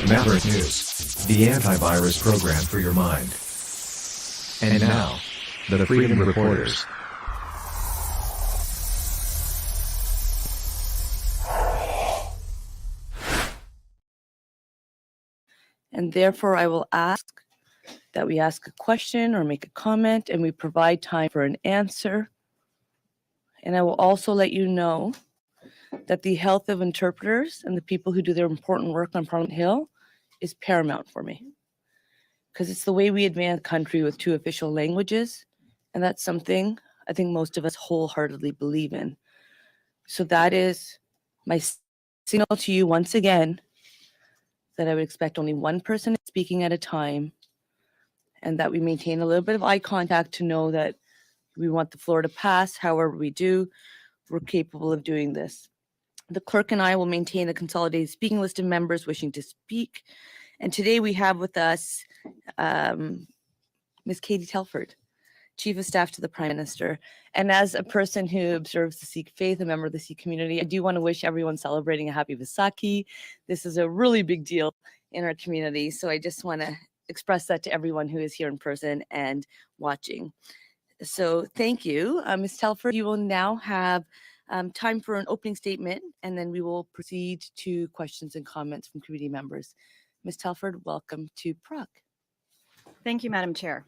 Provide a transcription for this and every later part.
Maverick News, the antivirus program for your mind. And now, the Freedom Reporters. And therefore, I will ask that we ask a question or make a comment, and we provide time for an answer. And I will also let you know that the health of interpreters and the people who do their important work on Parliament Hill is paramount for me, because it's the way we advance the country with 2 official languages, and that's something I think most of us wholeheartedly believe in. So that is my signal to you once again that I would expect only one person speaking at a time, and that we maintain a little bit of eye contact to know that we want the floor to pass. However we do, we're capable of doing this. The clerk and I will maintain a consolidated speaking list of members wishing to speak. And today we have with us Ms. Katie Telford, Chief of Staff to the Prime Minister. And as a person who observes the Sikh faith, a member of the Sikh community, I do want to wish everyone celebrating a happy Vaisakhi. This is a really big deal in our community. So I just want to express that to everyone who is here in person and watching. So thank you. Ms. Telford, you will now have time for an opening statement, and then we will proceed to questions and comments from committee members. Ms. Telford, welcome to Prague. Thank you, Madam Chair.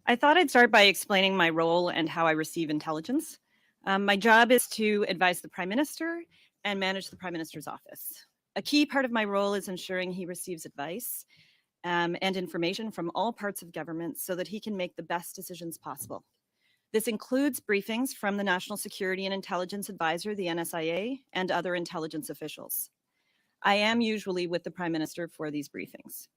I thought I'd start by explaining my role and how I receive intelligence. My job is to advise the Prime Minister and manage the Prime Minister's office. A key part of my role is ensuring he receives advice and information from all parts of government so that he can make the best decisions possible. This includes briefings from the National Security and Intelligence Advisor, the NSIA, and other intelligence officials. I am usually with the Prime Minister for these briefings.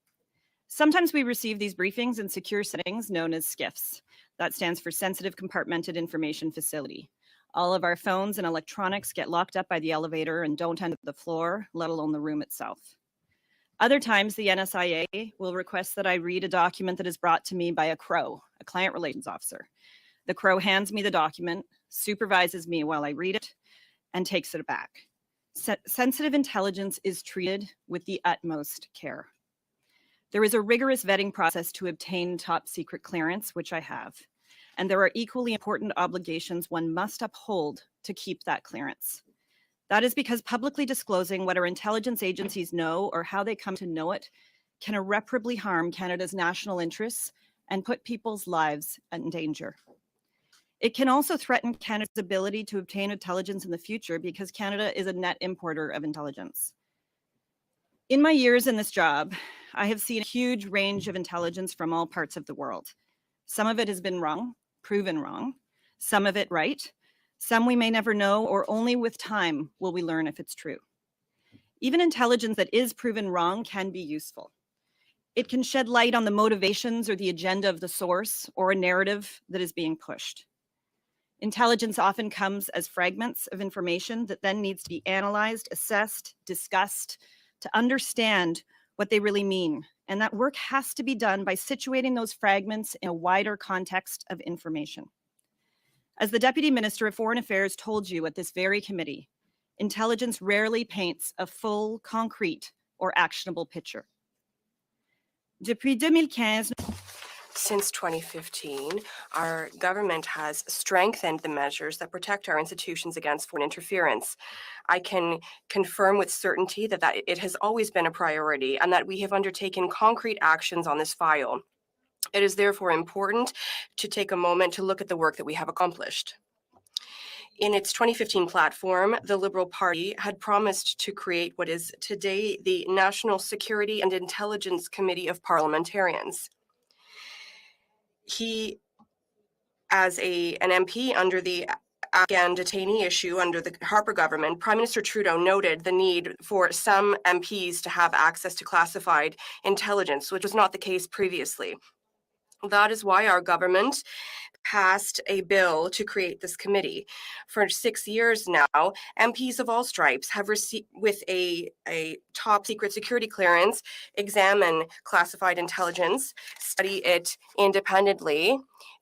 Sometimes we receive these briefings in secure settings known as SCIFs. That stands for Sensitive Compartmented Information Facility. All of our phones and electronics get locked up by the elevator and don't enter the floor, let alone the room itself. Other times, the NSIA will request that I read a document that is brought to me by a CRO, a client relations officer. The CRO hands me the document, supervises me while I read it, and takes it back. Sensitive intelligence is treated with the utmost care. There is a rigorous vetting process to obtain top secret clearance, which I have, and there are equally important obligations one must uphold to keep that clearance. That is because publicly disclosing what our intelligence agencies know or how they come to know it can irreparably harm Canada's national interests and put people's lives in danger. It can also threaten Canada's ability to obtain intelligence in the future because Canada is a net importer of intelligence. In my years in this job, I have seen a huge range of intelligence from all parts of the world. Some of it has been wrong, proven wrong, some of it right, some we may never know, or only with time will we learn if it's true. Even intelligence that is proven wrong can be useful. It can shed light on the motivations or the agenda of the source or a narrative that is being pushed. Intelligence often comes as fragments of information that then needs to be analyzed, assessed, discussed to understand what they really mean. And that work has to be done by situating those fragments in a wider context of information. As the Deputy Minister of Foreign Affairs told you at this very committee, intelligence rarely paints a full, concrete, or actionable picture. Depuis 2015, Since 2015, our government has strengthened the measures that protect our institutions against foreign interference. I can confirm with certainty that it has always been a priority and that we have undertaken concrete actions on this file. It is therefore important to take a moment to look at the work that we have accomplished. In its 2015 platform, the Liberal Party had promised to create what is today the National Security and Intelligence Committee of Parliamentarians. He, as an MP under the Afghan detainee issue under the Harper government, Prime Minister Trudeau noted the need for some MPs to have access to classified intelligence, which was not the case previously. That is why our government passed a bill to create this committee. For 6 years now, MPs of all stripes have received, with a top secret security clearance, examine classified intelligence, study it independently,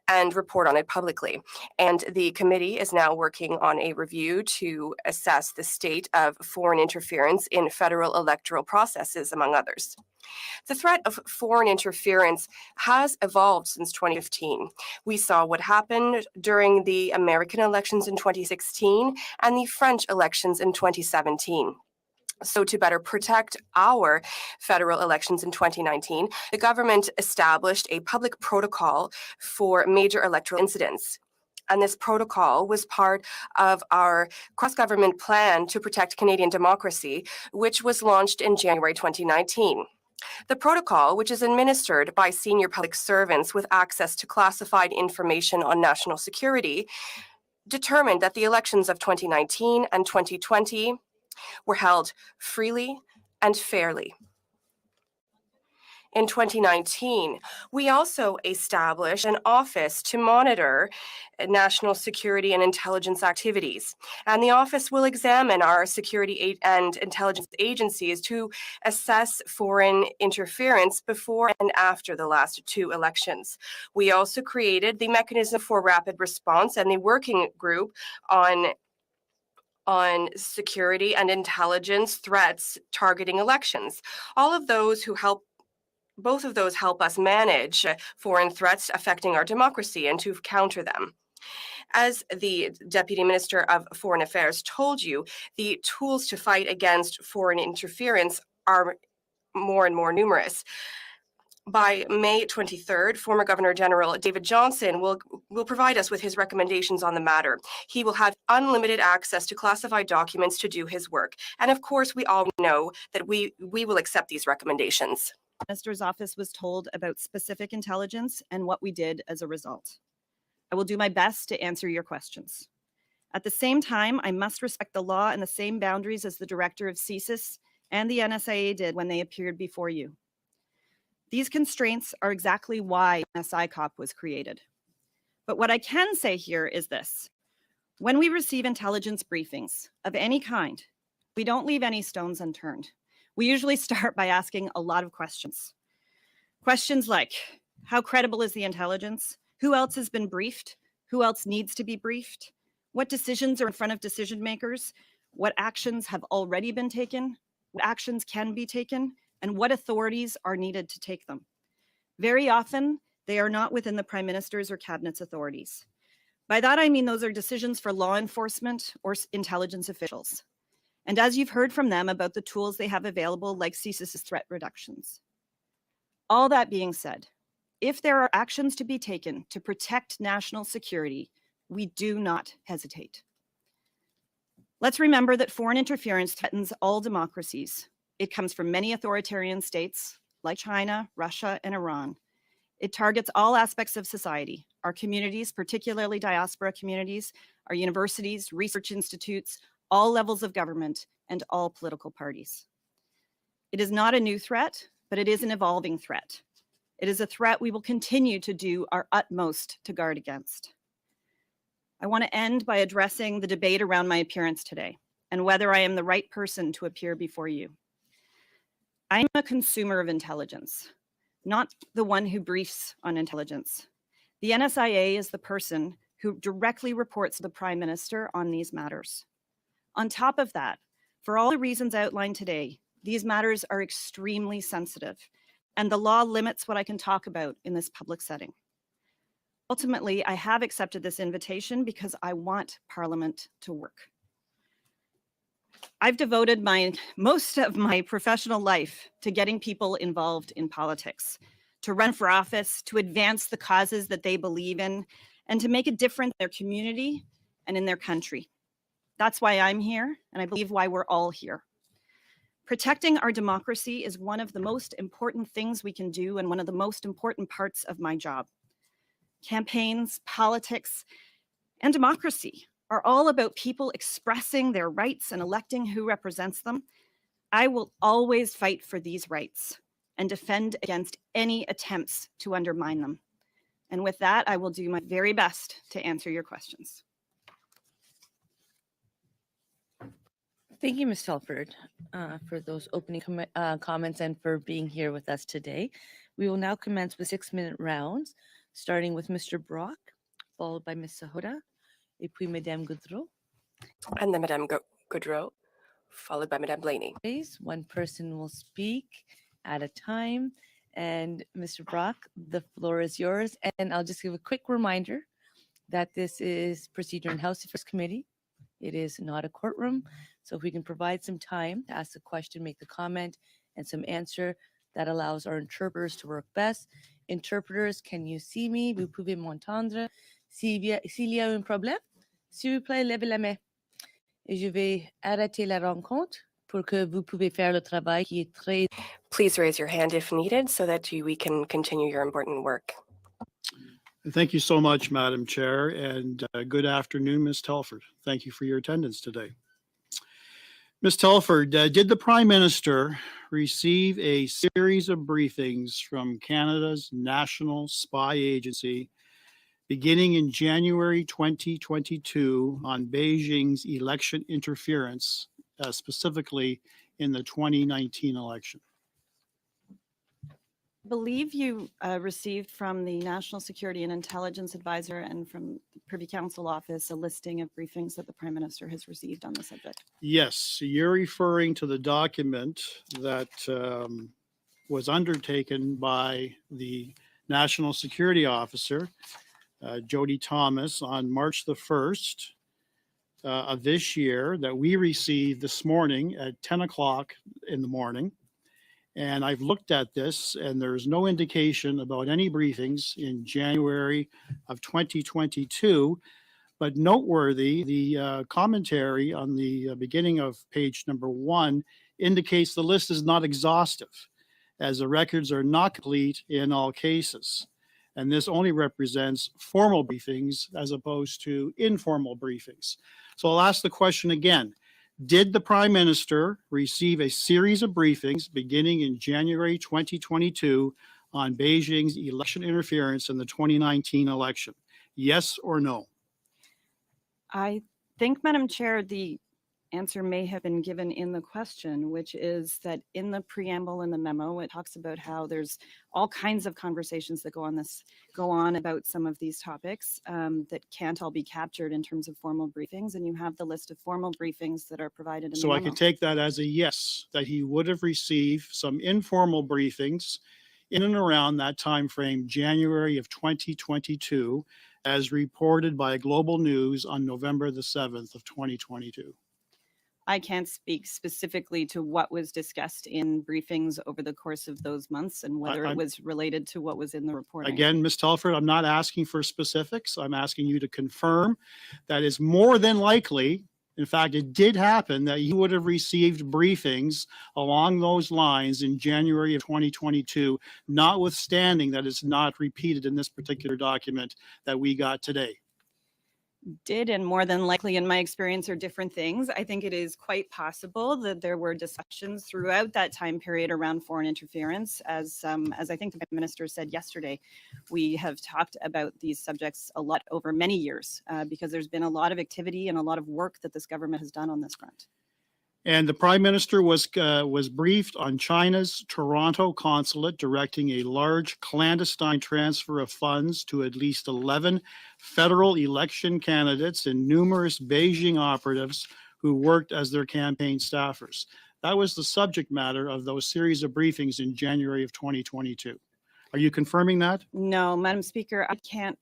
and report on it publicly. And the committee is now working on a review to assess the state of foreign interference in federal electoral processes, among others. The threat of foreign interference has evolved since 2015. We saw what happened during the American elections in 2016 and the French elections in 2017. So to better protect our federal elections in 2019, the government established a public protocol for major electoral incidents. And this protocol was part of our cross-government plan to protect Canadian democracy, which was launched in January 2019. The protocol, which is administered by senior public servants with access to classified information on national security, determined that the elections of 2019 and 2020 were held freely and fairly. In 2019, we also established an office to monitor national security and intelligence activities. And the office will examine our security and intelligence agencies to assess foreign interference before and after the last 2 elections. We also created the mechanism for rapid response and the working group on security and intelligence threats targeting elections. Both of those help us manage foreign threats affecting our democracy and to counter them. As the Deputy Minister of Foreign Affairs told you, the tools to fight against foreign interference are more and more numerous. By May 23rd, former Governor General David Johnston will provide us with his recommendations on the matter. He will have unlimited access to classified documents to do his work. And of course, we all know that we will accept these recommendations. the Minister's office was told about specific intelligence and what we did as a result. I will do my best to answer your questions. At the same time, I must respect the law and the same boundaries as the director of CSIS and the NSIA did when they appeared before you. These constraints are exactly why NSICOP was created. But what I can say here is this. When we receive intelligence briefings of any kind, we don't leave any stones unturned. We usually start by asking a lot of questions. Questions like, how credible is the intelligence? Who else has been briefed? Who else needs to be briefed? What decisions are in front of decision makers? What actions have already been taken? What actions can be taken? And what authorities are needed to take them? Very often, they are not within the Prime Minister's or Cabinet's authorities. By that, I mean those are decisions for law enforcement or intelligence officials. And as you've heard from them about the tools they have available, like CSIS's threat reductions. All that being said, if there are actions to be taken to protect national security, we do not hesitate. Let's remember that foreign interference threatens all democracies. It comes from many authoritarian states like China, Russia, and Iran. It targets all aspects of society, our communities, particularly diaspora communities, our universities, research institutes, all levels of government, and all political parties. It is not a new threat, but it is an evolving threat. It is a threat we will continue to do our utmost to guard against. I want to end by addressing the debate around my appearance today and whether I am the right person to appear before you. I'm a consumer of intelligence, not the one who briefs on intelligence. The NSIA is the person who directly reports to the Prime Minister on these matters. On top of that, for all the reasons outlined today, these matters are extremely sensitive, and the law limits what I can talk about in this public setting. Ultimately, I have accepted this invitation because I want Parliament to work. I've devoted most of my professional life to getting people involved in politics, to run for office, to advance the causes that they believe in, and to make a difference in their community and in their country. That's why I'm here, and I believe why we're all here. Protecting our democracy is one of the most important things we can do and one of the most important parts of my job. Campaigns, politics, and democracy are all about people expressing their rights and electing who represents them. I will always fight for these rights and defend against any attempts to undermine them. And with that, I will do my very best to answer your questions. Thank you, Ms. Telford, for those opening comments and for being here with us today. We will now commence with 6-minute rounds, starting with Mr. Brock, followed by Ms. Sahota, et puis Madame Goudreau. And then Madame Goudreau, followed by Madame Blaney. One person will speak at a time. And Mr. Brock, the floor is yours. And I'll just give a quick reminder that this is Procedure and House Affairs Committee. It is not a courtroom. So if we can provide some time to ask a question, make the comment, and some answer, that allows our interpreters to work best. Interpreters, can you see me? Vous pouvez m'entendre? S'il y a un problème, s'il vous plaît, levez la main. Et je vais arrêter la rencontre pour que vous pouvez faire le travail qui est très... Please raise your hand if needed so that we can continue your important work. Thank you so much, Madam Chair, and good afternoon, Ms. Telford. Thank you for your attendance today. Ms. Telford, did the Prime Minister receive a series of briefings from Canada's National Spy Agency beginning in January 2022 on Beijing's election interference, specifically in the 2019 election? I believe you received from the National Security and Intelligence Advisor and from the Privy Council Office a listing of briefings that the Prime Minister has received on the subject. Yes, you're referring to the document that was undertaken by the National Security Officer, Jody Thomas, on March the 1st of this year that we received this morning at 10 o'clock in the morning. And I've looked at this, and there's no indication about any briefings in January of 2022. But noteworthy, the commentary on the beginning of page number 1 indicates the list is not exhaustive, as the records are not complete in all cases. And this only represents formal briefings as opposed to informal briefings. So I'll ask the question again. Did the Prime Minister receive a series of briefings beginning in January 2022 on Beijing's election interference in the 2019 election? Yes or no? I think, Madam Chair, the answer may have been given in the question, which is that in the preamble in the memo, it talks about how there's all kinds of conversations that go on about some of these topics that can't all be captured in terms of formal briefings. And you have the list of formal briefings that are provided in the memo. So I can take that as a yes, that he would have received some informal briefings in and around that time frame, January of 2022, as reported by Global News on November the 7th of 2022. I can't speak specifically to what was discussed in briefings over the course of those months and whether it was related to what was in the reporting. Again, Ms. Telford, I'm not asking for specifics. I'm asking you to confirm that is more than likely, in fact, it did happen, that you would have received briefings along those lines in January of 2022, notwithstanding that it's not repeated in this particular document that we got today. Did and more than likely, in my experience, are different things. I think it is quite possible that there were discussions throughout that time period around foreign interference. As I think the Prime Minister said yesterday, we have talked about these subjects a lot over many years because there's been a lot of activity and a lot of work that this government has done on this front. And the Prime Minister was briefed on China's Toronto consulate directing a large clandestine transfer of funds to at least 11 federal election candidates and numerous Beijing operatives who worked as their campaign staffers. That was the subject matter of those series of briefings in January of 2022. Are you confirming that? No, Madam Speaker, I can't,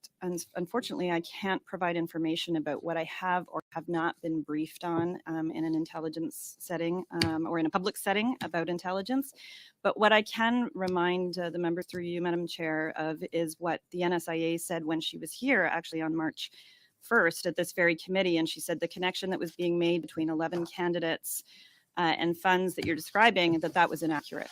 unfortunately, I can't provide information about what I have or have not been briefed on in an intelligence setting or in a public setting about intelligence. But what I can remind the members through you, Madam Chair, of is what the NSIA said when she was here actually on March 1st at this very committee. And she said the connection that was being made between 11 candidates and funds that you're describing, that was inaccurate.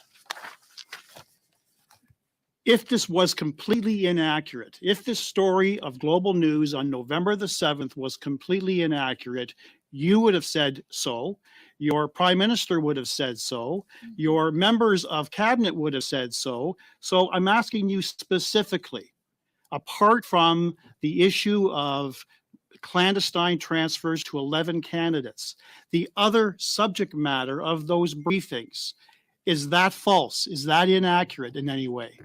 If this was completely inaccurate, if this story of Global News on November the 7th was completely inaccurate, you would have said so, your Prime Minister would have said so, your members of Cabinet would have said so. So I'm asking you specifically, apart from the issue of clandestine transfers to 11 candidates, the other subject matter of those briefings, is that false? Is that inaccurate in any way?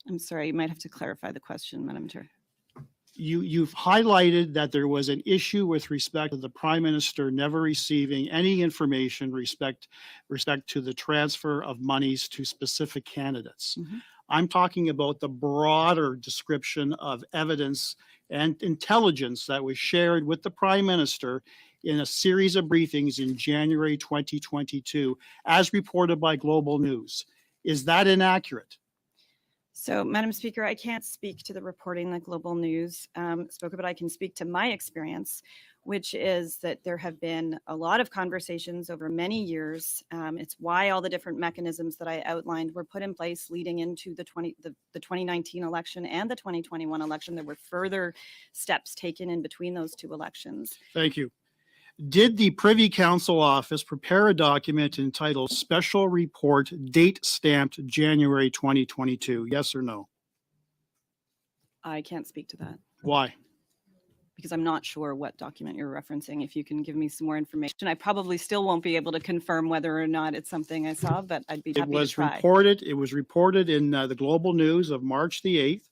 I'm sorry, you might have to clarify the question, Madam Chair. You've highlighted that there was an issue with respect to the Prime Minister never receiving any information respect to the transfer of monies to specific candidates. I'm talking about the broader description of evidence and intelligence that was shared with the Prime Minister in a series of briefings in January 2022, as reported by Global News. Is that inaccurate? So, Madam Speaker, I can't speak to the reporting that Global News spoke about. I can speak to my experience, which is that there have been a lot of conversations over many years. It's why all the different mechanisms that I outlined were put in place leading into the 2019 election and the 2021 election. There were further steps taken in between those two elections. Thank you. Did the Privy Council Office prepare a document entitled Special Report, date stamped January 2022? Yes or no? I can't speak to that. Why? Because I'm not sure what document you're referencing. If you can give me some more information, I probably still won't be able to confirm whether or not it's something I saw, but I'd be happy to try. It was reported in the Global News of March the 8th.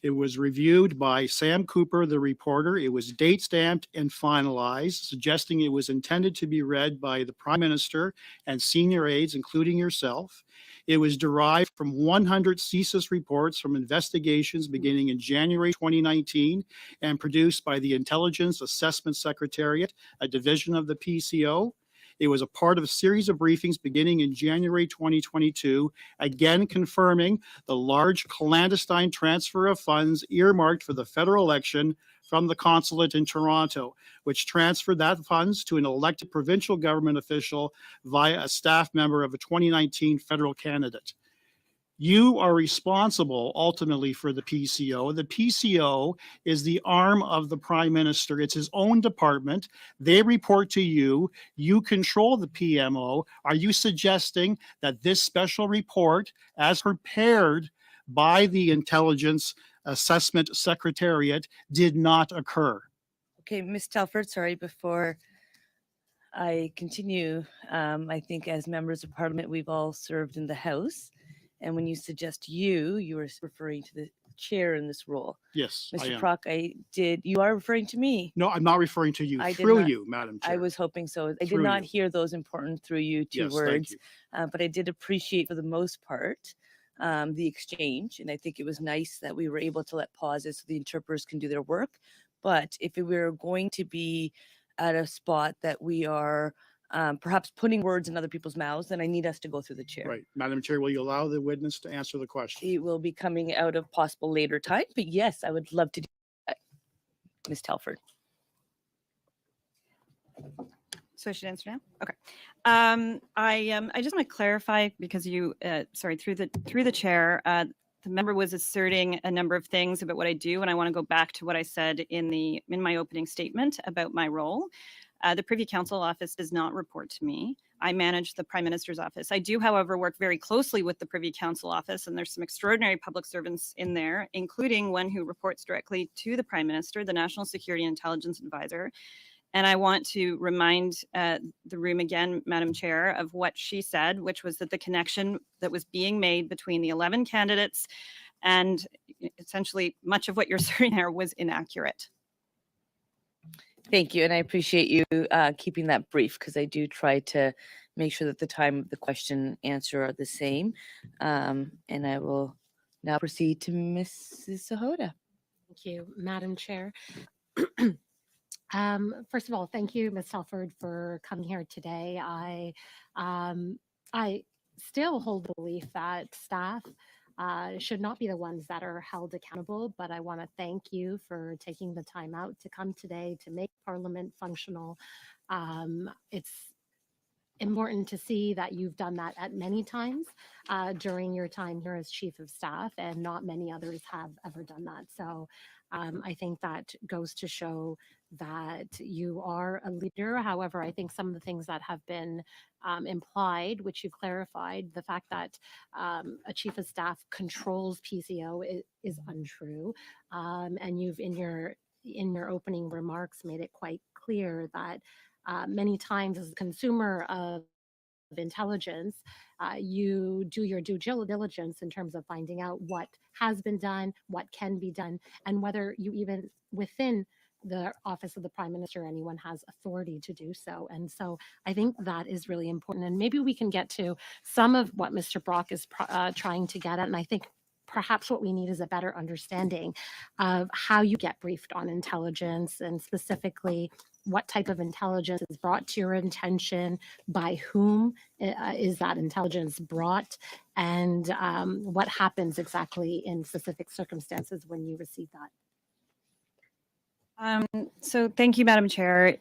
It was reviewed by Sam Cooper, the reporter. It was date stamped and finalized, suggesting it was intended to be read by the Prime Minister and senior aides, including yourself. It was derived from 100 CSIS reports from investigations beginning in January 2019 and produced by the Intelligence Assessment Secretariat, a division of the PCO. It was a part of a series of briefings beginning in January 2022, again confirming the large clandestine transfer of funds earmarked for the federal election from the consulate in Toronto, which transferred that funds to an elected provincial government official via a staff member of a 2019 federal candidate. You are responsible ultimately for the PCO. The PCO is the arm of the Prime Minister. It's his own department. They report to you. You control the PMO. Are you suggesting that this special report, as prepared by the Intelligence Assessment Secretariat, did not occur? Okay, Ms. Telford, sorry, before I continue, I think as members of Parliament, we've all served in the House. And when you suggest you are referring to the chair in this role. Yes, I Mr. am. Prock, you are referring to me. No, I'm not referring to you. Through you, Madam Chair. I was hoping so. I did Through not you. hear those important through you two words, but I did appreciate for the most part the exchange. And I think it was nice that we were able to let pauses so the interpreters can do their work. But if we were going to be at a spot that we are perhaps putting words in other people's mouths, then I need us to go through the chair. Right. Madam Chair, will you allow the witness to answer the question? It will be coming out of possible later time, but yes, I would love to do that. Ms. Telford. So I should answer now? Okay. I just want to clarify because you, sorry, through the chair, the member was asserting a number of things about what I do, and I want to go back to what I said in my opening statement about my role. The Privy Council Office does not report to me. I manage the Prime Minister's office. I do, however, work very closely with the Privy Council Office, and there's some extraordinary public servants in there, including one who reports directly to the Prime Minister, the National Security and Intelligence Advisor, And I want to remind the room again, Madam Chair, of what she said, which was that the connection that was being made between the 11 candidates and essentially much of what you're saying there was inaccurate. Thank you, and I appreciate you keeping that brief, because I do try to make sure that the time of the question and answer are the same. And I will now proceed to Mrs. Sahota. Thank you, Madam Chair. First of all, thank you, Ms. Telford, for coming here today. I still hold the belief that staff should not be the ones that are held accountable, but I want to thank you for taking the time out to come today to make Parliament functional. It's important to see that you've done that at many times during your time here as Chief of Staff, and not many others have ever done that. So I think that goes to show that you are a leader. However, I think some of the things that have been implied, which you've clarified, the fact that a Chief of Staff controls PCO is untrue. And you've in your opening remarks made it quite clear that many times as a consumer of intelligence, you do your due diligence in terms of finding out what has been done, what can be done, and whether you even within the office of the Prime Minister, anyone has authority to do so. And so I think that is really important. And maybe we can get to some of what Mr. Brock is trying to get at. And I think perhaps what we need is a better understanding of how you get briefed on intelligence, and specifically what type of intelligence is brought to your attention, by whom is that intelligence brought, and what happens exactly in specific circumstances when you receive that. So thank you, Madam Chair.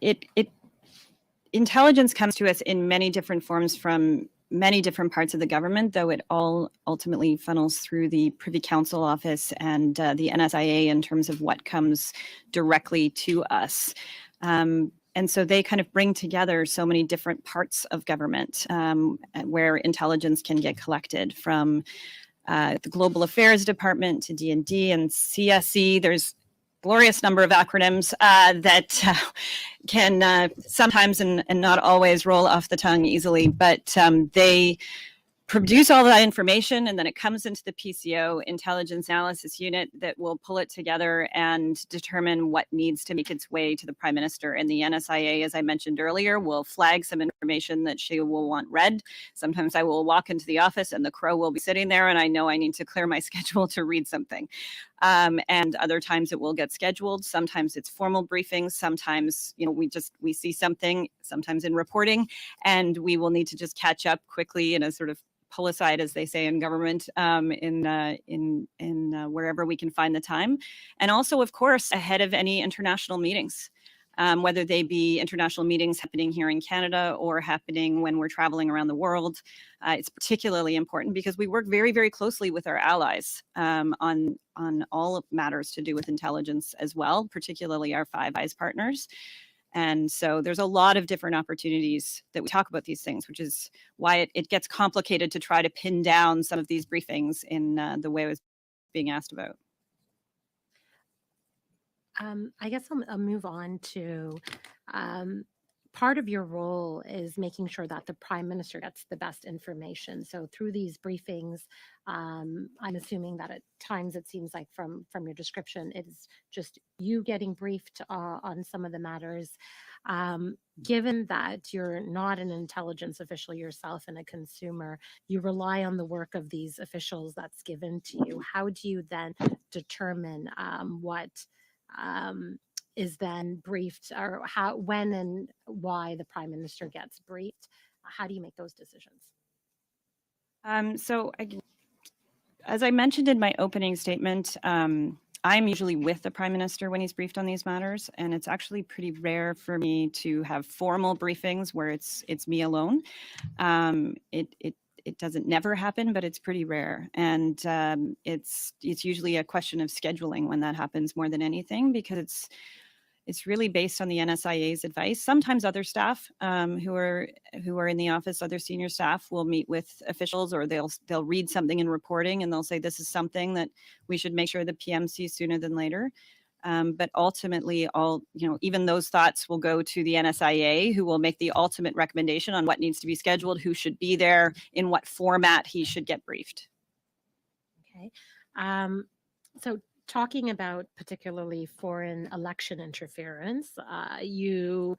Intelligence comes to us in many different forms from many different parts of the government, though it all ultimately funnels through the Privy Council office and the NSIA in terms of what comes directly to us. And so they kind of bring together so many different parts of government where intelligence can get collected, from the Global Affairs Department to D&D and CSE. There's glorious number of acronyms that can sometimes and not always roll off the tongue easily, but they produce all that information, and then it comes into the PCO Intelligence Analysis Unit that will pull it together and determine what needs to make its way to the Prime Minister. And the NSIA, as I mentioned earlier, will flag some information that she will want read. Sometimes I will walk into the office and the crow will be sitting there, and I know I need to clear my schedule to read something. And other times it will get scheduled. Sometimes it's formal briefings. Sometimes, we see something, sometimes in reporting, and we will need to just catch up quickly in a sort of pull aside, as they say in government, in wherever we can find the time. And also, of course, ahead of any international meetings, whether they be international meetings happening here in Canada or happening when we're traveling around the world. It's particularly important because we work very, very closely with our allies on all matters to do with intelligence as well, particularly our Five Eyes partners. And so there's a lot of different opportunities that we talk about these things, which is why it gets complicated to try to pin down some of these briefings in the way I was being asked about. I guess I'll move on to part of your role is making sure that the Prime Minister gets the best information. So through these briefings, I'm assuming that at times it seems like from your description, it's just you getting briefed on some of the matters. Given that you're not an intelligence official yourself and a consumer, you rely on the work of these officials that's given to you. How do you then determine what is then briefed, or how, when and why the Prime Minister gets briefed? How do you make those decisions? As I mentioned in my opening statement, I'm usually with the Prime Minister when he's briefed on these matters, and it's actually pretty rare for me to have formal briefings where it's me alone. It doesn't never happen, but it's pretty rare, and it's usually a question of scheduling when that happens more than anything, because it's really based on the NSIA's advice. Sometimes other staff who are in the office, other senior staff, will meet with officials, or they'll read something in reporting and they'll say this is something that we should make sure the PM sees sooner than later. But ultimately, even those thoughts will go to the NSIA, who will make the ultimate recommendation on what needs to be scheduled, who should be there, in what format he should get briefed. Okay. So talking about particularly foreign election interference, you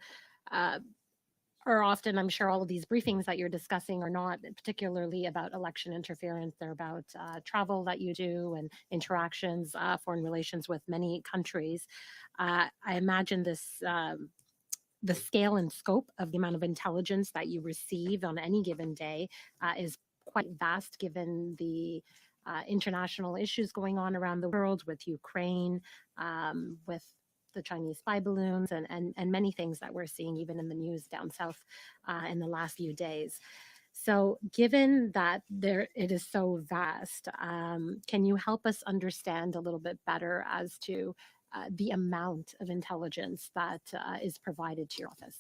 are often, I'm sure all of these briefings that you're discussing are not particularly about election interference. They're about travel that you do and interactions, foreign relations with many countries. I imagine this, the scale and scope of the amount of intelligence that you receive on any given day is quite vast, given the international issues going on around the world with Ukraine, with the Chinese spy balloons, and many things that we're seeing even in the news down south in the last few days. So given that it is so vast, can you help us understand a little bit better as to the amount of intelligence that is provided to your office?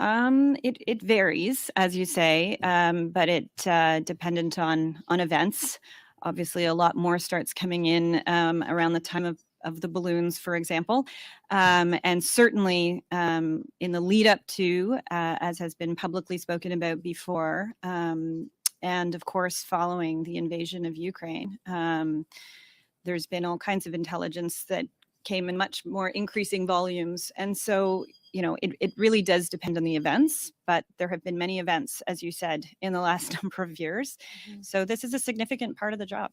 It varies, as you say, but it dependent on events. Obviously, a lot more starts coming in around the time of the balloons, for example, and certainly in the lead up to, as has been publicly spoken about before, and of course following the invasion of Ukraine. There's been all kinds of intelligence that came in much more increasing volumes. And so, it really does depend on the events, but there have been many events, as you said, in the last number of years. Mm-hmm. So this is a significant part of the job.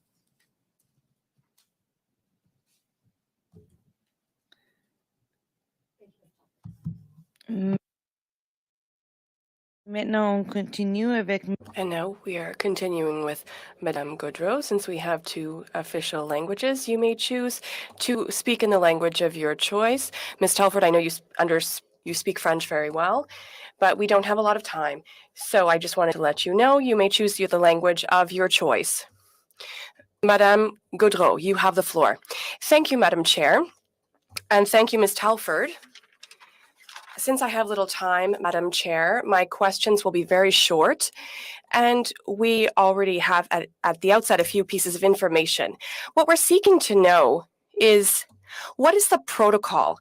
Maintenant, on continue avec... And now we are continuing with Madame Gaudreau. Since we have two official languages, you may choose to speak in the language of your choice. Ms. Telford, I know you speak French very well, but we don't have a lot of time. So I just wanted to let you know you may choose the language of your choice. Madame Gaudreau, you have the floor. Thank you, Madam Chair. And thank you, Ms. Telford. Since I have little time, Madam Chair, my questions will be very short, and we already have at the outset a few pieces of information. What we're seeking to know is, what is the protocol,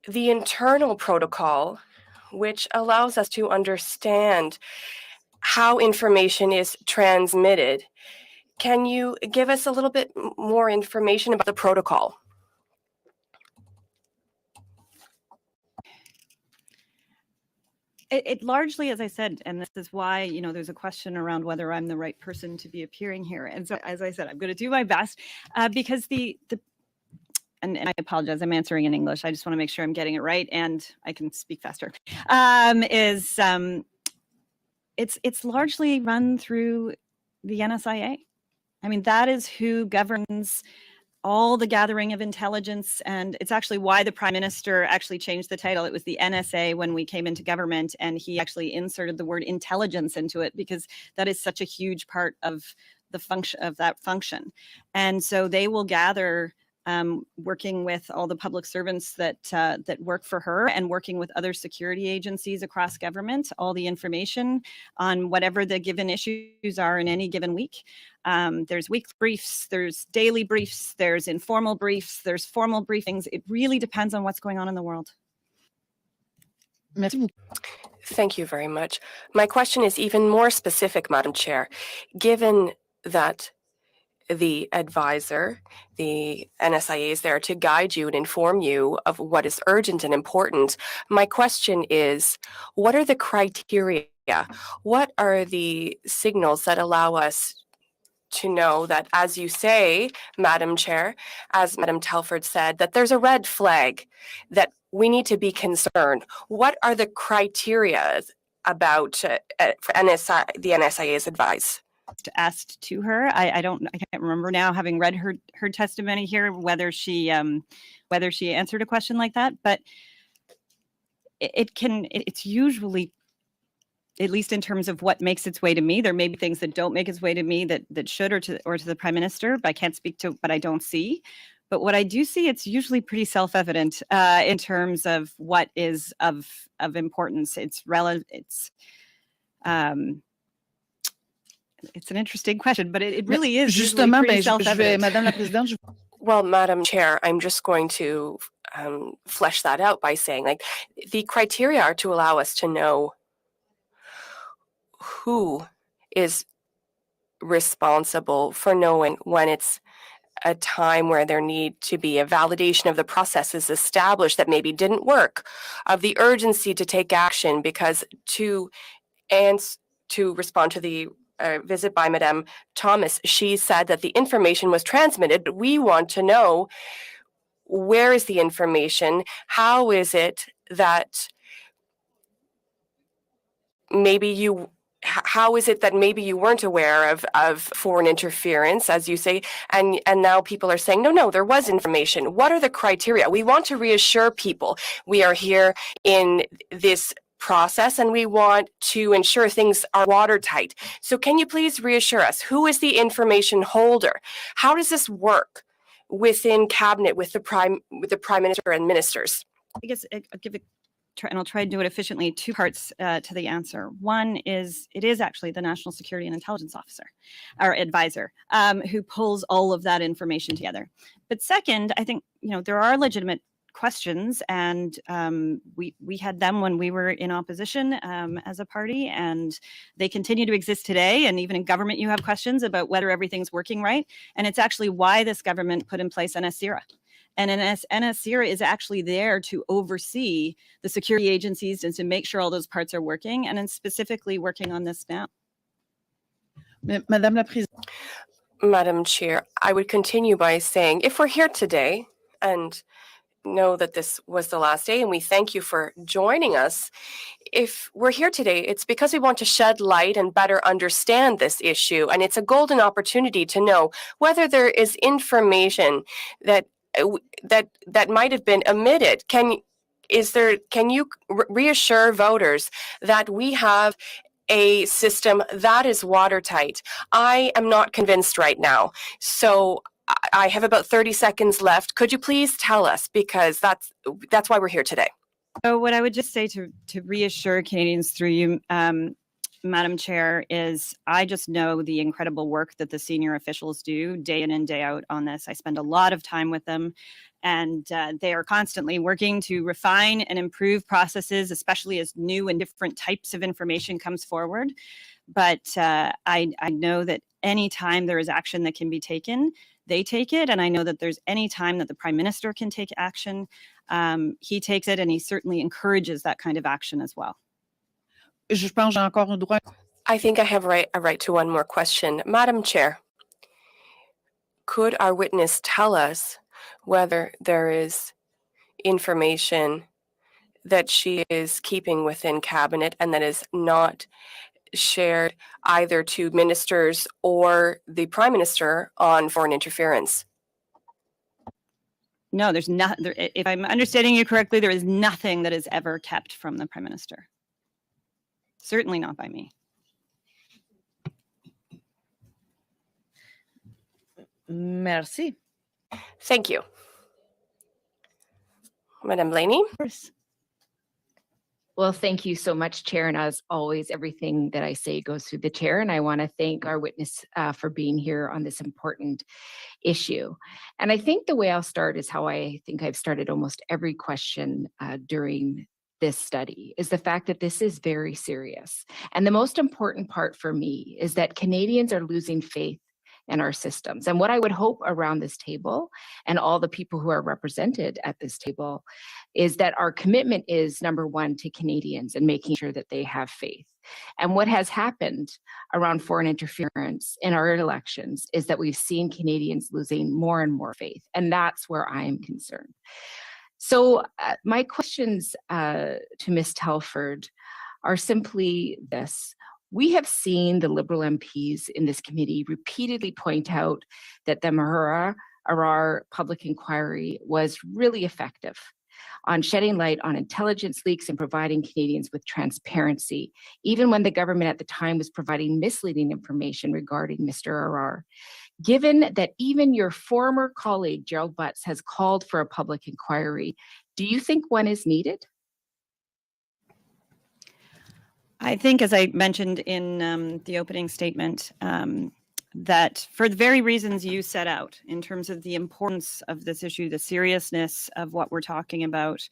the internal protocol, which allows us to understand how information is transmitted? Can you give us a little bit more information about the protocol? It largely, as I said, and this is why, there's a question around whether I'm the right person to be appearing here. And so, as I said, I'm going to do my best because and I apologize, I'm answering in English. I just want to make sure I'm getting it right and I can speak faster. It's largely run through the NSIA. I mean, that is who governs all the gathering of intelligence, and it's actually why the Prime Minister actually changed the title. It was the NSA when we came into government, and he actually inserted the word intelligence into it because that is such a huge part of the function of that function. And so they will gather, working with all the public servants that work for her and working with other security agencies across government, all the information on whatever the given issues are in any given week. There's weekly briefs, there's daily briefs, there's informal briefs, there's formal briefings. It really depends on what's going on in the world. Thank you very much. My question is even more specific, Madam Chair. Given that the advisor, the NSIA, is there to guide you and inform you of what is urgent and important, my question is, what are the criteria? What are the signals that allow us to know that, as you say, Madam Chair, as Madam Telford said, that there's a red flag, that we need to be concerned? What are the criteria about the NSIA's advice? Asked to her, I can't remember now, having read her testimony here, whether she answered a question like that, but it's usually, at least in terms of what makes its way to me. There may be things that don't make its way to me that should, or to the Prime Minister, but I can't speak to what I don't see. But what I do see, it's usually pretty self-evident in terms of what is of importance. It's relevant. It's It's an interesting question, but it really is usually Justement, pretty je vais, self-evident. Madame la Présidente, Well, Madam Chair, I'm just going to flesh that out by saying, like, the criteria are to allow us to know who is responsible for knowing when it's a time where there need to be a validation of the processes established that maybe didn't work, of the urgency to take action, because to respond to the visit by Madame Thomas, she said that the information was transmitted, but we want to know, where is the information? How is it that how is it that maybe you weren't aware of foreign interference, as you say, and now people are saying, no, there was information. What are the criteria? We want to reassure people. We are here in this process and we want to ensure things are watertight. So can you please reassure us, who is the information holder? How does this work within cabinet with the prime minister and ministers? I guess I'll give it, and I'll try to do it efficiently. Two parts to the answer. One is it is actually the National Security and Intelligence Officer, or advisor, who pulls all of that information together. But second, I think there are legitimate questions, and we had them when we were in opposition as a party, and they continue to exist today. And even in government, you have questions about whether everything's working right. And it's actually why this government put in place NSCIRA. And NSCIRA is actually there to oversee the security agencies and to make sure all those parts are working, and then specifically working on this now. Madame la Présidente. Madam Chair, I would continue by saying, if we're here today and know that this was the last day, and we thank you for joining us. If we're here today, it's because we want to shed light and better understand this issue, and it's a golden opportunity to know whether there is information that might have been omitted. Can you reassure voters that we have a system that is watertight? I am not convinced right now. So I have about 30 seconds left. Could you please tell us, because that's why we're here today. So what I would just say to reassure Canadians through you, Madam Chair, is I just know the incredible work that the senior officials do day in and day out on this. I spend a lot of time with them, and they are constantly working to refine and improve processes, especially as new and different types of information comes forward. But I know that any time there is action that can be taken, they take it. And I know that there's any time that the Prime Minister can take action, he takes it, and he certainly encourages that kind of action as well. I think I have a right to one more question. Madam Chair, could our witness tell us whether there is information that she is keeping within cabinet and that is not shared either to ministers or the Prime Minister on foreign interference? No, there's not. If I'm understanding you correctly, there is nothing that is ever kept from the Prime Minister. Certainly not by me. Merci. Thank you. Madame Blaney? Well, thank you so much, Chair. And as always, everything that I say goes through the Chair. And I want to thank our witness for being here on this important issue. And I think the way I'll start is how I think I've started almost every question during this study, is the fact that this is very serious. And the most important part for me is that Canadians are losing faith in our systems. And what I would hope around this table and all the people who are represented at this table is that our commitment is, number one, to Canadians and making sure that they have faith. And what has happened around foreign interference in our elections is that we've seen Canadians losing more and more faith. And that's where I am concerned. So my questions to Ms. Telford are simply this. We have seen the Liberal MPs in this committee repeatedly point out that the Mahara-Arar public inquiry was really effective on shedding light on intelligence leaks and providing Canadians with transparency, even when the government at the time was providing misleading information regarding Mr. Arar. Given that even your former colleague, Gerald Butts, has called for a public inquiry, do you think one is needed? I think, as I mentioned in the opening statement, that for the very reasons you set out in terms of the importance of this issue, the seriousness of what we're talking about,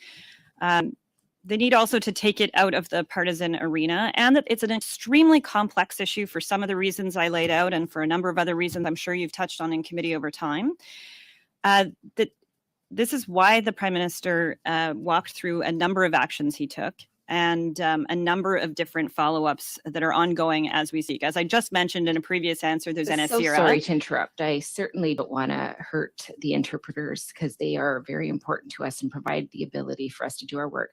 the need also to take it out of the partisan arena, and that it's an extremely complex issue for some of the reasons I laid out and for a number of other reasons I'm sure you've touched on in committee over time. That this is why the Prime Minister walked through a number of actions he took and a number of different follow-ups that are ongoing as we speak. As I just mentioned in a previous answer, there's So NSCRA. sorry to interrupt. I certainly don't want to hurt the interpreters because they are very important to us and provide the ability for us to do our work.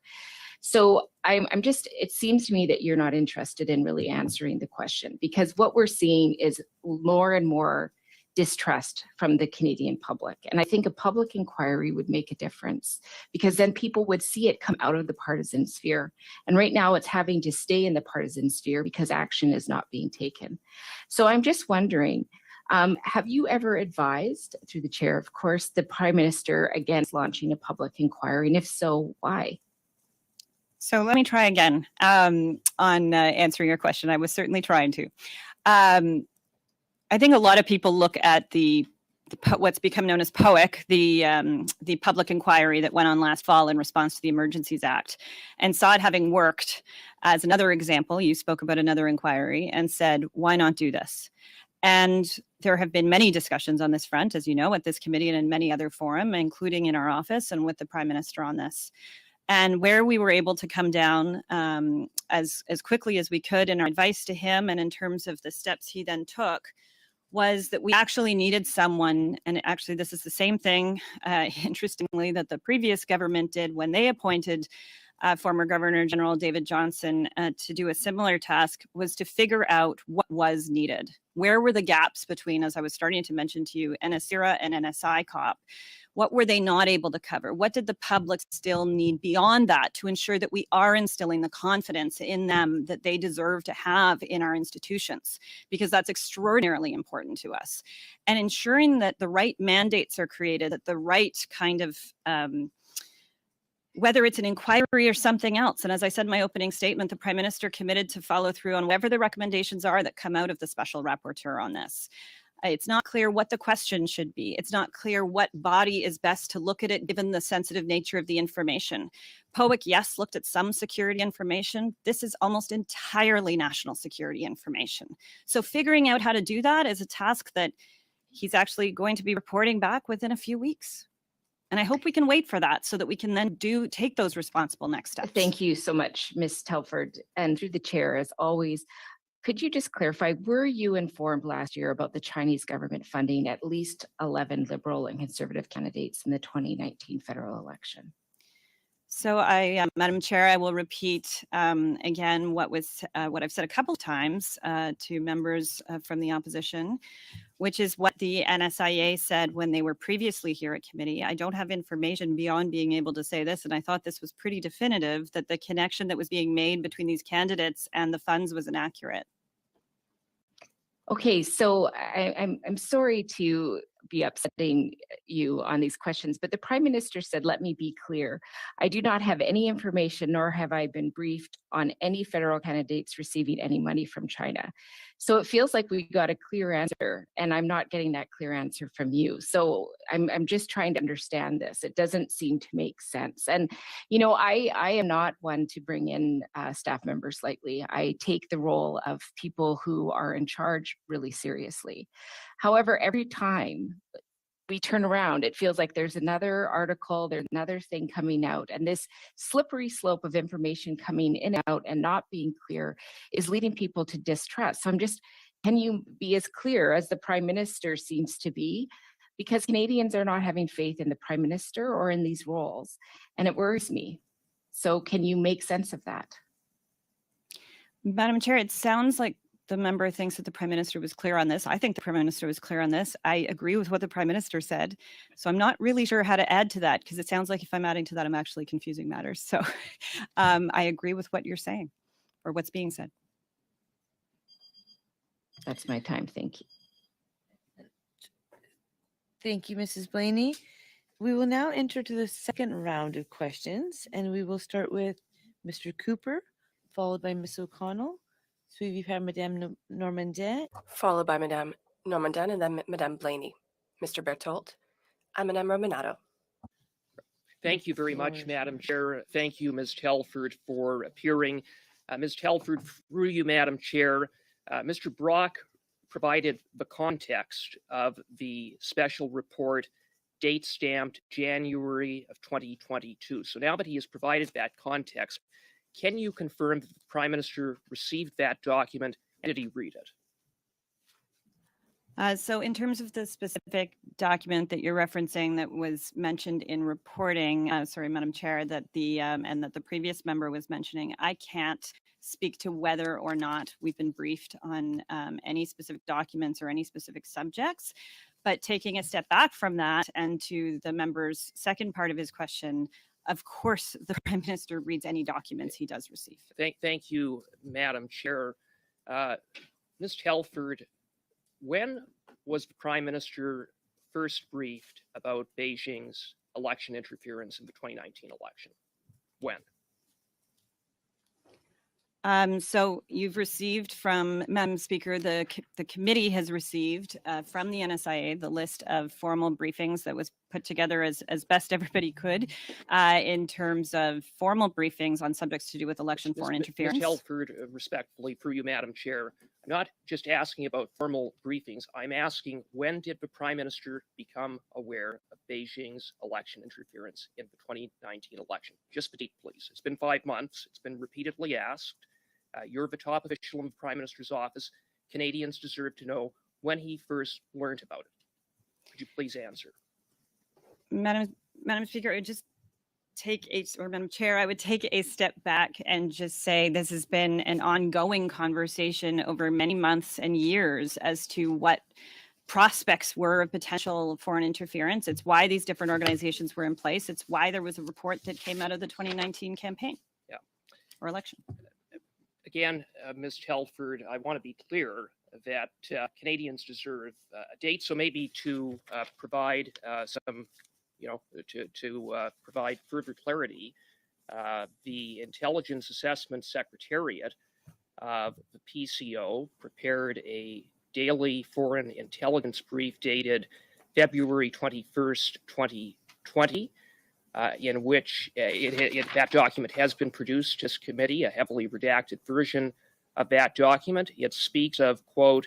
So I'm just, it seems to me that you're not interested in really answering the question, because what we're seeing is more and more distrust from the Canadian public. And I think a public inquiry would make a difference, because then people would see it come out of the partisan sphere. And right now it's having to stay in the partisan sphere because action is not being taken. So I'm just wondering, have you ever advised, through the chair, of course, the Prime Minister against launching a public inquiry? And if so, why? So let me try again on answering your question. I was certainly trying to. I think a lot of people look at the what's become known as POIC, the public inquiry that went on last fall in response to the Emergencies Act, and saw it having worked as another example. You spoke about another inquiry and said, why not do this? And there have been many discussions on this front, as you know, at this committee and in many other forums, including in our office and with the Prime Minister on this. And where we were able to come down as quickly as we could in our advice to him and in terms of the steps he then took, was that we actually needed someone, and actually this is the same thing, interestingly, that the previous government did when they appointed former Governor General David Johnston to do a similar task, was to figure out what was needed. Where were the gaps between, as I was starting to mention to you, NSCRA and NSI COP? What were they not able to cover? What did the public still need beyond that to ensure that we are instilling the confidence in them that they deserve to have in our institutions? Because that's extraordinarily important to us. And ensuring that the right mandates are created, that the right kind of whether it's an inquiry or something else. And as I said in my opening statement, the Prime Minister committed to follow through on whatever the recommendations are that come out of the Special Rapporteur on this. It's not clear what the question should be. It's not clear what body is best to look at it given the sensitive nature of the information. POIC, yes, looked at some security information. This is almost entirely national security information. So figuring out how to do that is a task that he's actually going to be reporting back within a few weeks. And I hope we can wait for that so that we can then take those responsible next steps. Thank you so much, Ms. Telford. And through the chair, as always, could you just clarify, were you informed last year about the Chinese government funding at least 11 Liberal and Conservative candidates in the 2019 federal election? So Madam Chair, I will repeat again what I've said a couple of times to members from the opposition, which is what the NSIA said when they were previously here at committee. I don't have information beyond being able to say this, and I thought this was pretty definitive, that the connection that was being made between these candidates and the funds was inaccurate. Okay, so I'm sorry to be upsetting you on these questions, but the Prime Minister said, let me be clear. I do not have any information, nor have I been briefed on any federal candidates receiving any money from China. So it feels like we got a clear answer, and I'm not getting that clear answer from you. So I'm just trying to understand this. It doesn't seem to make sense. And, you know, I am not one to bring in staff members lightly. I take the role of people who are in charge really seriously. However, every time we turn around, it feels like there's another article, there's another thing coming out, and this slippery slope of information coming in and out and not being clear is leading people to distrust. So can you be as clear as the Prime Minister seems to be? Because Canadians are not having faith in the Prime Minister or in these roles, and it worries me. So can you make sense of that? Madam Chair, it sounds like the member thinks that the Prime Minister was clear on this. I think the Prime Minister was clear on this. I agree with what the Prime Minister said. So I'm not really sure how to add to that, because it sounds like if I'm adding to that, I'm actually confusing matters. So I agree with what you're saying or what's being said. That's my time. Thank you. Thank you, Mrs. Blaney. We will now enter to the second round of questions, and we will start with Mr. Cooper, followed by Ms. O'Connell, suivi par Madame Normandin. Followed by Madame Normandin and then Madame Blaney, Mr. Berthold, and Madame Romanado. Thank you very much, Madam Chair. Thank you, Ms. Telford, for appearing. Ms. Telford, through you, Madam Chair, Mr. Brock provided the context of the special report, date stamped January of 2022. So now that he has provided that context, can you confirm that the Prime Minister received that document and did he read it? So in terms of the specific document that you're referencing that was mentioned in reporting, sorry, Madam Chair, that the and that the previous member was mentioning, I can't speak to whether or not we've been briefed on any specific documents or any specific subjects. But taking a step back from that and to the member's second part of his question, of course, the Prime Minister reads any documents he does receive. Thank you, Madam Chair. Ms. Telford, when was the Prime Minister first briefed about Beijing's election interference in the 2019 election? When? So you've received from, Madam Speaker, the committee has received from the NSIA the list of formal briefings that was put together as best everybody could in terms of formal briefings on subjects to do with election foreign interference. Ms. Telford, respectfully, through you, Madam Chair, I'm not just asking about formal briefings. I'm asking, when did the Prime Minister become aware of Beijing's election interference in the 2019 election? Just the date, please. It's been 5 months. It's been repeatedly asked. You're the top official in the Prime Minister's office. Canadians deserve to know when he first learned about it. Could you please answer? Madam Speaker, I would just Madam Chair, I would take a step back and just say this has been an ongoing conversation over many months and years as to what prospects were of potential foreign interference. It's why these different organizations were in place. It's why there was a report that came out of the 2019 campaign or election. Again, Ms. Telford, I want to be clear that Canadians deserve a date. So maybe to provide some, to provide further clarity, the Intelligence Assessment Secretariat of the PCO prepared a daily foreign intelligence brief dated February 21st, 2020. In which that document has been produced to this committee, a heavily redacted version of that document. It speaks of, quote,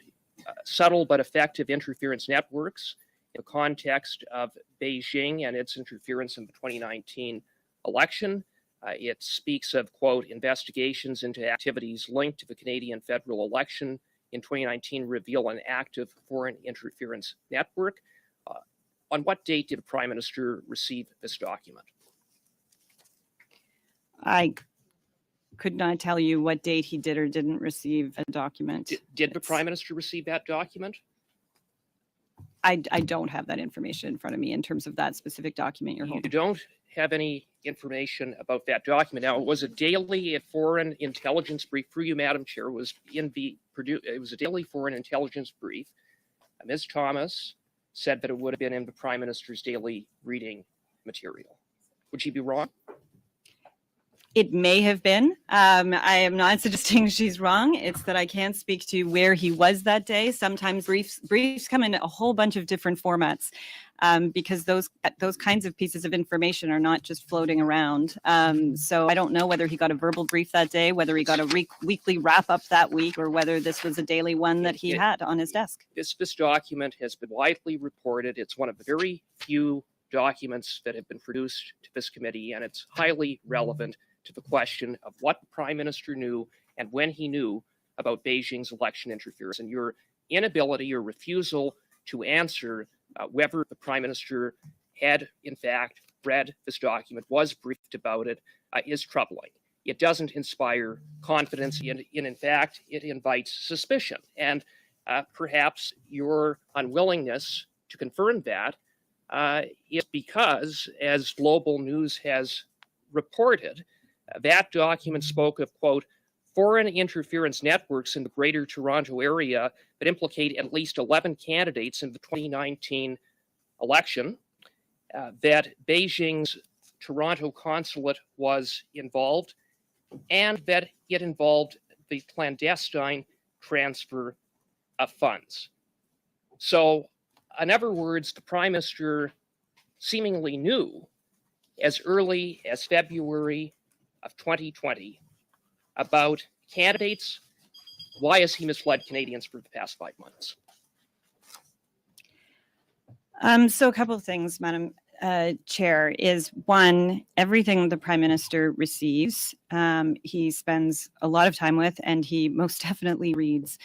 subtle but effective interference networks in the context of Beijing and its interference in the 2019 election. It speaks of, quote, investigations into activities linked to the Canadian federal election in 2019 reveal an active foreign interference network. On what date did the Prime Minister receive this document? I could not tell you what date he did or didn't receive a document. Did the Prime Minister receive that document? I don't have that information in front of me in terms of that specific document you're holding. You don't have any information about that document. Now, it was a daily foreign intelligence brief through you, Madam Chair. It was a daily foreign intelligence brief. Ms. Thomas said that it would have been in the Prime Minister's daily reading material. Would she be wrong? It may have been. I am not suggesting she's wrong. It's that I can't speak to where he was that day. Sometimes briefs come in a whole bunch of different formats because those kinds of pieces of information are not just floating around. So I don't know whether he got a verbal brief that day, whether he got a weekly wrap up that week, or whether this was a daily one that he had on his desk. This document has been widely reported. It's one of the very few documents that have been produced to this committee, and it's highly relevant to the question of what the Prime Minister knew and when he knew about Beijing's election interference. And your inability or refusal to answer whether the Prime Minister had, in fact, read this document, was briefed about it, is troubling. It doesn't inspire confidence, and in fact, it invites suspicion. And perhaps your unwillingness to confirm that is because, as Global News has reported, that document spoke of, quote, foreign interference networks in the Greater Toronto Area that implicate at least 11 candidates in the 2019 election, that Beijing's Toronto consulate was involved, and that it involved the clandestine transfer of funds. So, in other words, the Prime Minister seemingly knew as early as February of 2020 about candidates. Why has he misled Canadians for the past 5 months? So a couple of things, Madam Chair, is one, everything the Prime Minister receives, he spends a lot of time with, and he most definitely reads.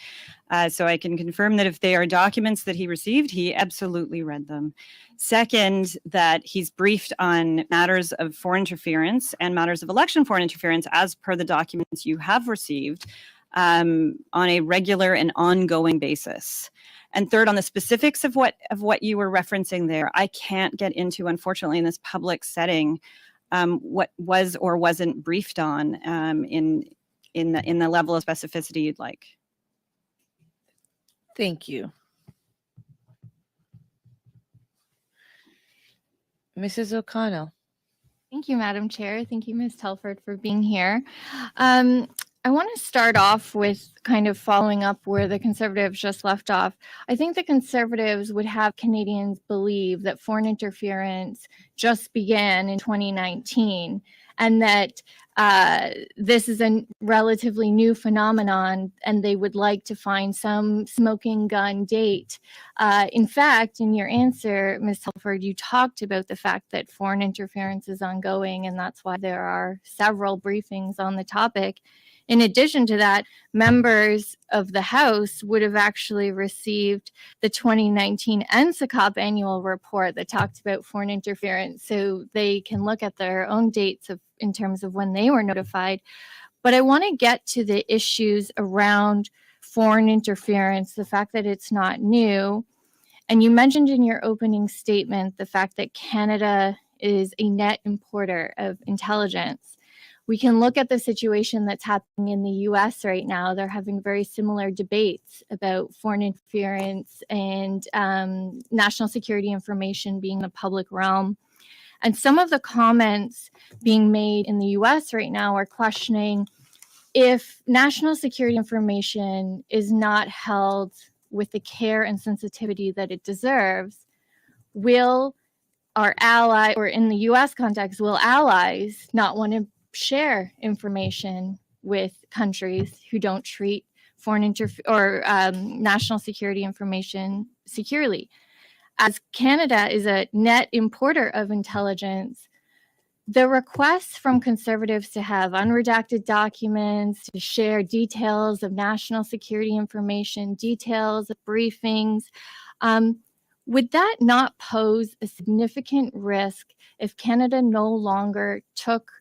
So I can confirm that if they are documents that he received, he absolutely read them. Second, that he's briefed on matters of foreign interference and matters of election foreign interference as per the documents you have received on a regular and ongoing basis. And third, on the specifics of what you were referencing there, I can't get into, unfortunately, in this public setting, what was or wasn't briefed on in the level of specificity you'd like. Thank you. Mrs. O'Connell. Thank you, Madam Chair. Thank you, Ms. Telford, for being here. I want to start off with kind of following up where the Conservatives just left off. I think the Conservatives would have Canadians believe that foreign interference just began in 2019 and that this is a relatively new phenomenon, and they would like to find some smoking gun date. In fact, in your answer, Ms. Telford, you talked about the fact that foreign interference is ongoing, and that's why there are several briefings on the topic. In addition to that, members of the House would have actually received the 2019 NSICOP annual report that talked about foreign interference, so they can look at their own dates in terms of when they were notified. But I want to get to the issues around foreign interference, the fact that it's not new. And you mentioned in your opening statement the fact that Canada is a net importer of intelligence. We can look at the situation that's happening in the US right now. They're having very similar debates about foreign interference and national security information being in the public realm. And some of the comments being made in the US right now are questioning if national security information is not held with the care and sensitivity that it deserves, will our ally, or in the US context, will allies not want to share information with countries who don't treat foreign national security information securely? As Canada is a net importer of intelligence, the requests from Conservatives to have unredacted documents, to share details of national security information, details of briefings, would that not pose a significant risk if Canada no longer took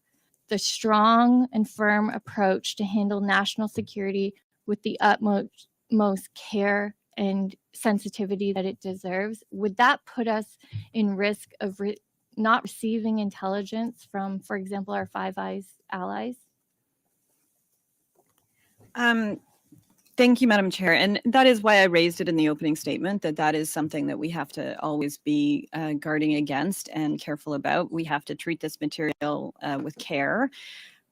the strong and firm approach to handle national security with the utmost care and sensitivity that it deserves? Would that put us in risk of not receiving intelligence from, for example, our Five Eyes allies? Thank you, Madam Chair. And that is why I raised it in the opening statement, that is something that we have to always be guarding against and careful about. We have to treat this material with care,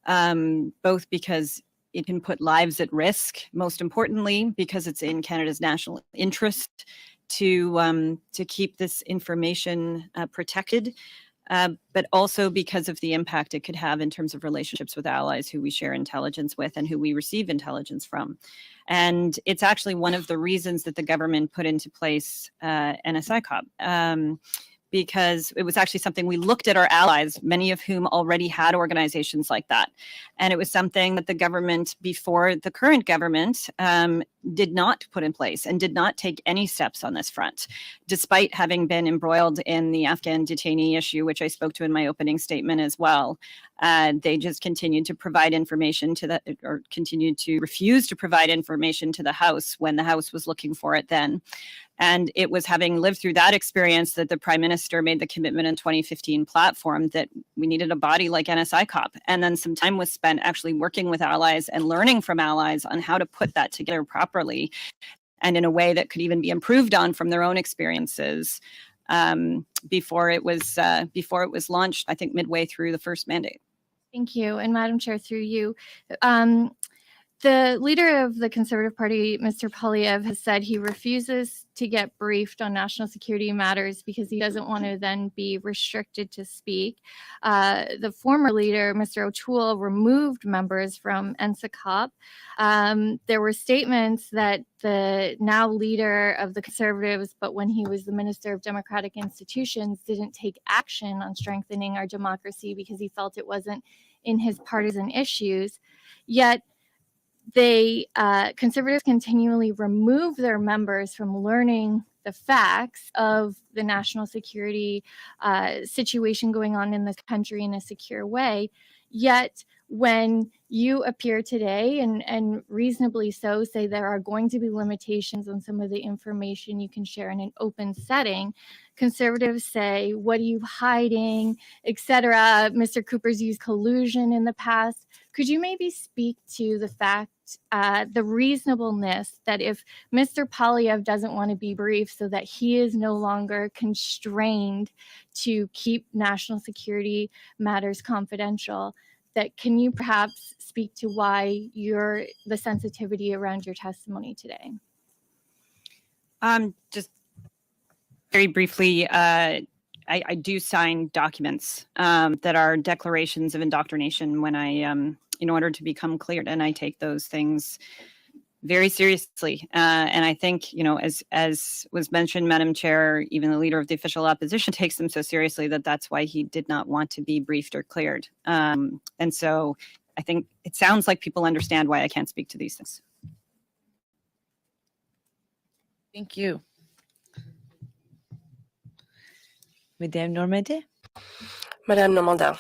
both because it can put lives at risk, most importantly, because it's in Canada's national interest to keep this information protected, but also because of the impact it could have in terms of relationships with allies who we share intelligence with and who we receive intelligence from. And it's actually one of the reasons that the government put into place NSICOP, because it was actually something we looked at our allies, many of whom already had organizations like that. And it was something that the government before the current government did not put in place and did not take any steps on this front, despite having been embroiled in the Afghan detainee issue, which I spoke to in my opening statement as well. They just continued to provide information or continued to refuse to provide information to the House when the House was looking for it then. And it was having lived through that experience that the Prime Minister made the commitment in 2015 platform that we needed a body like NSICOP. And then some time was spent actually working with allies and learning from allies on how to put that together properly and in a way that could even be improved on from their own experiences before it was launched, I think midway through the first mandate. Thank you. And Madam Chair, through you, the leader of the Conservative Party, Mr. Polyev, has said he refuses to get briefed on national security matters because he doesn't want to then be restricted to speak. The former leader, Mr. O'Toole, removed members from NSICOP. There were statements that the now leader of the Conservatives, but when he was the Minister of Democratic Institutions, didn't take action on strengthening our democracy because he felt it wasn't in his partisan issues. Yet, Conservatives continually remove their members from learning the facts of the national security situation going on in this country in a secure way. Yet, when you appear today, and reasonably so, say there are going to be limitations on some of the information you can share in an open setting, Conservatives say, what are you hiding, etc. Mr. Cooper's used collusion in the past. Could you maybe speak to the fact, the reasonableness that if Mr. Polyev doesn't want to be briefed so that he is no longer constrained to keep national security matters confidential, that can you perhaps speak to why the sensitivity around your testimony today? Just very briefly, I do sign documents that are declarations of indoctrination when in order to become cleared, and I take those things very seriously. And I think, as was mentioned, Madam Chair, even the leader of the official opposition takes them so seriously that that's why he did not want to be briefed or cleared. And so I think it sounds like people understand why I can't speak to these things. Thank you. Madame Normandin. Madame Normandin.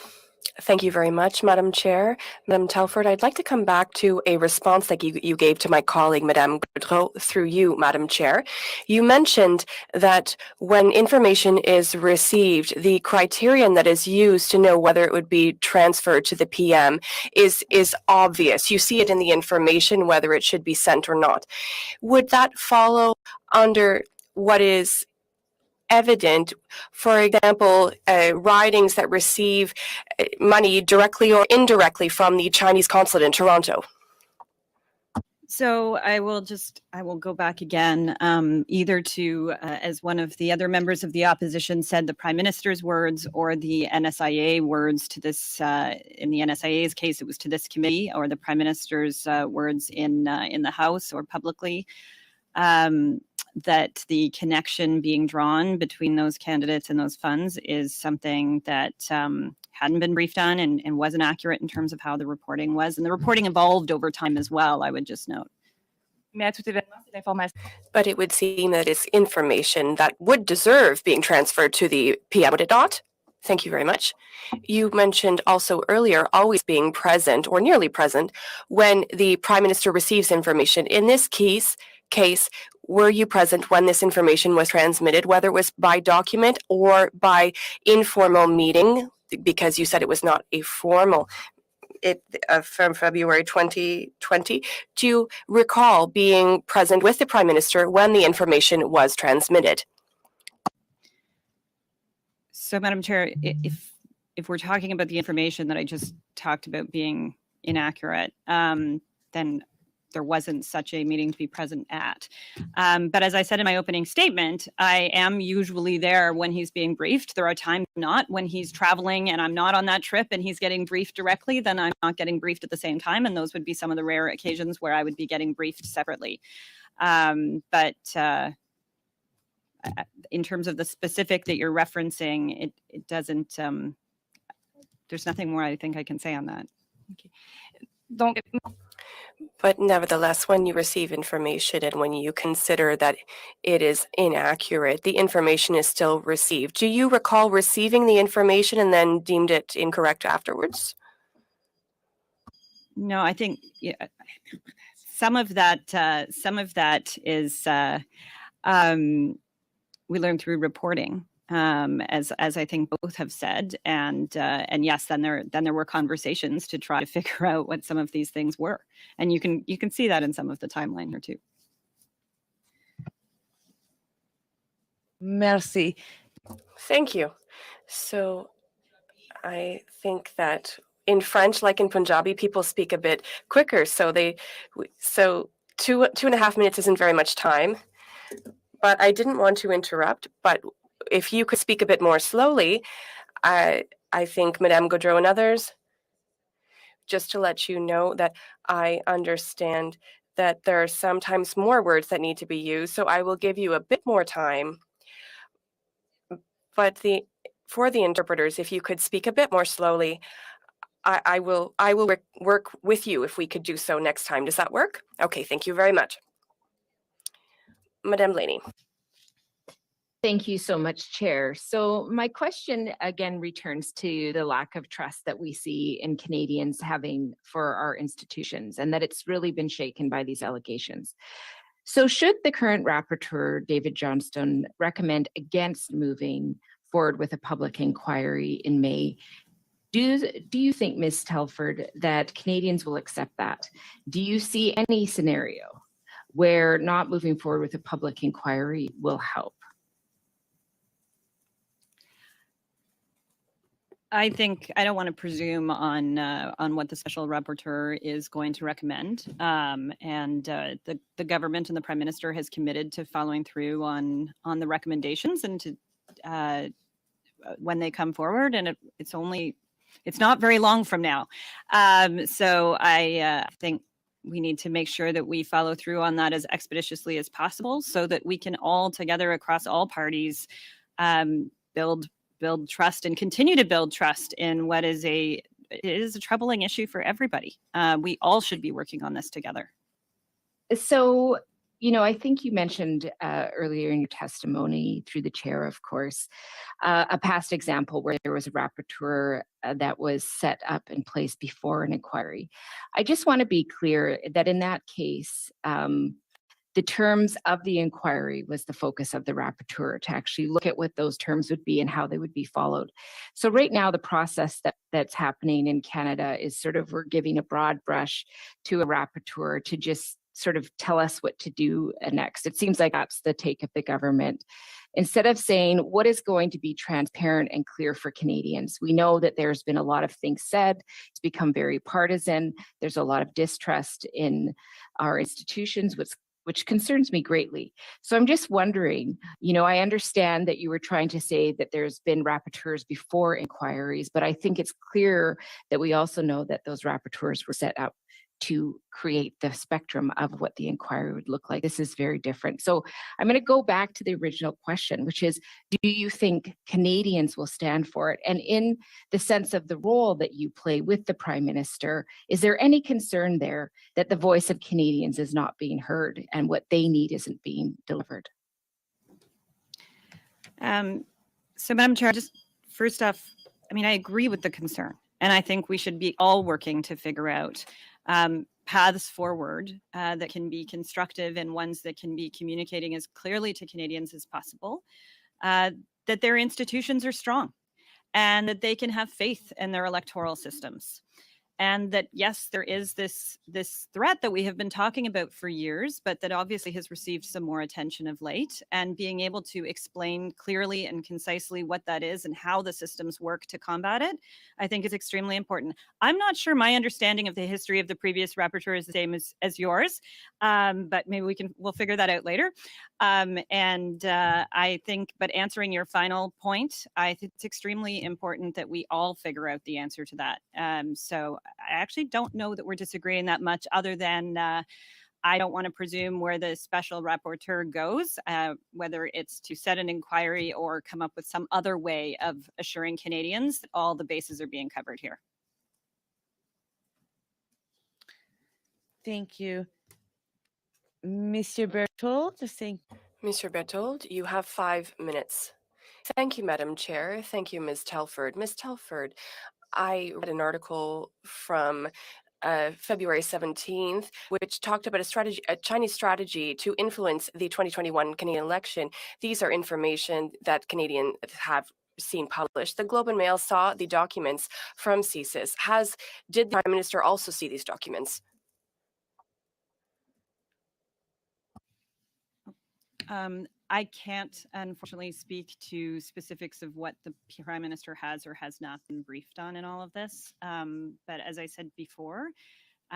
Thank you very much, Madam Chair. Madam Telford, I'd like to come back to a response that you gave to my colleague, Madame Gaudreau, through you, Madam Chair. You mentioned that when information is received, the criterion that is used to know whether it would be transferred to the PM is obvious. You see it in the information, whether it should be sent or not. Would that follow under what is evident, for example, ridings that receive money directly or indirectly from the Chinese consulate in Toronto? So I will go back again, either to, as one of the other members of the opposition said, the Prime Minister's words or the NSIA words to this, in the NSIA's case, it was to this committee, or the Prime Minister's words in the House or publicly. That the connection being drawn between those candidates and those funds is something that hadn't been briefed on and wasn't accurate in terms of how the reporting was. And the reporting evolved over time as well, I would just note. But it would seem that it's information that would deserve being transferred to the PM, would it not? Thank you very much. You mentioned also earlier always being present or nearly present when the Prime Minister receives information. In this case, were you present when this information was transmitted, whether it was by document or by informal meeting, because you said it was not a formal from February 2020? Do you recall being present with the Prime Minister when the information was transmitted? So, Madam Chair, if we're talking about the information that I just talked about being inaccurate, then there wasn't such a meeting to be present at. But as I said in my opening statement, I am usually there when he's being briefed. There are times not when he's traveling and I'm not on that trip and he's getting briefed directly, then I'm not getting briefed at the same time. And those would be some of the rare occasions where I would be getting briefed separately. But in terms of the specific that you're referencing, it doesn't, there's nothing more I think I can say on that. Okay. But nevertheless, when you receive information and when you consider that it is inaccurate, the information is still received. Do you recall receiving the information and then deemed it incorrect afterwards? No, I think some of that is we learned through reporting. As I think both have said, and yes, then there were conversations to try to figure out what some of these things were, and you can see that in some of the timeline here too. Merci. Thank you. So I think that in French, like in Punjabi, people speak a bit quicker. So two and a half minutes isn't very much time. But I didn't want to interrupt. But if you could speak a bit more slowly, I think Madame Gaudreau and others, just to let you know that I understand that there are sometimes more words that need to be used. So I will give you a bit more time. But for the interpreters, if you could speak a bit more slowly, I will work with you if we could do so next time. Does that work? Okay, thank you very much. Madame Blaney. Thank you so much, Chair. So my question again returns to the lack of trust that we see in Canadians having for our institutions, and that it's really been shaken by these allegations. So should the current rapporteur, David Johnston, recommend against moving forward with a public inquiry in May, do you think, Ms. Telford, that Canadians will accept that? Do you see any scenario where not moving forward with a public inquiry will help? I think I don't want to presume on what the special rapporteur is going to recommend, the government and the Prime Minister has committed to following through on the recommendations and to when they come forward, and it's not very long from now. So I think we need to make sure that we follow through on that as expeditiously as possible, so that we can all together across all parties build trust and continue to build trust in what is a troubling issue for everybody. We all should be working on this together. So, I think you mentioned earlier in your testimony, through the chair, of course, a past example where there was a rapporteur that was set up in place before an inquiry. I just want to be clear that in that case, the terms of the inquiry was the focus of the rapporteur, to actually look at what those terms would be and how they would be followed. So right now, the process that's happening in Canada is sort of, we're giving a broad brush to a rapporteur to just sort of tell us what to do next. It seems like that's the take of the government. Instead of saying what is going to be transparent and clear for Canadians. We know that there's been a lot of things said. It's become very partisan. There's a lot of distrust in our institutions, which concerns me greatly. So I'm just wondering, I understand that you were trying to say that there's been rapporteurs before inquiries, but I think it's clear that we also know that those rapporteurs were set up to create the spectrum of what the inquiry would look like. This is very different. So I'm going to go back to the original question, which is, do you think Canadians will stand for it? And in the sense of the role that you play with the Prime Minister, is there any concern there that the voice of Canadians is not being heard and what they need isn't being delivered? So Madam Chair, just first off, I agree with the concern. And I think we should be all working to figure out paths forward that can be constructive and ones that can be communicating as clearly to Canadians as possible, that their institutions are strong and that they can have faith in their electoral systems. And that, yes, there is this threat that we have been talking about for years, but that obviously has received some more attention of late. And being able to explain clearly and concisely what that is and how the systems work to combat it, I think is extremely important. I'm not sure my understanding of the history of the previous rapporteur is the same as yours, but maybe we'll figure that out later. I think, but answering your final point, I think it's extremely important that we all figure out the answer to that. So I actually don't know that we're disagreeing that much, other than I don't want to presume where the special rapporteur goes, whether it's to set an inquiry or come up with some other way of assuring Canadians that all the bases are being covered here. Thank you. Mr. Berthold, Mr. Berthold, you have 5 minutes. Thank you, Madam Chair. Thank you, Ms. Telford. Ms. Telford, I read an article from February 17th, which talked about a Chinese strategy to influence the 2021 Canadian election. These are information that Canadians have seen published. The Globe and Mail saw the documents from CSIS. Did the Prime Minister also see these documents? I can't unfortunately speak to specifics of what the Prime Minister has or has not been briefed on in all of this. But as I said before,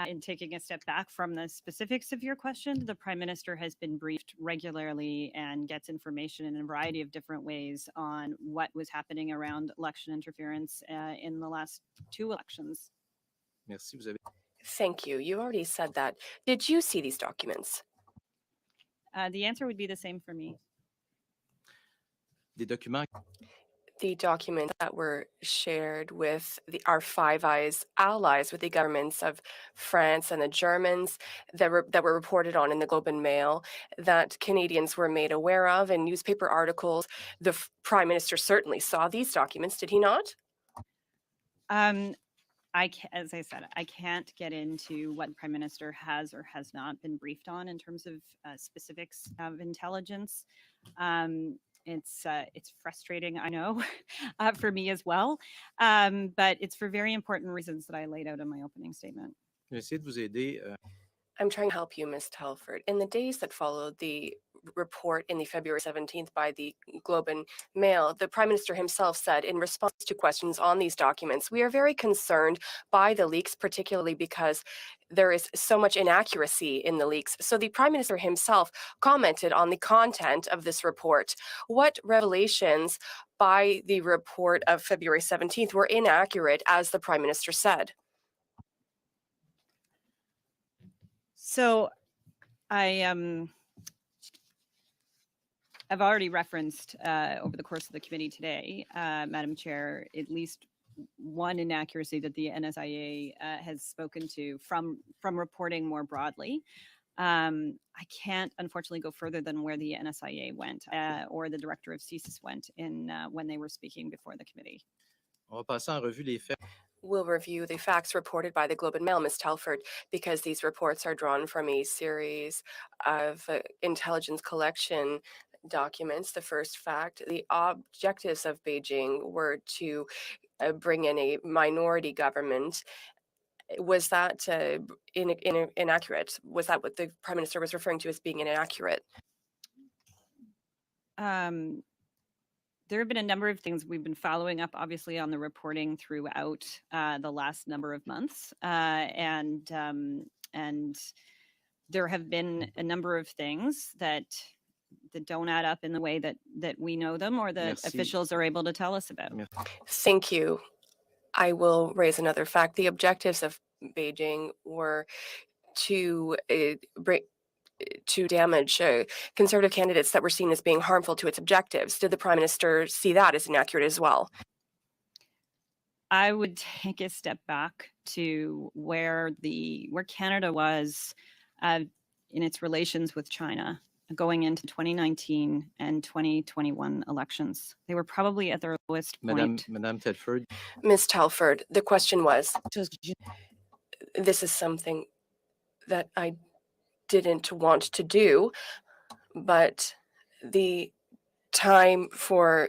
in taking a step back from the specifics of your question, the Prime Minister has been briefed regularly and gets information in a variety of different ways on what was happening around election interference in the last 2 elections. Merci, vous avez Thank you. You already said that. Did you see these documents? The answer would be the same for me. des documents The documents that were shared with our Five Eyes allies, with the governments of France and the Germans, that were reported on in the Globe and Mail, that Canadians were made aware of in newspaper articles. The Prime Minister certainly saw these documents, did he not? As I said, I can't get into what the Prime Minister has or has not been briefed on in terms of specifics of intelligence. It's frustrating, I know, for me as well, but it's for very important reasons that I laid out in my opening statement. Je vais essayer de vous aider. I'm trying to help you, Ms. Telford. In the days that followed the report in the February 17th by the Globe and Mail, the Prime Minister himself said in response to questions on these documents, "We are very concerned by the leaks, particularly because there is so much inaccuracy in the leaks." So the Prime Minister himself commented on the content of this report. What revelations by the report of February 17th were inaccurate, as the Prime Minister said? So I've already referenced over the course of the committee today, Madam Chair, at least one inaccuracy that the NSIA has spoken to from reporting more broadly. I can't unfortunately go further than where the NSIA went or the director of CSIS went in when they were speaking before the committee. On va passer en revue les faits. We'll review the facts reported by the Globe and Mail, Ms. Telford, because these reports are drawn from a series of intelligence collection documents. The first fact, the objectives of Beijing were to bring in a minority government. Was that inaccurate? Was that what the Prime Minister was referring to as being inaccurate? There have been a number of things we've been following up, obviously, on the reporting throughout the last number of months, and there have been a number of things that don't add up in the way that we know them or that Merci. officials are able to tell us about. Thank you. I will raise another fact. The objectives of Beijing were to damage Conservative candidates that were seen as being harmful to its objectives. Did the Prime Minister see that as inaccurate as well? I would take a step back to where Canada was in its relations with China going into 2019 and 2021 elections. They were probably at their lowest point. Madame Telford, Ms. Telford, the question was, this is something that I didn't want to do, but the time for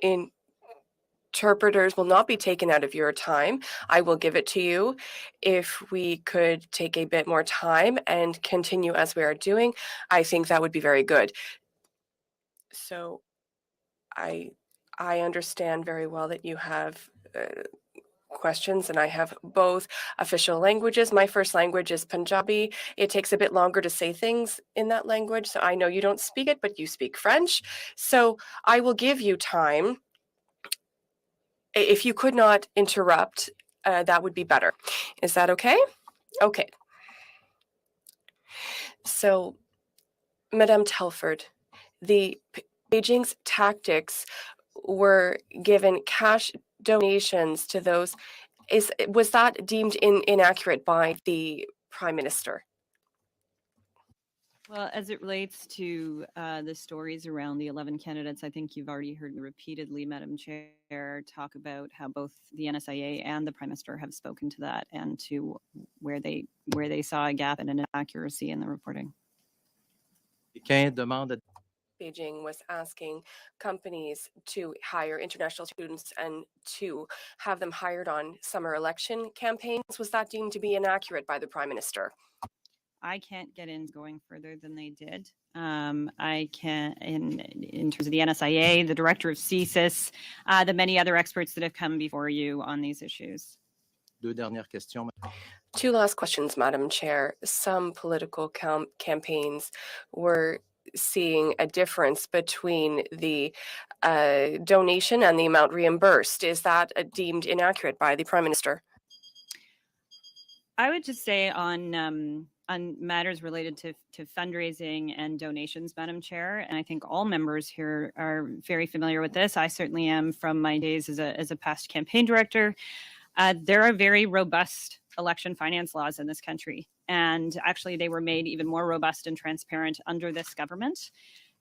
interpreters will not be taken out of your time. I will give it to you. If we could take a bit more time and continue as we are doing, I think that would be very good. So I understand very well that you have questions, and I have both official languages. My first language is Punjabi. It takes a bit longer to say things in that language, so I know you don't speak it, but you speak French. So I will give you time. If you could not interrupt, that would be better. Is that okay? Okay. So, Madame Telford, Beijing's tactics were given cash donations to those. Was that deemed inaccurate by the Prime Minister? Well, as it relates to the stories around the 11 candidates, I think you've already heard me repeatedly, Madam Chair, talk about how both the NSIA and the Prime Minister have spoken to that and to where they saw a gap and an inaccuracy in the reporting. Beijing was asking companies to hire international students and to have them hired on summer election campaigns. Was that deemed to be inaccurate by the Prime Minister? I can't get in going further than they did. I can, in terms of the NSIA, the director of CSIS, the many other experts that have come before you on these issues. Deux dernières questions. Two last questions, Madam Chair. Some political campaigns were seeing a difference between the donation and the amount reimbursed. Is that deemed inaccurate by the Prime Minister? I would just say on matters related to fundraising and donations, Madam Chair, and I think all members here are very familiar with this. I certainly am from my days as a past campaign director. There are very robust election finance laws in this country, and actually they were made even more robust and transparent under this government.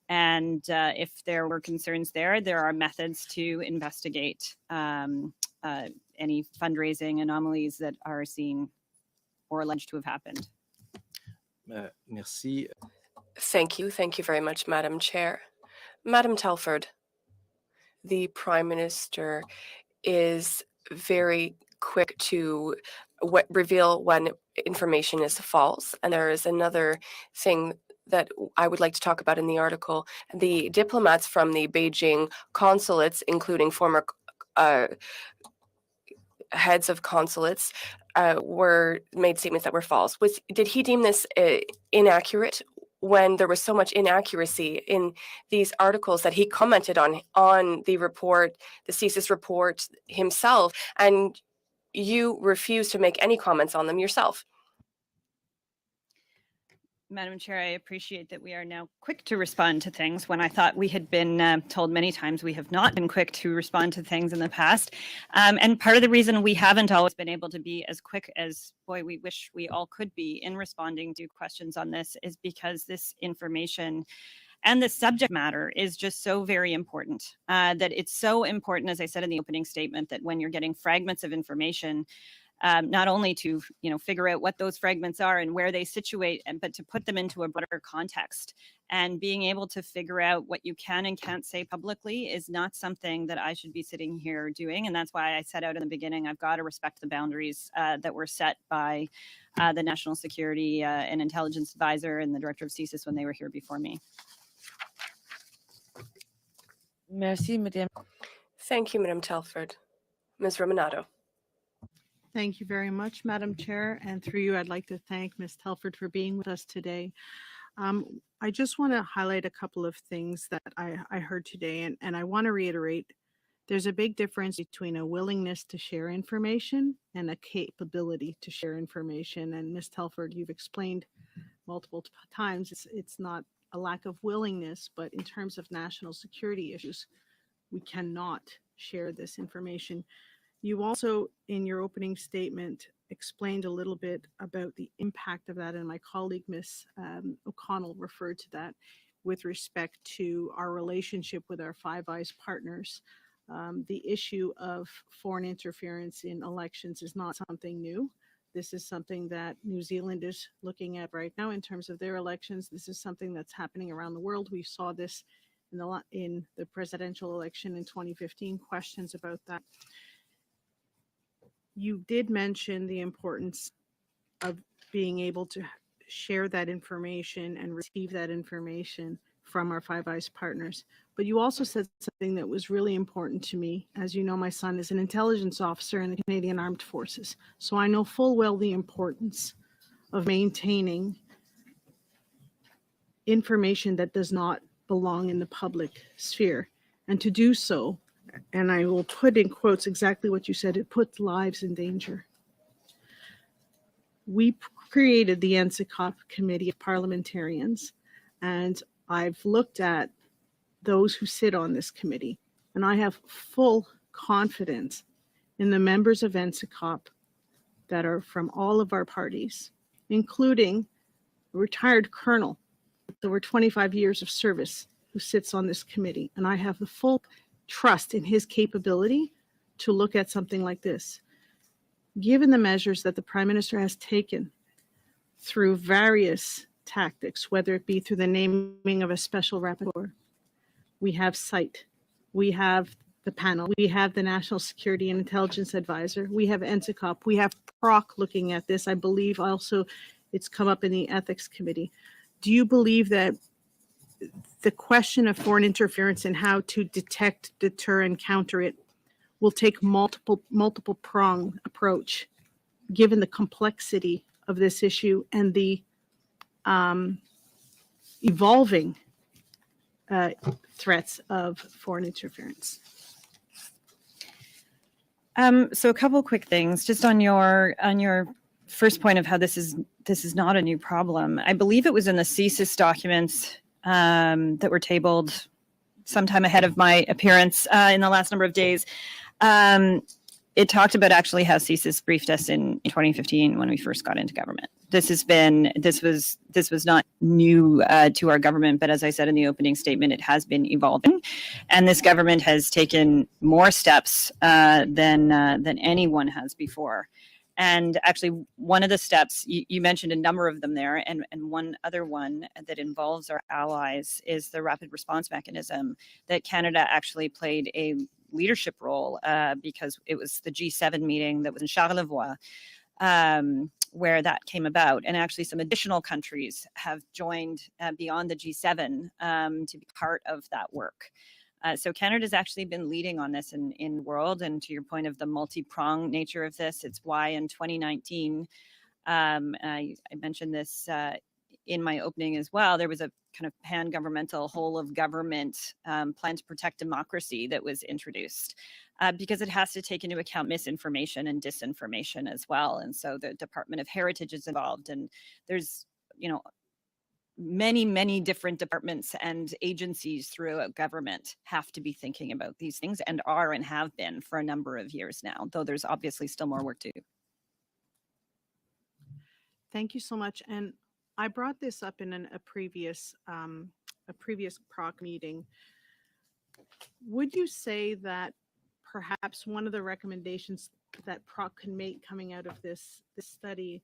And if there were concerns there are methods to investigate any fundraising anomalies that are seen or alleged to have happened. Merci. Thank you. Thank you very much, Madam Chair. Madam Telford, the Prime Minister is very quick to reveal when information is false. And there is another thing that I would like to talk about in the article. The diplomats from the Beijing consulates, including former heads of consulates, were made statements that were false. Did he deem this inaccurate when there was so much inaccuracy in these articles that he commented on the report, the CSIS report himself, and you refused to make any comments on them yourself? Madam Chair, I appreciate that we are now quick to respond to things when I thought we had been told many times we have not been quick to respond to things in the past. And part of the reason we haven't always been able to be as quick as, boy, we wish we all could be in responding to questions on this is because this information and the subject matter is just so very important, that it's so important, as I said in the opening statement, that when you're getting fragments of information, not only to figure out what those fragments are and where they situate, but to put them into a broader context. And being able to figure out what you can and can't say publicly is not something that I should be sitting here doing. And that's why I set out in the beginning, I've got to respect the boundaries that were set by the National Security and Intelligence Advisor and the Director of CSIS when they were here before me. Merci, Madame. Thank you, Madam Telford. Ms. Romanado. Thank you very much, Madam Chair. And through you, I'd like to thank Ms. Telford for being with us today. I just want to highlight a couple of things that I heard today, and I want to reiterate, there's a big difference between a willingness to share information and a capability to share information. And Ms. Telford, you've explained multiple times, it's not a lack of willingness, but in terms of national security issues, we cannot share this information. You also, in your opening statement, explained a little bit about the impact of that, and my colleague, Ms. O'Connell, referred to that with respect to our relationship with our Five Eyes partners. The issue of foreign interference in elections is not something new. This is something that New Zealand is looking at right now in terms of their elections. This is something that's happening around the world. We saw this in the presidential election in 2015, questions about that. You did mention the importance of being able to share that information and receive that information from our Five Eyes partners. But you also said something that was really important to me. As you know, my son is an intelligence officer in the Canadian Armed Forces. So I know full well the importance of maintaining information that does not belong in the public sphere. And to do so, and I will put in quotes exactly what you said, it puts lives in danger. We created the NSICOP Committee of Parliamentarians, and I've looked at those who sit on this committee, and I have full confidence in the members of NSICOP that are from all of our parties, including a retired colonel with over 25 years of service who sits on this committee, and I have the full trust in his capability to look at something like this. Given the measures that the Prime Minister has taken through various tactics, whether it be through the naming of a special rapporteur, we have SITE, we have the panel, we have the National Security and Intelligence Advisor, we have NSICOP, we have PROC looking at this. I believe also It's come up in the Ethics Committee. Do you believe that the question of foreign interference and how to detect, deter, and counter it will take multiple prong approach, given the complexity of this issue and the evolving threats of foreign interference? So a couple quick things, just on your first point of how this is not a new problem. I believe it was in the CSIS documents that were tabled sometime ahead of my appearance in the last number of days. It talked about actually how CSIS briefed us in 2015 when we first got into government. This was not new to our government, but as I said in the opening statement, it has been evolving, and this government has taken more steps than anyone has before. And actually, one of the steps, you mentioned a number of them there, and one other one that involves our allies is the rapid response mechanism that Canada actually played a leadership role because it was the G7 meeting that was in Charlevoix where that came about. And actually some additional countries have joined beyond the G7 to be part of that work. So Canada's actually been leading on this in the world. And to your point of the multi-pronged nature of this, it's why in 2019, I mentioned this in my opening as well, there was a kind of pan-governmental whole of government plan to protect democracy that was introduced because it has to take into account misinformation and disinformation as well. And so the Department of Heritage is involved, and there's, many different departments and agencies throughout government have to be thinking about these things and are and have been for a number of years now, though there's obviously still more work to do. Thank you so much. And I brought this up in a previous PROC meeting. Would you say that perhaps one of the recommendations that PROC can make coming out of this study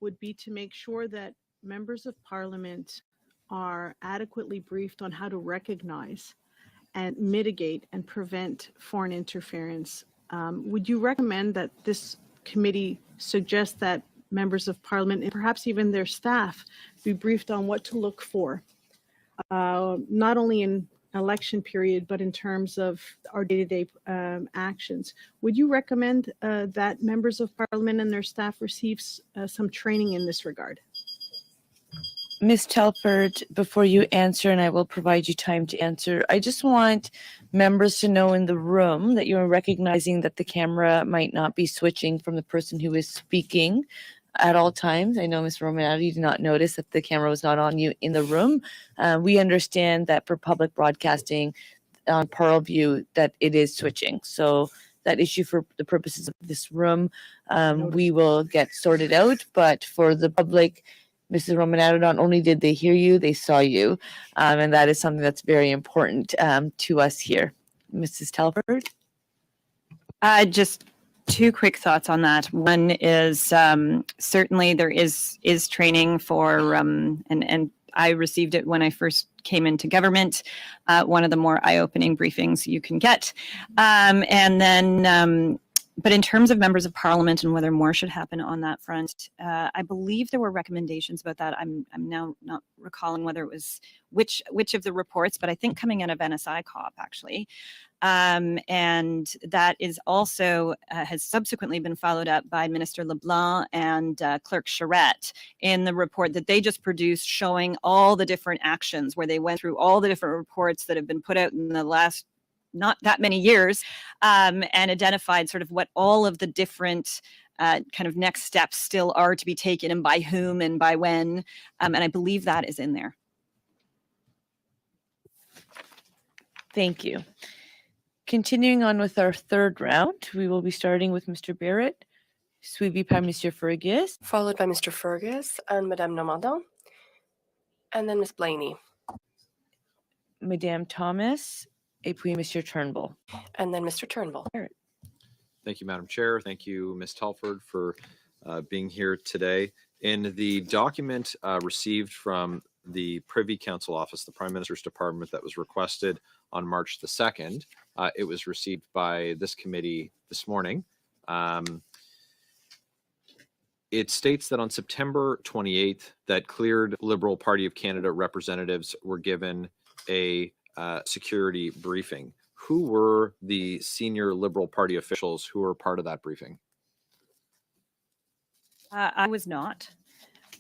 would be to make sure that members of Parliament are adequately briefed on how to recognize and mitigate and prevent foreign interference? Would you recommend that this committee suggest that members of Parliament and perhaps even their staff be briefed on what to look for, not only in election period, but in terms of our day-to-day actions? Would you recommend that members of Parliament and their staff receive some training in this regard? Ms. Telford, before you answer, and I will provide you time to answer, I just want members to know in the room that you are recognizing that the camera might not be switching from the person who is speaking at all times. I know, Ms. Romano, you did not notice that the camera was not on you in the room. We understand that for public broadcasting on Parleview that it is switching. So that issue for the purposes of this room, we will get sorted out. But for the public, Mrs. Romano, not only did they hear you, they saw you. And that is something that's very important to us here. Mrs. Telford? Just two quick thoughts on that. One is certainly there is training for, and I received it when I first came into government, one of the more eye-opening briefings you can get. And then, but in terms of members of Parliament and whether more should happen on that front, I believe there were recommendations about that. I'm now not recalling whether it was which of the reports, but I think coming out of NSI COP actually. And that is also has subsequently been followed up by Minister LeBlanc and Clerk Charette in the report that they just produced, showing all the different actions where they went through all the different reports that have been put out in the last not that many years, and identified sort of what all of the different kind of next steps still are to be taken and by whom and by when. And I believe that is in there. Thank you. Continuing on with our third round, we will be starting with Mr. Barrett, suivi par Monsieur Fergus, Followed by Mr. Fergus and Madame Normandin, and then Ms. Blaney, Madame Thomas, et puis Monsieur Turnbull. and then Mr. Turnbull. Thank you, Madam Chair. Thank you, Ms. Telford, for being here today. In the document received from the Privy Council Office, the Prime Minister's Department, that was requested on March the 2nd, it was received by this committee this morning. it states that on September 28th, that cleared Liberal Party of Canada representatives were given a security briefing. Who were the senior Liberal Party officials who were part of that briefing? I was not.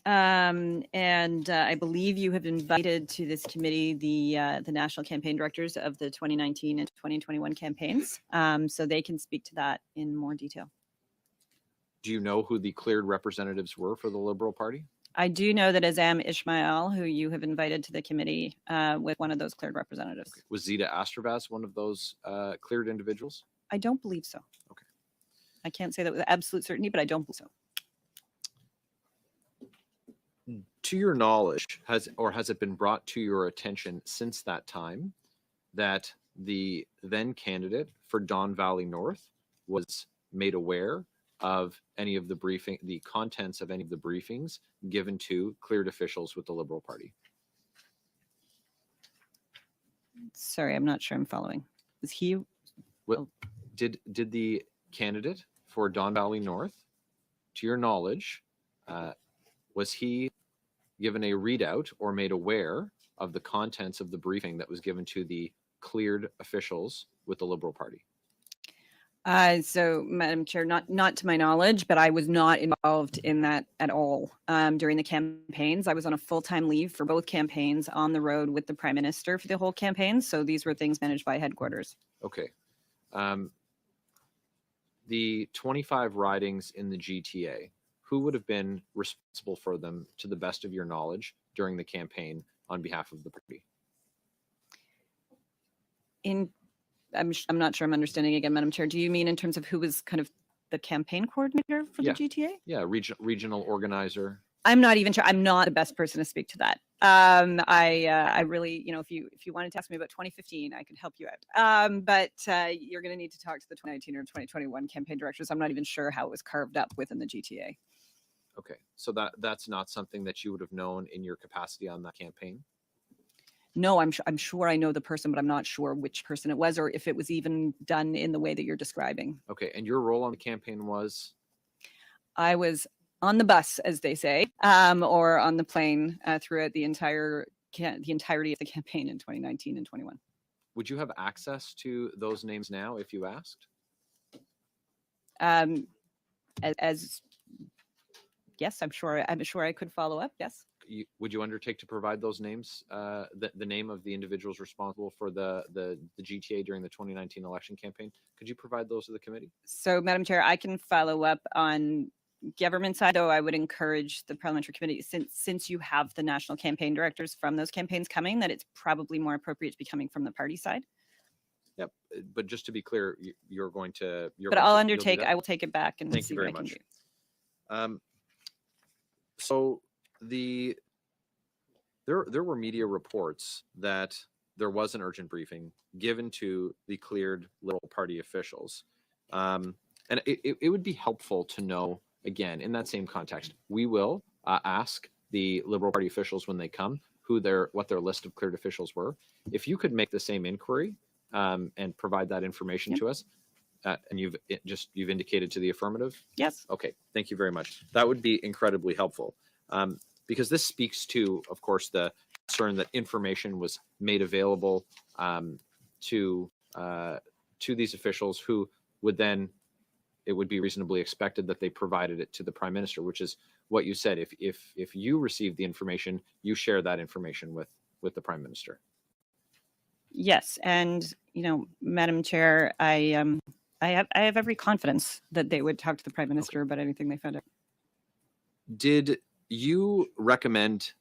And I believe you have invited to this committee the national campaign directors of the 2019 and 2021 campaigns, so they can speak to that in more detail. Do you know who the cleared representatives were for the Liberal Party? I do know that Azam Ismail, who you have invited to the committee, with one of those cleared representatives. Okay. Was Zita Astervaz one of those cleared individuals? I don't believe so. Okay. I can't say that with absolute certainty, but I don't believe so. To your knowledge, has it been brought to your attention since that time that the then candidate for Don Valley North was made aware of any of the contents of any of the briefings given to cleared officials with the Liberal Party? Sorry, I'm not sure I'm following. Was he? What, did the candidate for Don Valley North, to your knowledge, was he given a readout or made aware of the contents of the briefing that was given to the cleared officials with the Liberal Party? So, Madam Chair, not to my knowledge, but I was not involved in that at all during the campaigns. I was on a full-time leave for both campaigns on the road with the Prime Minister for the whole campaign. So these were things managed by headquarters. Okay. The 25 ridings in the GTA, who would have been responsible for them, to the best of your knowledge, during the campaign on behalf of the party? I'm not sure I'm understanding again, Madam Chair. Do you mean in terms of who was kind of the campaign coordinator for the GTA? Yeah, regional organizer. I'm not even sure. I'm not the best person to speak to that. I really, if you wanted to ask me about 2015, I could help you out. But you're going to need to talk to the 2019 or 2021 campaign directors. I'm not even sure how it was carved up within the GTA. Okay, so that's not something that you would have known in your capacity on that campaign? No, I'm sure I know the person, but I'm not sure which person it was or if it was even done in the way that you're describing. Okay, and your role on the campaign was? I was on the bus, as they say, or on the plane throughout the entirety of the campaign in 2019 and 21. Would you have access to those names now if you asked? Yes, I'm sure I could follow up. Yes. Would you undertake to provide those names, the name of the individuals responsible for the GTA during the 2019 election campaign? Could you provide those to the committee? So, Madam Chair, I can follow up on government side, though I would encourage the Parliamentary Committee, since you have the national campaign directors from those campaigns coming, that it's probably more appropriate to be coming from the party side. Yep, but just to be clear, you're going to. I will take it back and Thank see you very what I much. can do. So there were media reports that there was an urgent briefing given to the cleared Liberal Party officials. And it would be helpful to know, again, in that same context, we will ask the Liberal Party officials when they come what their list of cleared officials were. If you could make the same inquiry and provide that information to us, and you've indicated to the affirmative? Yes. Okay, thank you very much. That would be incredibly helpful. Because this speaks to, of course, the concern that information was made available to these officials who would then, it would be reasonably expected that they provided it to the Prime Minister, which is what you said. If you receive the information, you share that information with the Prime Minister. Yes, and Madam Chair, I have every confidence that they would talk to the Prime Minister about anything they found out. Did you recommend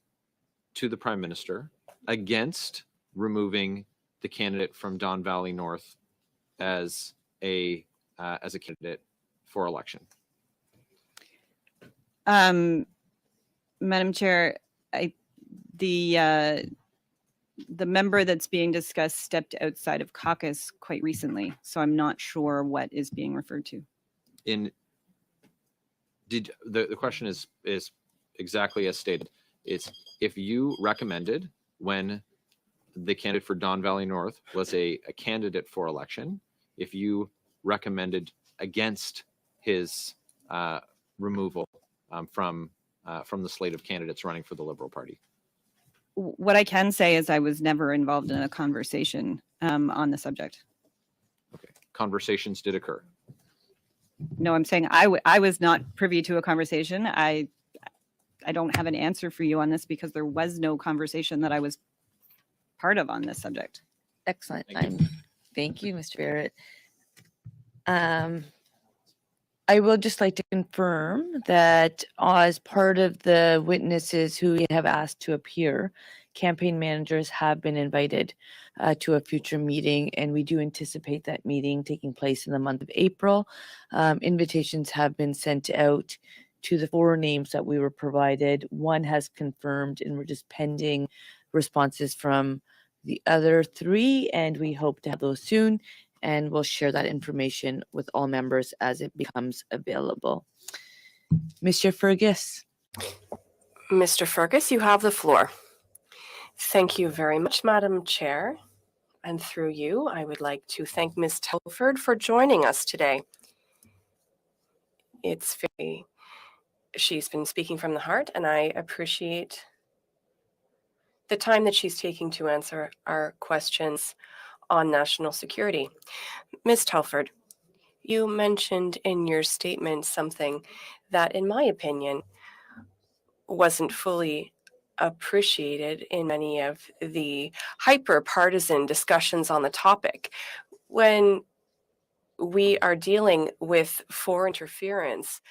to the Prime Minister against removing the candidate from Don Valley North as a candidate for election? Madam Chair, the member that's being discussed stepped outside of caucus quite recently, so I'm not sure what is being referred to. The question is exactly as stated. It's if you recommended when the candidate for Don Valley North was a candidate for election, if you recommended against his removal from the slate of candidates running for the Liberal Party? What I can say is I was never involved in a conversation on the subject. Okay, conversations did occur. No, I'm saying I was not privy to a conversation. I don't have an answer for you on this because there was no conversation that I was part of on this subject. Excellent. Thank you. Thank you, Mr. Barrett. I will just like to confirm that as part of the witnesses who we have asked to appear, campaign managers have been invited to a future meeting, and we do anticipate that meeting taking place in the month of April. Invitations have been sent out to the 4 names that we were provided. 1 has confirmed, and we're just pending responses from the other 3, and we hope to have those soon. And we'll share that information with all members as it becomes available. Mr. Fergus. Mr. Fergus, you have the floor. Thank you very much, Madam Chair. And through you, I would like to thank Ms. Telford for joining us today. She's been speaking from the heart, and I appreciate the time that she's taking to answer our questions on national security. Ms. Telford, you mentioned in your statement something that, in my opinion, wasn't fully appreciated in many of the hyper-partisan discussions on the topic. When we are dealing with foreign interference,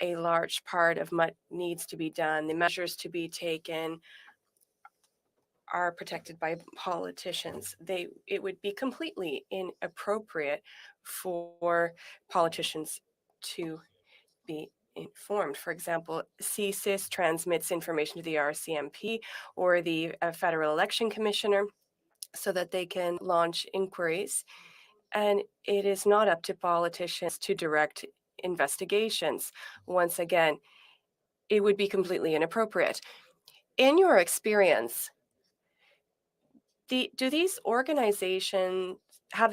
a large part of what needs to be done, the measures to be taken, are protected by politicians. It would be completely inappropriate for politicians to be informed. For example, CSIS transmits information to the RCMP or the Federal Election Commissioner so that they can launch inquiries. And it is not up to politicians to direct investigations. Once again, it would be completely inappropriate. In your experience, do these organizations, do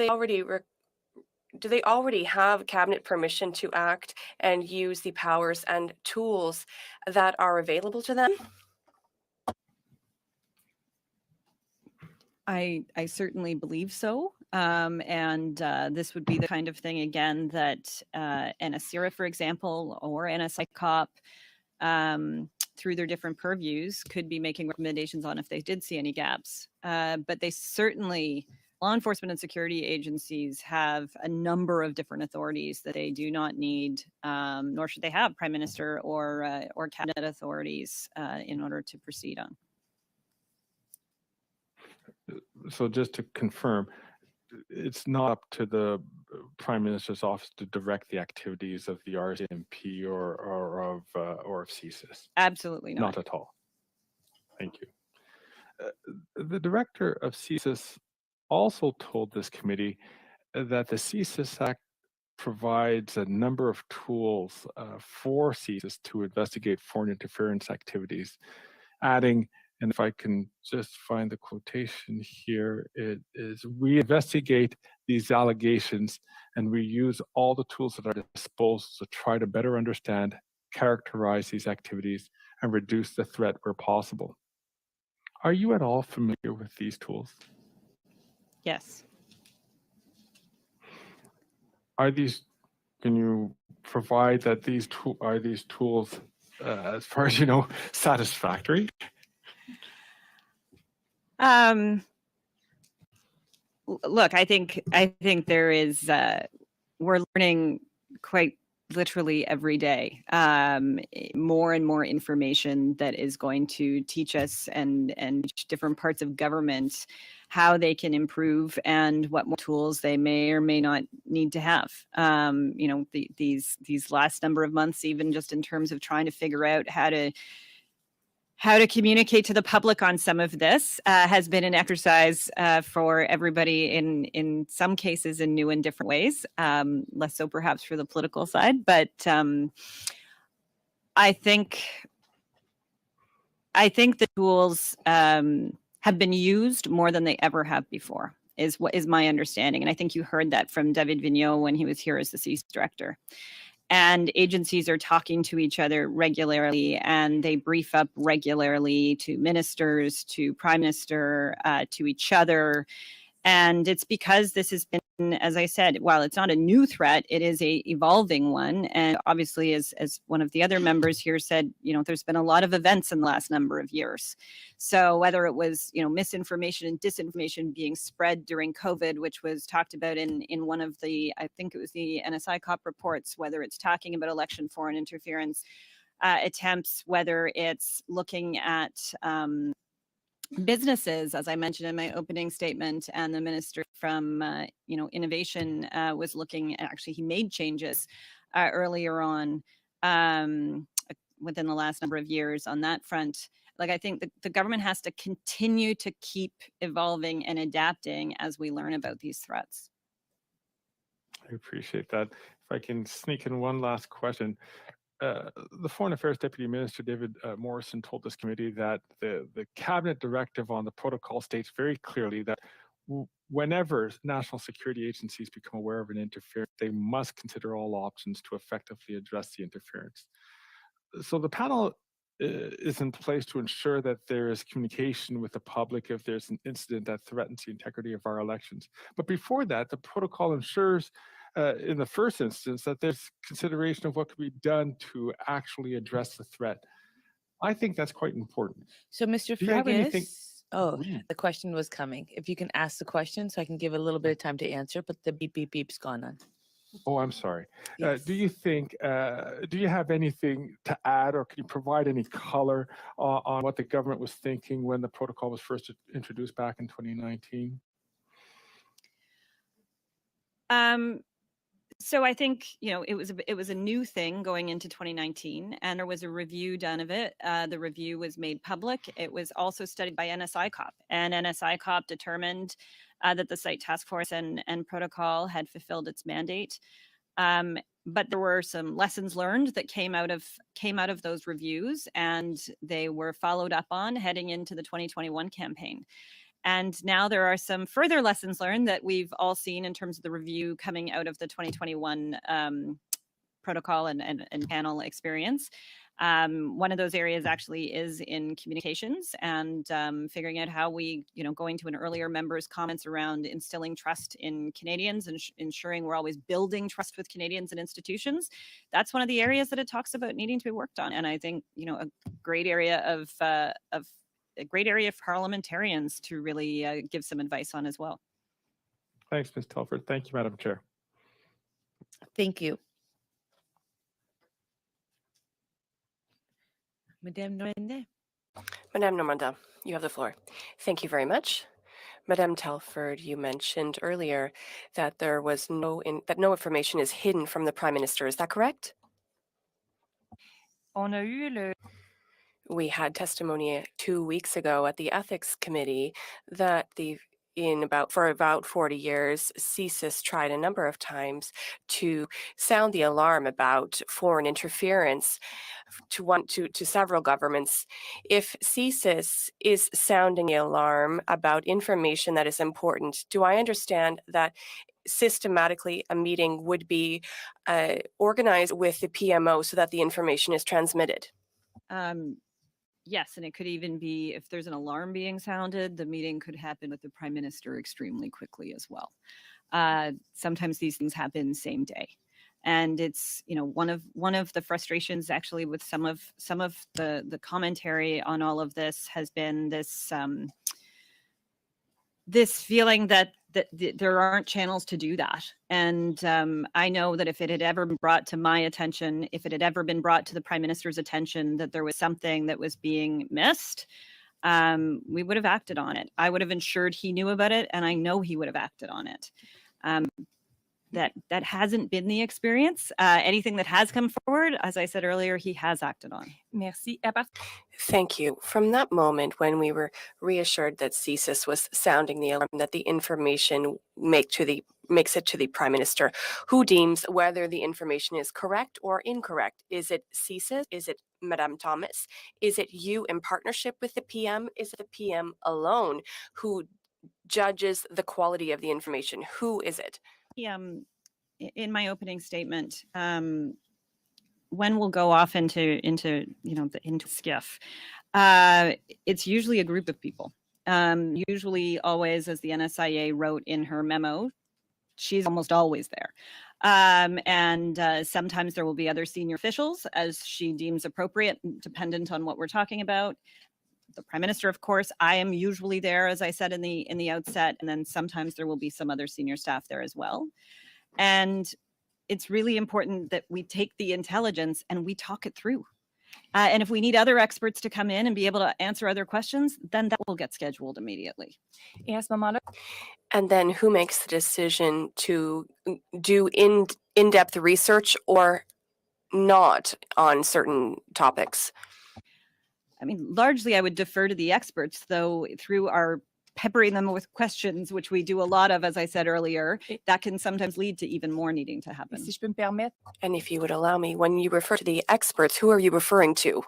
they already have cabinet permission to act and use the powers and tools that are available to them? I certainly believe so. This would be the kind of thing, again, that NSIRA, for example, or NSICOP, through their different purviews, could be making recommendations on if they did see any gaps. But they certainly, law enforcement and security agencies have a number of different authorities that they do not need, nor should they have prime minister or cabinet authorities in order to proceed on. So just to confirm, it's not up to the Prime Minister's office to direct the activities of the RCMP or of CSIS? Absolutely not. Not at all. Thank you. The director of CSIS also told this committee that the CSIS Act provides a number of tools for CSIS to investigate foreign interference activities, adding, and if I can just find the quotation here, it is, we investigate these allegations and we use all the tools at our disposal to try to better understand, characterize these activities, and reduce the threat where possible. Are you at all familiar with these tools? Yes. Are these, can you provide that are these tools, as far as you know, satisfactory? Look, I think there is, we're learning quite literally every day, more and more information that is going to teach us and different parts of government how they can improve and what more tools they may or may not need to have. You know, these last number of months, even just in terms of trying to figure out how to communicate to the public on some of this has been an exercise for everybody in some cases in new and different ways, less so perhaps for the political side. But I think the tools have been used more than they ever have before, is what is my understanding. And I think you heard that from David Vigneault when he was here as the CSIS director. and agencies are talking to each other regularly, and they brief up regularly to ministers, to Prime Minister, to each other. And it's because this has been, as I said, while it's not a new threat, it is a evolving one. And obviously, as one of the other members here said, there's been a lot of events in the last number of years. So whether it was, misinformation and disinformation being spread during COVID, which was talked about in one of the, I think it was the NSI COP reports, whether it's talking about election foreign interference attempts, whether it's looking at businesses, as I mentioned in my opening statement, and the minister from innovation was looking, actually he made changes earlier on within the last number of years on that front. Like, I think the government has to continue to keep evolving and adapting as we learn about these threats. I appreciate that. If I can sneak in one last question. The Foreign Affairs Deputy Minister, David Morrison, told this committee that the cabinet directive on the protocol states very clearly that whenever national security agencies become aware of an interference, they must consider all options to effectively address the interference. So the panel is in place to ensure that there is communication with the public if there's an incident that threatens the integrity of our elections. But before that, the protocol ensures in the first instance that there's consideration of what could be done to actually address the threat. I think that's quite important. So, Mr. Do you have anything? Fergus, the question was coming. If you can ask the question so I can give a little bit of time to answer, but the beep, beep, beep's gone on. Oh, I'm sorry. Yes. Do you have anything to add, or can you provide any color on what the government was thinking when the protocol was first introduced back in 2019? So I think, it was a new thing going into 2019, and there was a review done of it. The review was made public. It was also studied by NSI COP, and NSI COP determined that the site task force and protocol had fulfilled its mandate. But there were some lessons learned that came out of those reviews, and they were followed up on heading into the 2021 campaign. And now there are some further lessons learned that we've all seen in terms of the review coming out of the 2021 protocol and panel experience. One of those areas actually is in communications and figuring out how we, going to an earlier member's comments around instilling trust in Canadians and ensuring we're always building trust with Canadians and institutions. That's one of the areas that it talks about needing to be worked on. And I think, a great area of a great area for parliamentarians to really give some advice on as well. Thanks, Ms. Telford. Thank you, Madam Chair. Thank you. Madame Normandin. Madame Normandin, you have the floor. Thank you very much. Madame Telford, you mentioned earlier that there was no information is hidden from the Prime Minister. Is that correct? We had testimony 2 weeks ago at the Ethics Committee that for about 40 years, CSIS tried a number of times to sound the alarm about foreign interference to several governments. If CSIS is sounding the alarm about information that is important, do I understand that systematically a meeting would be organized with the PMO so that the information is transmitted? Yes, and it could even be, if there's an alarm being sounded, the meeting could happen with the Prime Minister extremely quickly as well. Sometimes these things happen same day. And it's, one of the frustrations actually with some of the commentary on all of this has been this this feeling that there aren't channels to do that. And I know that if it had ever been brought to my attention, if it had ever been brought to the Prime Minister's attention that there was something that was being missed, we would have acted on it. I would have ensured he knew about it, and I know he would have acted on it. That hasn't been the experience. Anything that has come forward, as I said earlier, he has acted on. Merci. Thank you. From that moment when we were reassured that CSIS was sounding the alarm, that the information makes it to the Prime Minister, who deems whether the information is correct or incorrect? Is it CSIS? Is it Madame Thomas? Is it you in partnership with the PM? Is it the PM alone who judges the quality of the information? Who is it? In my opening statement, when we'll go off into into skiff, it's usually a group of people. Usually, always, as the NSIA wrote in her memo, she's almost always there. Sometimes there will be other senior officials as she deems appropriate, dependent on what we're talking about. The Prime Minister, of course. I am usually there, as I said in the outset, and then sometimes there will be some other senior staff there as well. And it's really important that we take the intelligence and we talk it through. And if we need other experts to come in and be able to answer other questions, then that will get scheduled immediately. Yes, Mamada. And then who makes the decision to do in-depth research or not on certain topics? I mean, largely I would defer to the experts, though, through our peppering them with questions, which we do a lot of, as I said earlier, that can sometimes lead to even more needing to happen. And if you would allow me, when you refer to the experts, who are you referring to?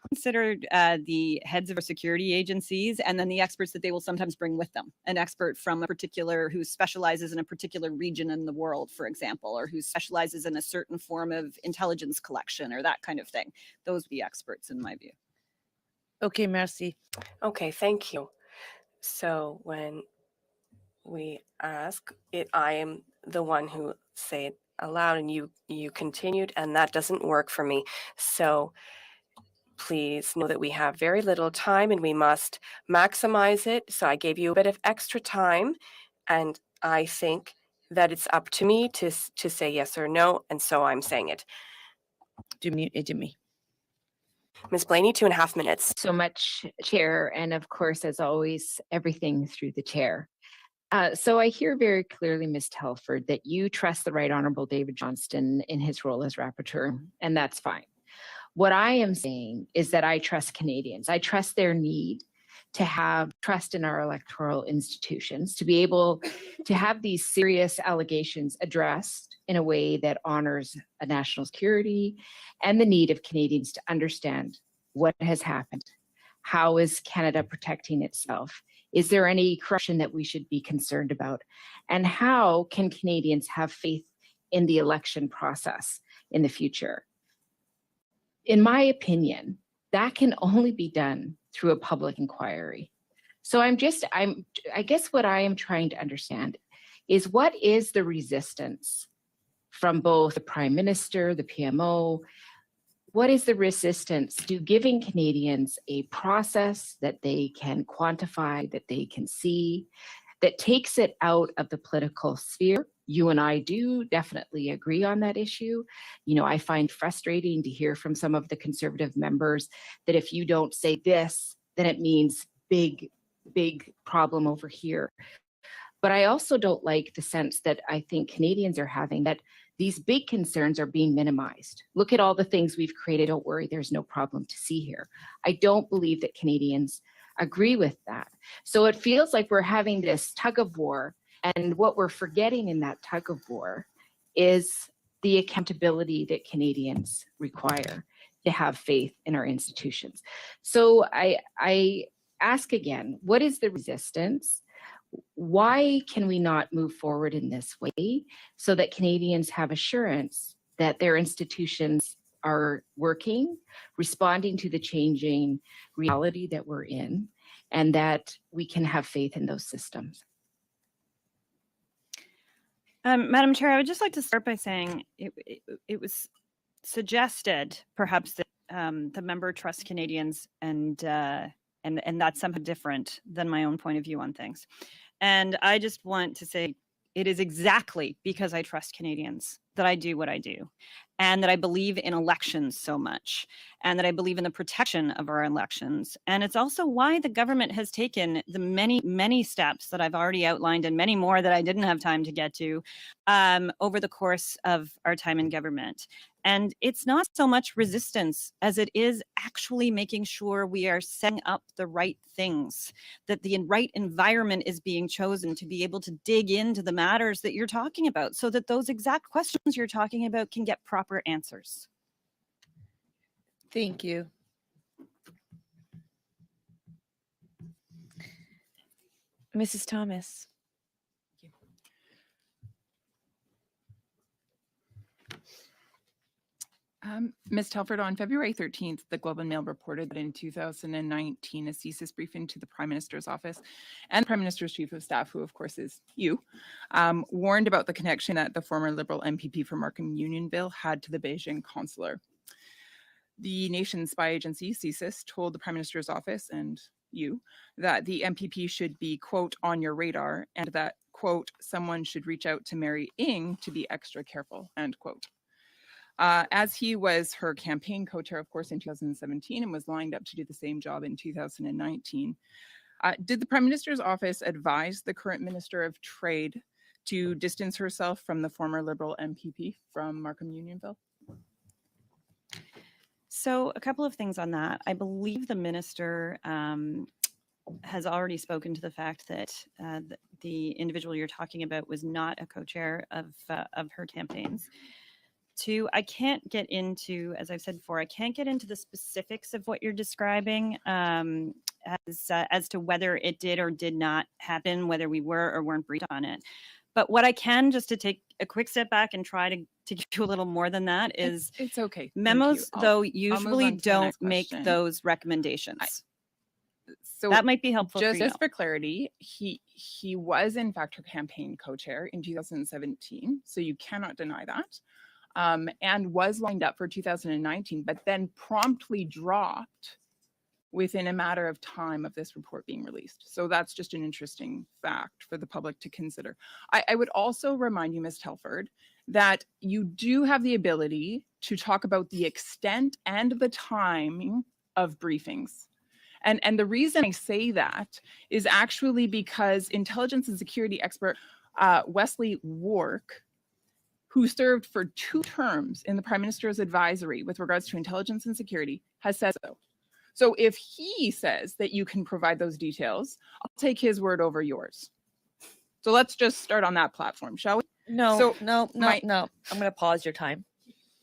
Considered the heads of our security agencies, and then the experts that they will sometimes bring with them. An expert from a particular, who specializes in a particular region in the world, for example, or who specializes in a certain form of intelligence collection or that kind of thing. Those would be experts in my view. Okay, merci. Okay, thank you. So when we ask it, I am the one who say it aloud, and you continued, and that doesn't work for me. So please know that we have very little time and we must maximize it. So I gave you a bit of extra time, and I think that it's up to me to say yes or no, and so I'm saying it. Jimmy. Ms. Blaney, 2.5 minutes. So much, Chair, and of course, as always, everything through the Chair. So I hear very clearly, Ms. Telford, that you trust the Right Honourable David Johnston in his role as rapporteur, and that's fine. What I am saying is that I trust Canadians. I trust their need to have trust in our electoral institutions, to be able to have these serious allegations addressed in a way that honors a national security and the need of Canadians to understand what has happened. How is Canada protecting itself? Is there any corruption that we should be concerned about? And how can Canadians have faith in the election process in the future? In my opinion, that can only be done through a public inquiry. So I guess what I am trying to understand is, what is the resistance from both the Prime Minister, the PMO? What is the resistance to giving Canadians a process that they can quantify, that they can see, that takes it out of the political sphere? You and I do definitely agree on that issue. You know, I find frustrating to hear from some of the Conservative members that if you don't say this, then it means big problem over here. But I also don't like the sense that I think Canadians are having, that these big concerns are being minimized. Look at all the things we've created. Don't worry, there's no problem to see here. I don't believe that Canadians agree with that. So it feels like we're having this tug of war, and what we're forgetting in that tug of war is the accountability that Canadians require to have faith in our institutions. So I ask again, what is the resistance? Why can we not move forward in this way so that Canadians have assurance that their institutions are working, responding to the changing reality that we're in, and that we can have faith in those systems? Madam Chair, I would just like to start by saying it was suggested perhaps that the member trusts Canadians, and that's something different than my own point of view on things. And I just want to say it is exactly because I trust Canadians that I do what I do, and that I believe in elections so much, and that I believe in the protection of our elections. And it's also why the government has taken the many steps that I've already outlined, and many more that I didn't have time to get to over the course of our time in government. And it's not so much resistance as it is actually making sure we are setting up the right things, that the right environment is being chosen to be able to dig into the matters that you're talking about, so that those exact questions you're talking about can get proper answers. Thank you. Mrs. Thomas. Ms. Telford, on February 13th, the Globe and Mail reported that in 2019, a CSIS briefing to the Prime Minister's office and the Prime Minister's Chief of Staff, who of course is you, warned about the connection that the former Liberal MPP from Markham Unionville had to the Beijing consular. The nation's spy agency, CSIS, told the Prime Minister's office and you that the MPP should be, quote, on your radar, and that, quote, someone should reach out to Mary Ng to be extra careful, end quote. As he was her campaign co-chair, of course, in 2017 and was lined up to do the same job in 2019, did the Prime Minister's office advise the current Minister of Trade to distance herself from the former Liberal MPP from Markham Unionville? So a couple of things on that. I believe the minister has already spoken to the fact that the individual you're talking about was not a co-chair of her campaigns. Two, I can't get into, as I've said before, I can't get into the specifics of what you're describing as to whether it did or did not happen, whether we were or weren't briefed on it. But what I can, just to take a quick step back and try to give you a little more than that, is it's okay. Memos, though, usually don't make those recommendations. So that might be helpful. Just for clarity, he was in fact her campaign co-chair in 2017, so you cannot deny that. And was lined up for 2019, but then promptly dropped within a matter of time of this report being released. So that's just an interesting fact for the public to consider. I would also remind you, Ms. Telford, that you do have the ability to talk about the extent and the timing of briefings. And the reason I say that is actually because intelligence and security expert Wesley Wark, who served for 2 terms in the Prime Minister's advisory with regards to intelligence and security, has said so. So if he says that you can provide those details, I'll take his word over yours. So let's just start on that platform, shall we? No, no. I'm going to pause your time.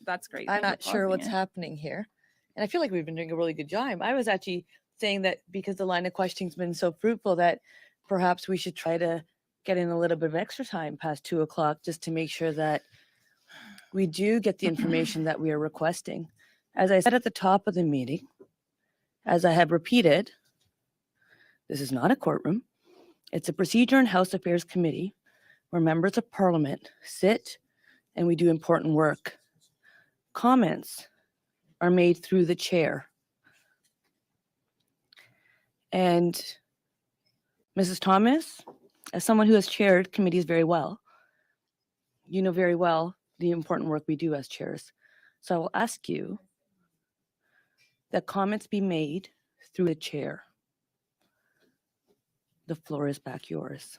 That's great. I'm not sure what's happening here. And I feel like we've been doing a really good job. I was actually saying that because the line of questioning has been so fruitful that perhaps we should try to get in a little bit of extra time past 2 o'clock just to make sure that we do get the information that we are requesting. As I said at the top of the meeting, as I have repeated, this is not a courtroom. It's a Procedure and House Affairs Committee where members of Parliament sit and we do important work. Comments are made through the chair. And Mrs. Thomas, as someone who has chaired committees very well, you know very well the important work we do as chairs. So I will ask you that comments be made through the chair. The floor is back yours.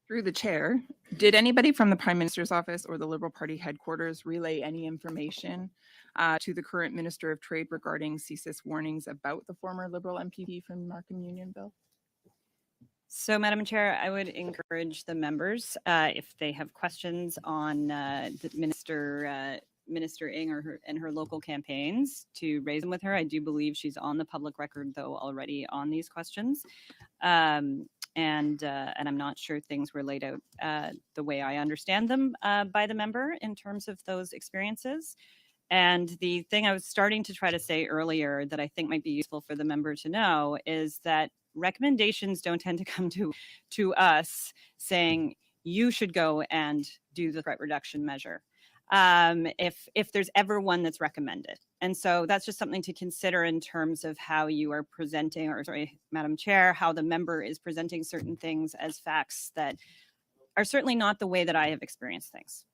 Through the chair, did anybody from the Prime Minister's office or the Liberal Party headquarters relay any information to the current Minister of Trade regarding CSIS warnings about the former Liberal MPP from Markham Unionville? So, Madam Chair, I would encourage the members, if they have questions on the Minister Ng and her local campaigns, to raise them with her. I do believe she's on the public record, though, already on these questions. And I'm not sure things were laid out the way I understand them by the member in terms of those experiences. And the thing I was starting to try to say earlier that I think might be useful for the member to know is that recommendations don't tend to come to us saying you should go and do the threat reduction measure if there's ever one that's recommended. And so that's just something to consider in terms of how you are presenting, or sorry, Madam Chair, how the member is presenting certain things as facts that are certainly not the way that I have experienced things.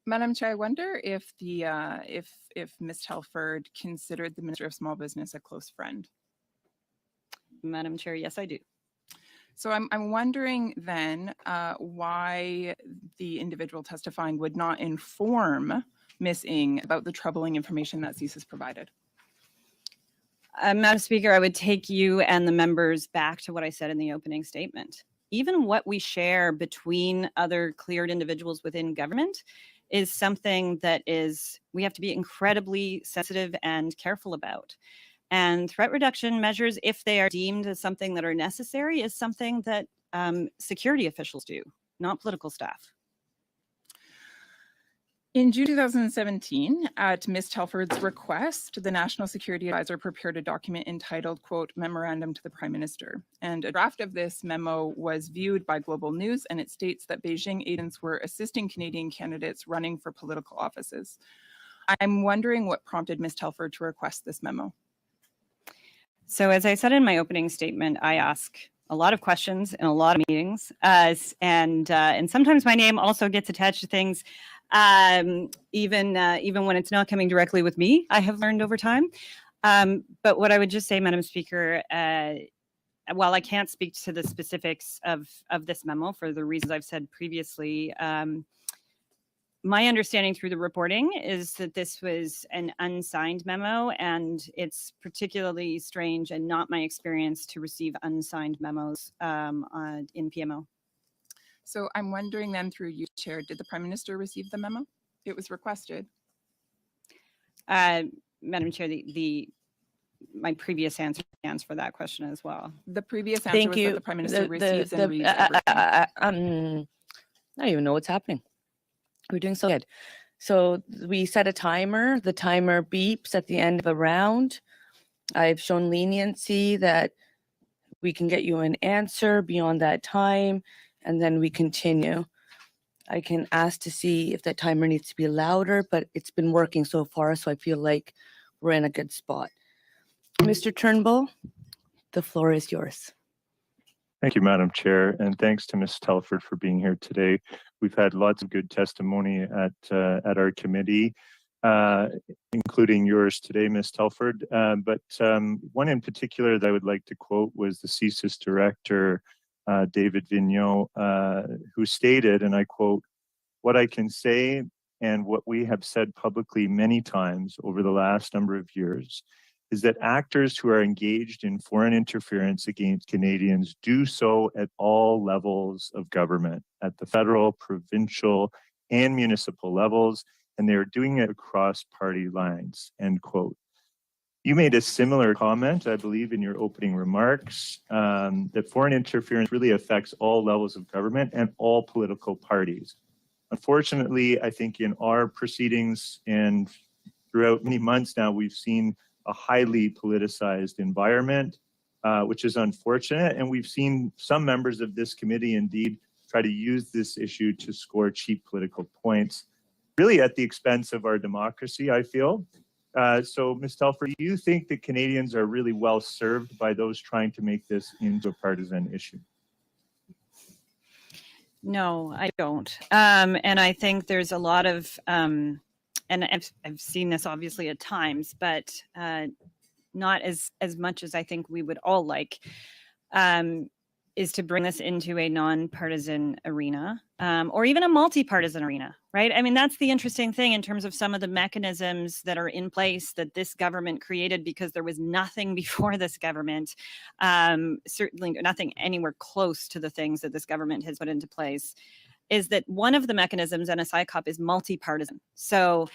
Madam Chair, I wonder if if Ms. Telford considered the Minister of Small Business a close friend. Madam Chair, yes, I do. So I'm wondering then why the individual testifying would not inform Ms. Ng about the troubling information that CSIS provided. Madam Speaker, I would take you and the members back to what I said in the opening statement. Even what we share between other cleared individuals within government is something that we have to be incredibly sensitive and careful about. And threat reduction measures, if they are deemed as something that are necessary, is something that security officials do. not political staff. In June 2017, at Ms. Telford's request, the National Security Advisor prepared a document entitled, quote, Memorandum to the Prime Minister. And a draft of this memo was viewed by Global News, and it states that Beijing agents were assisting Canadian candidates running for political offices. I'm wondering what prompted Ms. Telford to request this memo. So as I said in my opening statement, I ask a lot of questions in a lot of meetings, and sometimes my name also gets attached to things, even when it's not coming directly with me, I have learned over time. But what I would just say, Madam Speaker, while I can't speak to the specifics of this memo for the reasons I've said previously, my understanding through the reporting is that this was an unsigned memo, and it's particularly strange and not my experience to receive unsigned memos in PMO. So I'm wondering then, through you, Chair, did the Prime Minister receive the memo? It was requested. Madam Chair, my previous answer stands for that question as well. The previous answer was that the Prime Minister receives and reads everything. I don't even know what's happening. We're doing so good. So we set a timer. The timer beeps at the end of a round. I've shown leniency that we can get you an answer beyond that time, and then we continue. I can ask to see if that timer needs to be louder, but it's been working so far, so I feel like we're in a good spot. Mr. Turnbull, the floor is yours. Thank you, Madam Chair, and thanks to Ms. Telford for being here today. We've had lots of good testimony at our committee, including yours today, Ms. Telford. But one in particular that I would like to quote was the CSIS director, David Vigneault, who stated, and I quote, "What I can say and what we have said publicly many times over the last number of years is that actors who are engaged in foreign interference against Canadians do so at all levels of government, at the federal, provincial, and municipal levels, and they are doing it across party lines," end quote. You made a similar comment, I believe, in your opening remarks, that foreign interference really affects all levels of government and all political parties. Unfortunately, I think in our proceedings and throughout many months now, we've seen a highly politicized environment, which is unfortunate. And we've seen some members of this committee indeed try to use this issue to score cheap political points, really at the expense of our democracy, I feel. So, Ms. Telford, do you think that Canadians are really well served by those trying to make this into a partisan issue? No, I don't. And I think there's a lot of, and I've seen this obviously at times, but not as much as I think we would all like, is to bring this into a non-partisan arena, or even a multi-partisan arena, right? I mean, that's the interesting thing in terms of some of the mechanisms that are in place that this government created, because there was nothing before this government, certainly nothing anywhere close to the things that this government has put into place, is that one of the mechanisms, NSICOP, is multi-partisan. So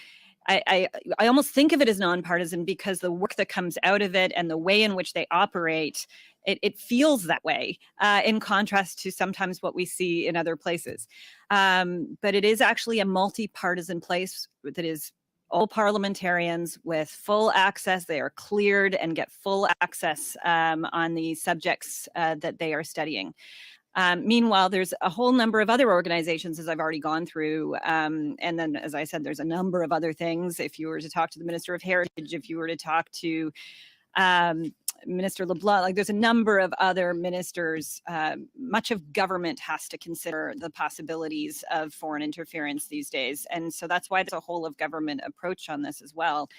I almost think of it as nonpartisan because the work that comes out of it and the way in which they operate, it feels that way, in contrast to sometimes what we see in other places. But it is actually a multi-partisan place that is all parliamentarians with full access. They are cleared and get full access on the subjects that they are studying. Meanwhile, there's a whole number of other organizations, as I've already gone through. And then, as I said, there's a number of other things. If you were to talk to the Minister of Heritage, if you were to talk to Minister LeBlanc, like there's a number of other ministers. Much of government has to consider the possibilities of foreign interference these days. And so that's why there's a whole of government approach on this as well.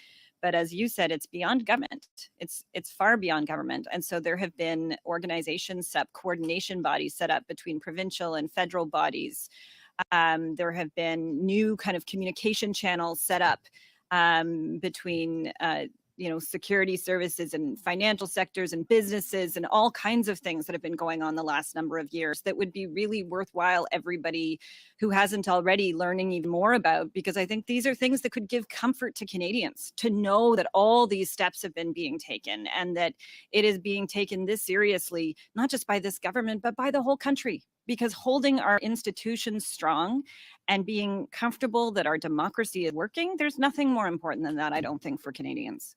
But as you said, it's beyond government. It's far beyond government. And so there have been organizations, coordination bodies set up between provincial and federal bodies. There have been new kind of communication channels set up between security services and financial sectors and businesses and all kinds of things that have been going on the last number of years that would be really worthwhile everybody who hasn't already learning even more about, because I think these are things that could give comfort to Canadians to know that all these steps have been being taken and that it is being taken this seriously, not just by this government, but by the whole country, because holding our institutions strong and being comfortable that our democracy is working, there's nothing more important than that, I don't think, for Canadians.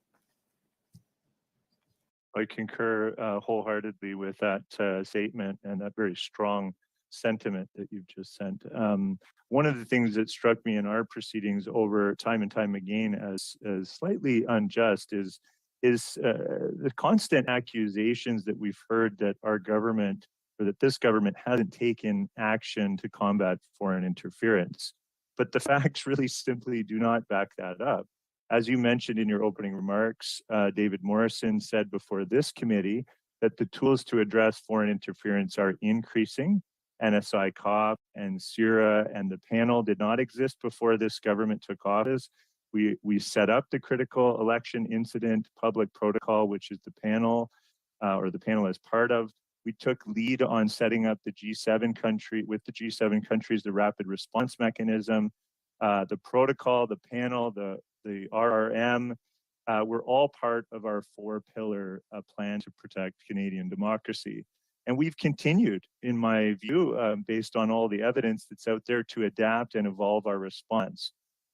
I concur wholeheartedly with that statement and that very strong sentiment that you've just sent. One of the things that struck me in our proceedings over time and time again as slightly unjust is the constant accusations that we've heard that our government or that this government hasn't taken action to combat foreign interference. But the facts really simply do not back that up. As you mentioned in your opening remarks, David Morrison said before this committee that the tools to address foreign interference are increasing. NSI COP and CIRA and the panel did not exist before this government took office. We set up the critical election incident public protocol, which is the panel or the panel as part of. We took lead on setting up the G7 country with the G7 countries, the rapid response mechanism, the protocol, the panel, the RRM, were all part of our 4-pillar plan to protect Canadian democracy. And we've continued, in my view, based on all the evidence that's out there, to adapt and evolve our response.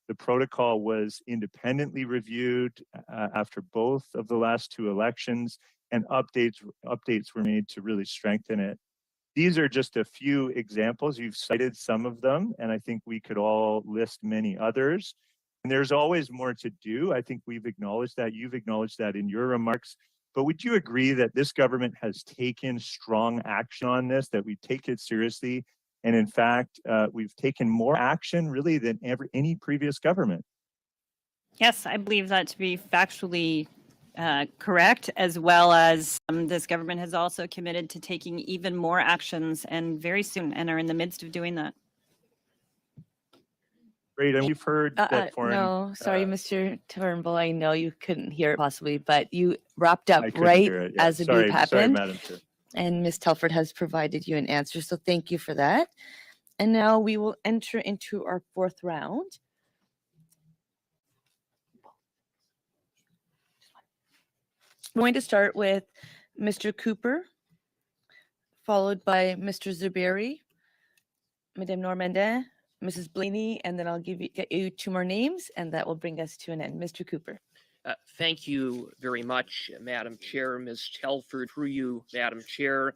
The protocol was independently reviewed after both of the last 2 elections, and updates were made to really strengthen it. These are just a few examples. You've cited some of them, and I think we could all list many others. And there's always more to do. I think we've acknowledged that. You've acknowledged that in your remarks. But would you agree that this government has taken strong action on this, that we take it seriously? And in fact, we've taken more action really than any previous government. Yes, I believe that to be factually correct, as well as this government has also committed to taking even more actions and very soon, and are in the midst of doing that. Great, and we've heard that foreign... No, sorry, Mr. Turnbull, I know you couldn't hear it possibly, but you wrapped up right as the beep happened. Sorry, Madam Chair. And Ms. Telford has provided you an answer, so thank you for that. And now we will enter into our 4th round. We're going to start with Mr. Cooper, followed by Mr. Zuberi, Madame Normandin, Mrs. Blaney, and then I'll get you 2 more names, and that will bring us to an end. Mr. Cooper. Thank you very much, Madam Chair. Ms. Telford, through you, Madam Chair.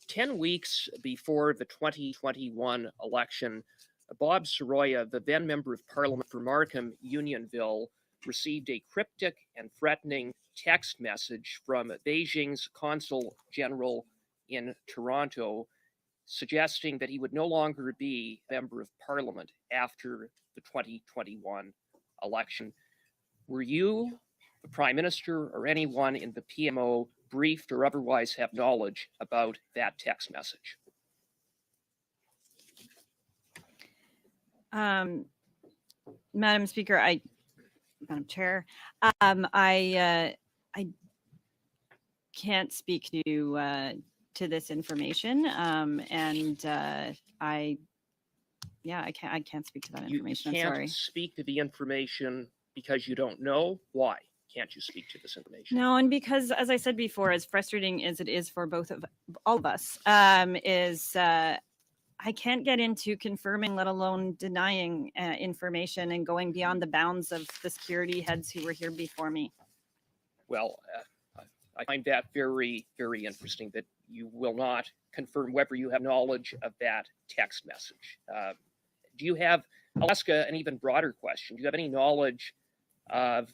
10 weeks before the 2021 election, Bob Soroya, the then Member of Parliament for Markham Unionville, received a cryptic and threatening text message from Beijing's Consul General in Toronto, suggesting that he would no longer be Member of Parliament after the 2021 election. Were you, the Prime Minister, or anyone in the PMO briefed or otherwise have knowledge about that text message? Madam Speaker, Madam Chair, I can't speak to this information, and I can't speak to that information. You I'm sorry. can't speak to the information because you don't know? Why can't you speak to this information? No, and because, as I said before, as frustrating as it is for all of us, I can't get into confirming, let alone denying information and going beyond the bounds of the security heads who were here before me. Well, I find that very, very interesting that you will not confirm whether you have knowledge of that text message. Do you have, I'll ask an even broader question. Do you have any knowledge of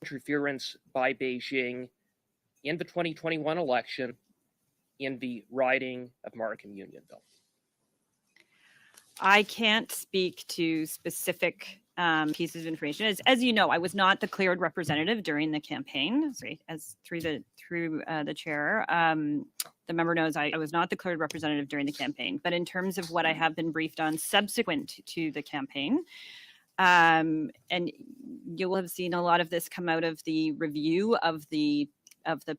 interference by Beijing in the 2021 election in the riding of Markham Unionville? I can't speak to specific pieces of information. As you know, I was not declared representative during the campaign. Sorry, as through the chair, the member knows I was not declared representative during the campaign. But in terms of what I have been briefed on subsequent to the campaign, and you will have seen a lot of this come out of the review of the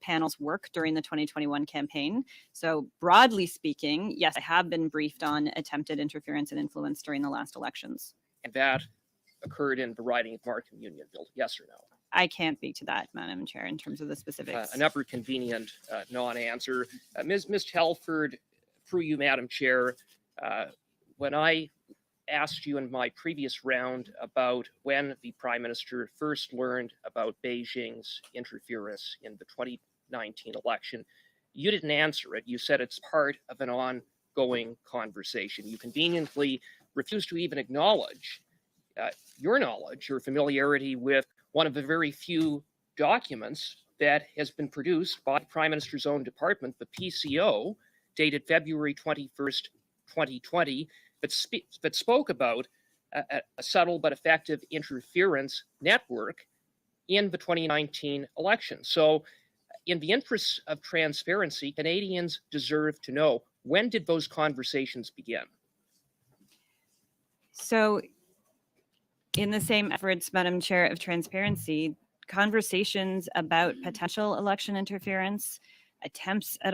panel's work during the 2021 campaign. So broadly speaking, yes, I have been briefed on attempted interference and influence during the last elections. And that occurred in the riding of Markham Unionville, yes or no? I can't speak to that, Madam Chair, in terms of the specifics. Another convenient non-answer. Ms. Telford, through you, Madam Chair, when I asked you in my previous round about when the Prime Minister first learned about Beijing's interference in the 2019 election, you didn't answer it. You said it's part of an ongoing conversation. You conveniently refused to even acknowledge your knowledge or familiarity with one of the very few documents that has been produced by the Prime Minister's own department, the PCO, dated February 21st, 2020, that spoke about a subtle but effective interference network in the 2019 election. So in the interests of transparency, Canadians deserve to know, when did those conversations begin? So in the same efforts, Madam Chair, of transparency, conversations about potential election interference, attempts at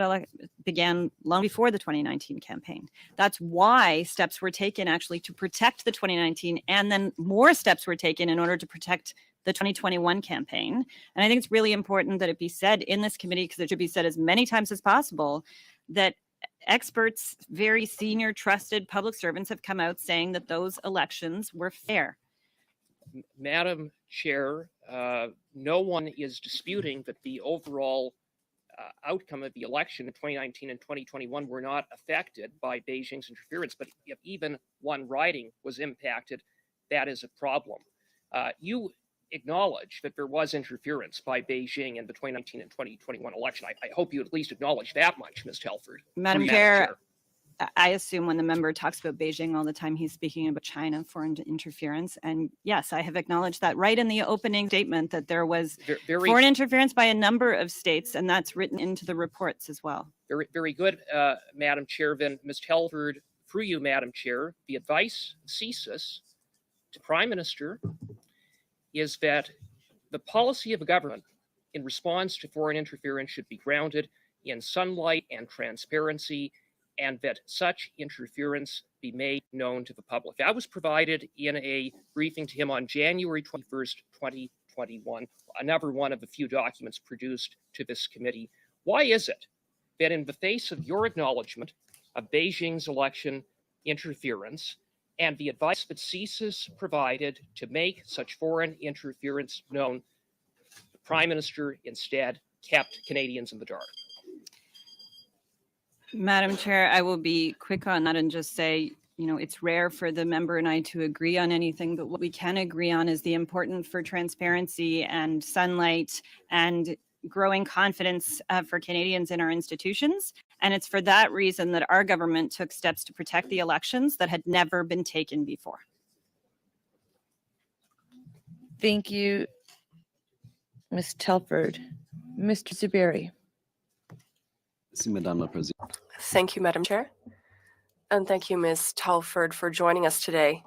began long before the 2019 campaign. That's why steps were taken actually to protect the 2019, and then more steps were taken in order to protect the 2021 campaign. And I think it's really important that it be said in this committee, because it should be said as many times as possible, that experts, very senior, trusted public servants have come out saying that those elections were fair. Madam Chair, no one is disputing that the overall outcome of the election in 2019 and 2021 were not affected by Beijing's interference, but if even one riding was impacted, that is a problem. You acknowledge that there was interference by Beijing in the 2019 and 2021 election. I hope you at least acknowledge that much, Ms. Telford. Madam Chair, I assume when the member talks about Beijing all the time, he's speaking about China foreign interference. And yes, I have acknowledged that right in the opening statement that there was foreign interference by a number of states, and that's written into the reports as well. Very, very good, Madam Chair. Then, Ms. Telford, through you, Madam Chair, the advice of CSIS to Prime Minister is that the policy of a government in response to foreign interference should be grounded in sunlight and transparency, and that such interference be made known to the public. That was provided in a briefing to him on January 21st, 2021, another one of the few documents produced to this committee. Why is it that in the face of your acknowledgement of Beijing's election interference and the advice that CSIS provided to make such foreign interference known, the Prime Minister instead kept Canadians in the dark? Madam Chair, I will be quick on that and just say, you know, it's rare for the member and I to agree on anything, but what we can agree on is the importance for transparency and sunlight and growing confidence for Canadians in our institutions. And it's for that reason that our government took steps to protect the elections that had never been taken before. Thank you, Ms. Telford. Mr. Zuberi. Thank you, Madam Chair. And thank you, Ms. Telford, for joining us today.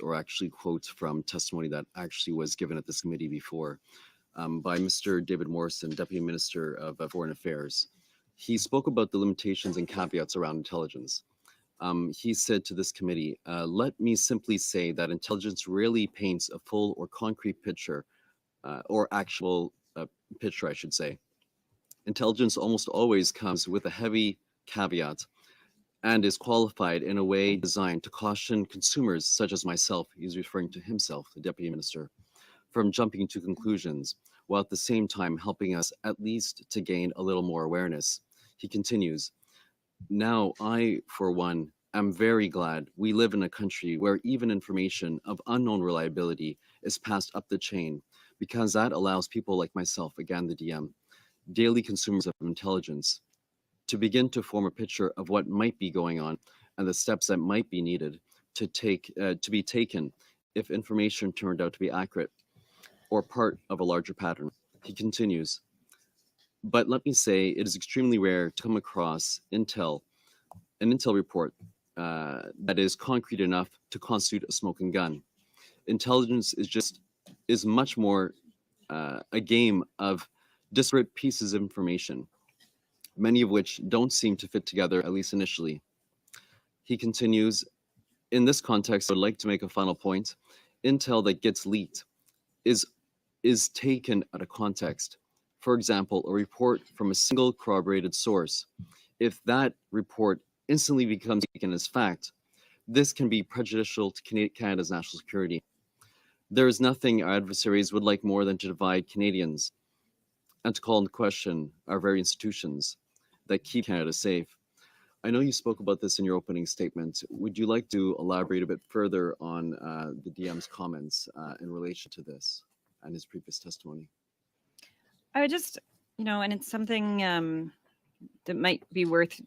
Or actually quotes from testimony that actually was given at this committee before by Mr. David Morrison, Deputy Minister of Foreign Affairs. He spoke about the limitations and caveats around intelligence. He said to this committee, let me simply say that intelligence rarely paints a full or concrete picture, or actual picture, I should say. Intelligence almost always comes with a heavy caveat and is qualified in a way designed to caution consumers, such as myself, he's referring to himself, the Deputy Minister, from jumping to conclusions, while at the same time helping us at least to gain a little more awareness. He continues, now I, for one, am very glad we live in a country where even information of unknown reliability is passed up the chain, because that allows people like myself, again the DM, daily consumers of intelligence, to begin to form a picture of what might be going on and the steps that might be needed to be taken if information turned out to be accurate or part of a larger pattern. He continues, but let me say it is extremely rare to come across an intel report that is concrete enough to constitute a smoking gun. Intelligence is much more a game of disparate pieces of information, many of which don't seem to fit together, at least initially. He continues, in this context, I would like to make a final point. Intel that gets leaked is taken out of context. For example, a report from a single corroborated source If that report instantly becomes taken as fact, this can be prejudicial to Canada's national security. There is nothing our adversaries would like more than to divide Canadians and to call into question our very institutions that keep Canada safe. I know you spoke about this in your opening statement. Would you like to elaborate a bit further on the DM's comments in relation to this and his previous testimony? I would just, and it's something that might be worth,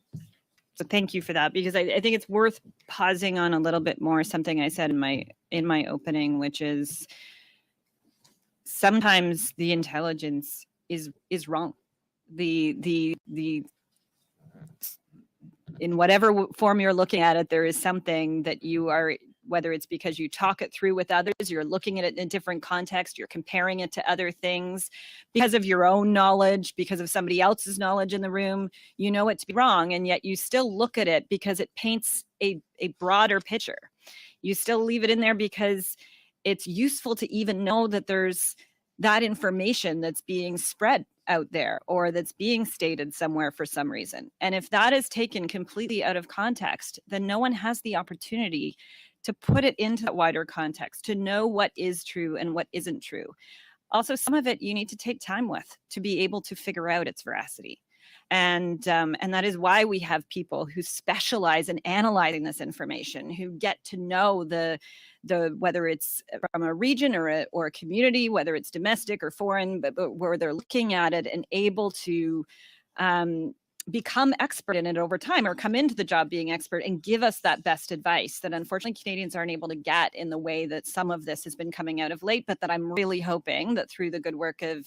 so thank you for that, because I think it's worth pausing on a little bit more something I said in my opening, which is sometimes the intelligence is wrong. The in whatever form you're looking at it, there is something that you are, whether it's because you talk it through with others, you're looking at it in a different context, you're comparing it to other things, because of your own knowledge, because of somebody else's knowledge in the room, you know it to be wrong, and yet you still look at it because it paints a broader picture. You still leave it in there because it's useful to even know that there's that information that's being spread out there or that's being stated somewhere for some reason. And if that is taken completely out of context, then no one has the opportunity to put it into that wider context, to know what is true and what isn't true. Also, some of it you need to take time with to be able to figure out its veracity. And that is why we have people who specialize in analyzing this information, who get to know the whether it's from a region or a community, whether it's domestic or foreign, but where they're looking at it and able to become expert in it over time, or come into the job being expert and give us that best advice that unfortunately Canadians aren't able to get in the way that some of this has been coming out of late, but that I'm really hoping that through the good work of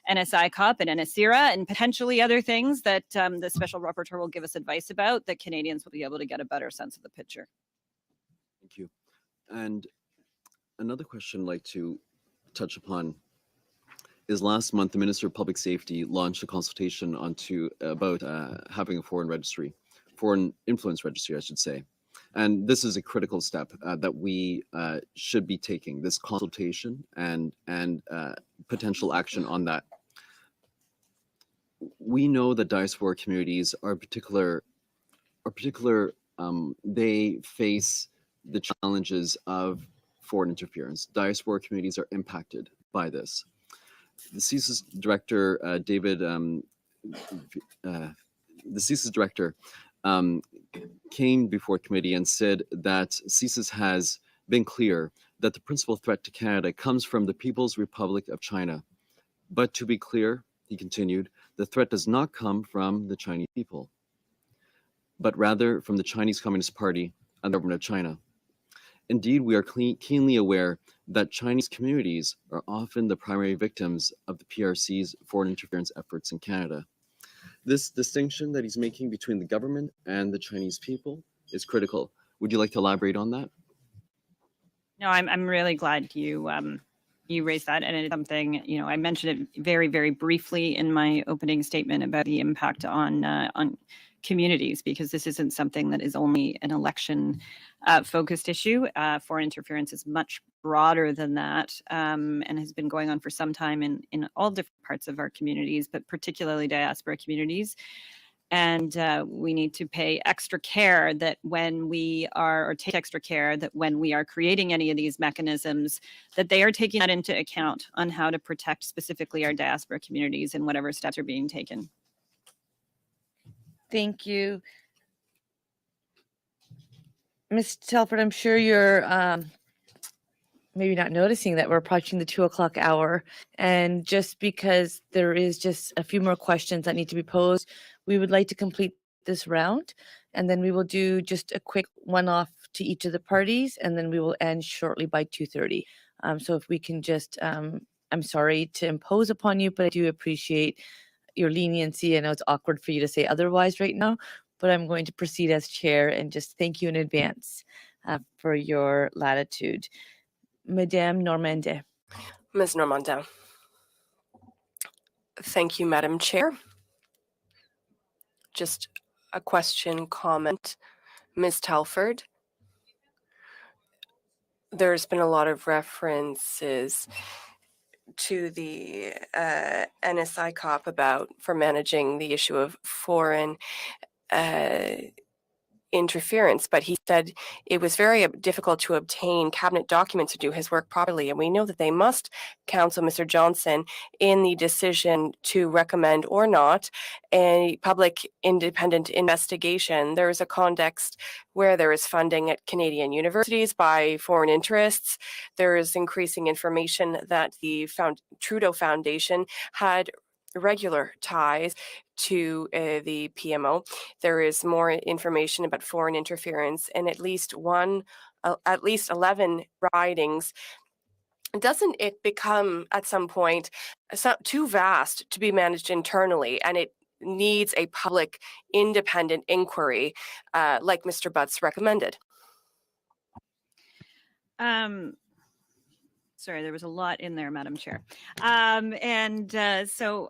NSI COP and NSIRA and potentially other things that the special rapporteur will give us advice about, that Canadians will be able to get a better sense of the picture. Thank you. And another question I'd like to touch upon is last month, the Minister of Public Safety launched a consultation about having a foreign influence registry, I should say. And this is a critical step that we should be taking, this consultation and potential action on that. We know that diaspora communities are they face the challenges of foreign interference. Diaspora communities are impacted by this. The CSIS director, the CSIS director came before committee and said that CSIS has been clear that the principal threat to Canada comes from the People's Republic of China. But to be clear, he continued, the threat does not come from the Chinese people, but rather from the Chinese Communist Party and the government of China. Indeed, we are keenly aware that Chinese communities are often the primary victims of the PRC's foreign interference efforts in Canada. This distinction that he's making between the government and the Chinese people is critical. Would you like to elaborate on that? No, I'm really glad you raised that, and it's something, I mentioned it very, very briefly in my opening statement about the impact on communities, because this isn't something that is only an election focused issue. Foreign interference is much broader than that, and has been going on for some time in all different parts of our communities, but particularly diaspora communities. And we need to pay extra care that when we are, or take extra care that when we are creating any of these mechanisms, that they are taking that into account on how to protect specifically our diaspora communities and whatever steps are being taken. Thank you. Ms. Telford, I'm sure you're maybe not noticing that we're approaching the 2 o'clock hour. And just because there is just a few more questions that need to be posed, we would like to complete this round. And then we will do just a quick one-off to each of the parties, and then we will end shortly by 2:30. So if we can just, I'm sorry to impose upon you, but I do appreciate your leniency. I know it's awkward for you to say otherwise right now, but I'm going to proceed as chair and just thank you in advance for your latitude. Madame Normandin. Ms. Normandin. Thank you, Madam Chair. Just a question, comment. Ms. Telford, there's been a lot of references to the NSI COP for managing the issue of foreign interference, but he said it was very difficult to obtain cabinet documents to do his work properly. And we know that they must counsel Mr. Johnson in the decision to recommend or not a public independent investigation. There is a context where there is funding at Canadian universities by foreign interests. There is increasing information that the Trudeau Foundation had regular ties to the PMO. There is more information about foreign interference in at least 11 ridings. Doesn't it become at some point too vast to be managed internally, and it needs a public independent inquiry like Mr. Butts recommended? Sorry, there was a lot in there, Madam Chair. So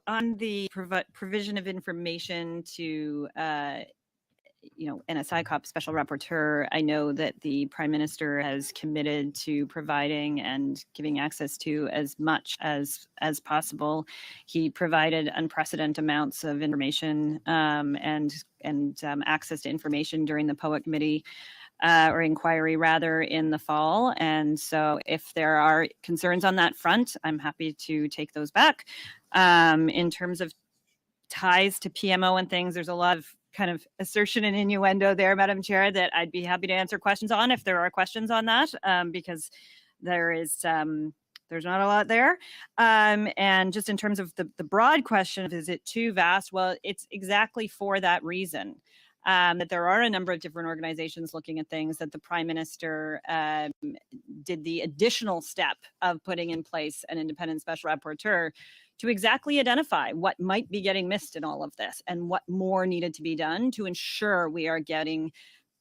on the provision of information to, NSI COP Special Rapporteur, I know that the Prime Minister has committed to providing and giving access to as much as possible. He provided unprecedented amounts of information and access to information during the POA committee. Or inquiry rather, in the fall. And so if there are concerns on that front, I'm happy to take those back. In terms of ties to PMO and things, there's a lot of kind of assertion and innuendo there, Madam Chair, that I'd be happy to answer questions on if there are questions on that, because there's not a lot there. And just in terms of the broad question of is it too vast? Well, it's exactly for that reason. That there are a number of different organizations looking at things, that the Prime Minister did the additional step of putting in place an independent special rapporteur to exactly identify what might be getting missed in all of this and what more needed to be done to ensure we are getting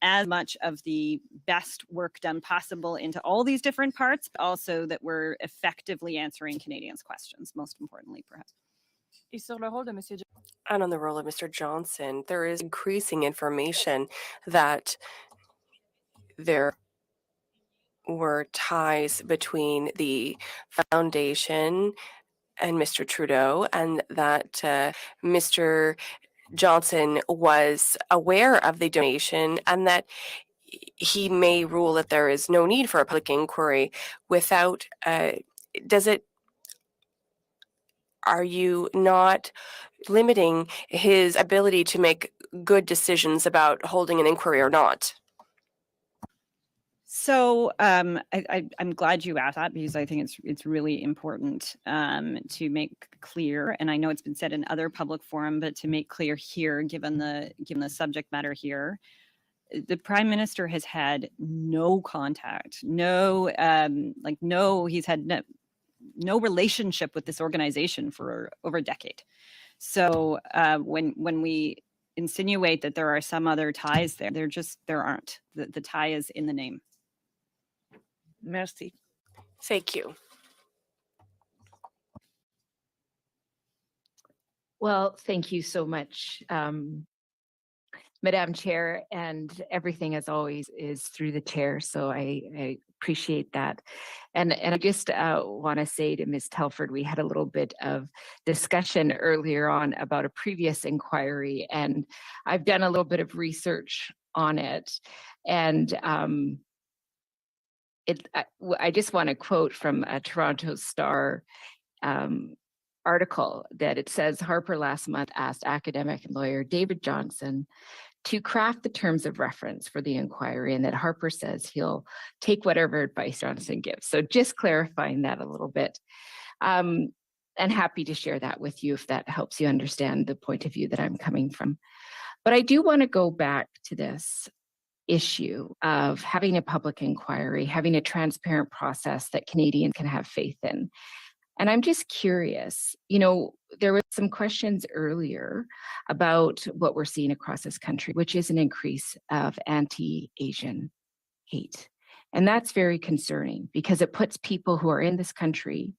as much of the best work done possible into all these different parts, but also that we're effectively answering Canadians' questions, most importantly, perhaps. And on the role of Mr. Johnson, there is increasing information that there were ties between the foundation and Mr. Trudeau, and that Mr. Johnson was aware of the donation, and that he may rule that there is no need for a public inquiry without, are you not limiting his ability to make good decisions about holding an inquiry or not? So I'm glad you asked that, because I think it's really important to make clear, and I know it's been said in other public forum, but to make clear here, given the subject matter here, the Prime Minister has had no contact, he's had no relationship with this organization for over a decade. So when we insinuate that there are some other ties there, there aren't. The tie is in the name. Merci. Thank you. Well, thank you so much, Madam Chair, and everything as always is through the chair. So I appreciate that. And I just want to say to Ms. Telford, we had a little bit of discussion earlier on about a previous inquiry, and I've done a little bit of research on it. And I just want to quote from a Toronto Star article that it says, Harper last month asked academic and lawyer David Johnson to craft the terms of reference for the inquiry, and that Harper says he'll take whatever advice Johnson gives. So just clarifying that a little bit. And happy to share that with you if that helps you understand the point of view that I'm coming from. But I do want to go back to this issue of having a public inquiry, having a transparent process that Canadians can have faith in. And I'm just curious, there were some questions earlier about what we're seeing across this country, which is an increase of anti-Asian hate. And that's very concerning because it puts people who are in this country,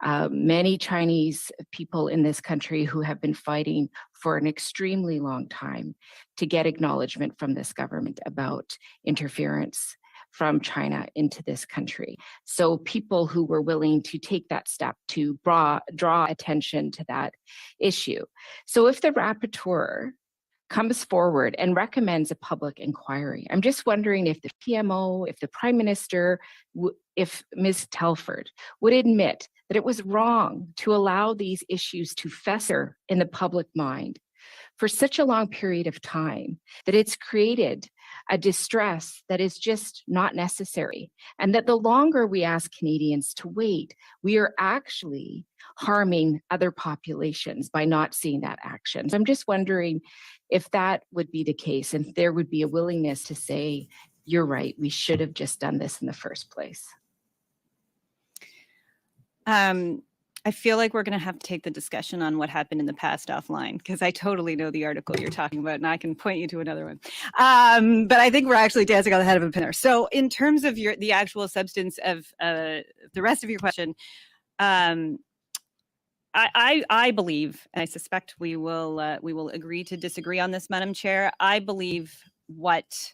many Chinese people in this country who have been fighting for an extremely long time to get acknowledgement from this government about interference from China into this country. So people who were willing to take that step to draw attention to that issue. So if the rapporteur comes forward and recommends a public inquiry. I'm just wondering if the PMO, if the Prime Minister, if Ms. Telford would admit that it was wrong to allow these issues to fester in the public mind for such a long period of time, that it's created a distress that is just not necessary. And that the longer we ask Canadians to wait, we are actually harming other populations by not seeing that action. So I'm just wondering if that would be the case, and if there would be a willingness to say, you're right, we should have just done this in the first place. I feel like we're going to have to take the discussion on what happened in the past offline, because I totally know the article you're talking about, and I can point you to another one. But I think we're actually dancing on the head of a pin there. So in terms of the actual substance of the rest of your question, I believe, and I suspect we will agree to disagree on this, Madam Chair. I believe what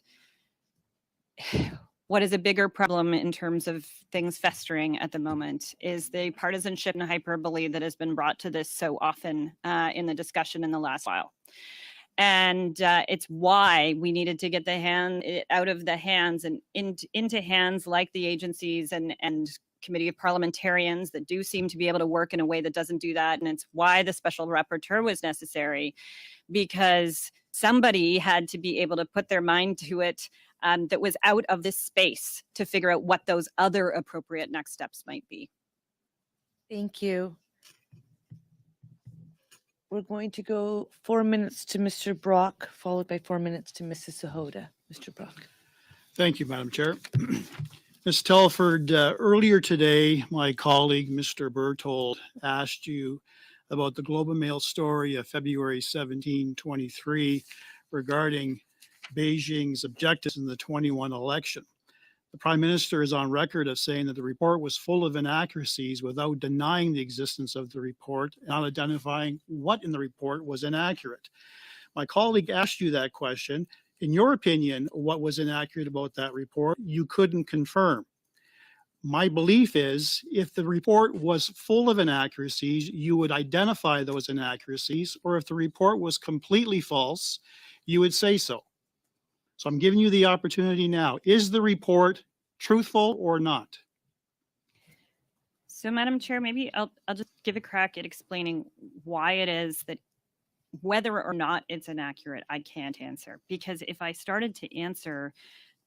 is a bigger problem in terms of things festering at the moment is the partisanship and hyperbole that has been brought to this so often in the discussion in the last while. And it's why we needed to get out of the hands and into hands like the agencies and committee of parliamentarians that do seem to be able to work in a way that doesn't do that. And it's why the special rapporteur was necessary, because somebody had to be able to put their mind to it that was out of this space to figure out what those other appropriate next steps might be. Thank you. We're going to go 4 minutes to Mr. Brock, followed by 4 minutes to Mrs. Sahota. Mr. Brock. Thank you, Madam Chair. Ms. Telford, earlier today, my colleague, Mr. Berthold, asked you about the Globe and Mail story of February 17, 23 regarding Beijing's objectives in the 21 election. The Prime Minister is on record of saying that the report was full of inaccuracies without denying the existence of the report and not identifying what in the report was inaccurate. My colleague asked you that question. In your opinion, what was inaccurate about that report? You couldn't confirm. My belief is if the report was full of inaccuracies, you would identify those inaccuracies, or if the report was completely false, you would say so. So I'm giving you the opportunity now. Is the report truthful or not? So, Madam Chair, maybe I'll just give a crack at explaining why it is that whether or not it's inaccurate, I can't answer. Because if I started to answer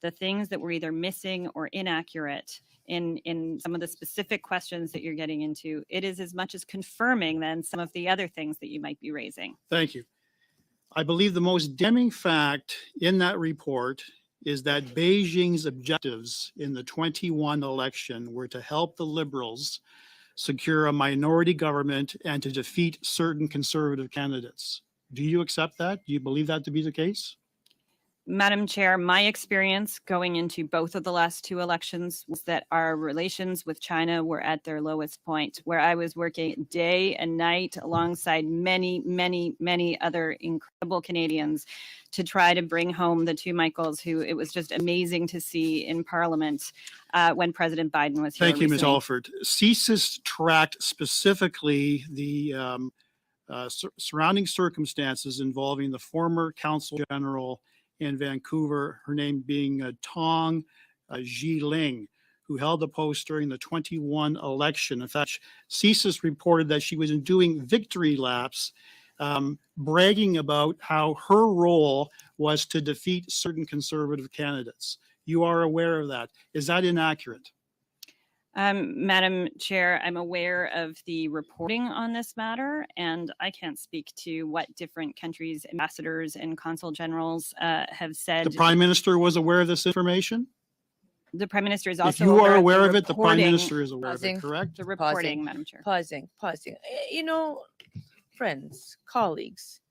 the things that were either missing or inaccurate in some of the specific questions that you're getting into, it is as much as confirming then some of the other things that you might be raising. Thank you. I believe the most damning fact in that report is that Beijing's objectives in the 21 election were to help the Liberals secure a minority government and to defeat certain Conservative candidates. Do you accept that? Do you believe that to be the case? Madam Chair, my experience going into both of the last two elections was that our relations with China were at their lowest point, where I was working day and night alongside many, many, many other incredible Canadians to try to bring home the two Michaels, who it was just amazing to see in Parliament when President Biden was here. Thank you, Ms. recently. Alford. CSIS tracked specifically the surrounding circumstances involving the former Consul General in Vancouver, her name being Tong Zhiling, who held the post during the 21 election. In fact, CSIS reported that she was doing victory laps, bragging about how her role was to defeat certain Conservative candidates. You are aware of that. Is that inaccurate? Madam Chair, I'm aware of the reporting on this matter, and I can't speak to what different countries' ambassadors and consul generals have said. The Prime Minister was aware of this information? The Prime Minister is also if you are aware of the it, the Prime reporting- Minister is aware of it, correct? The reporting, Madam Chair. Pausing. You know, friends, colleagues,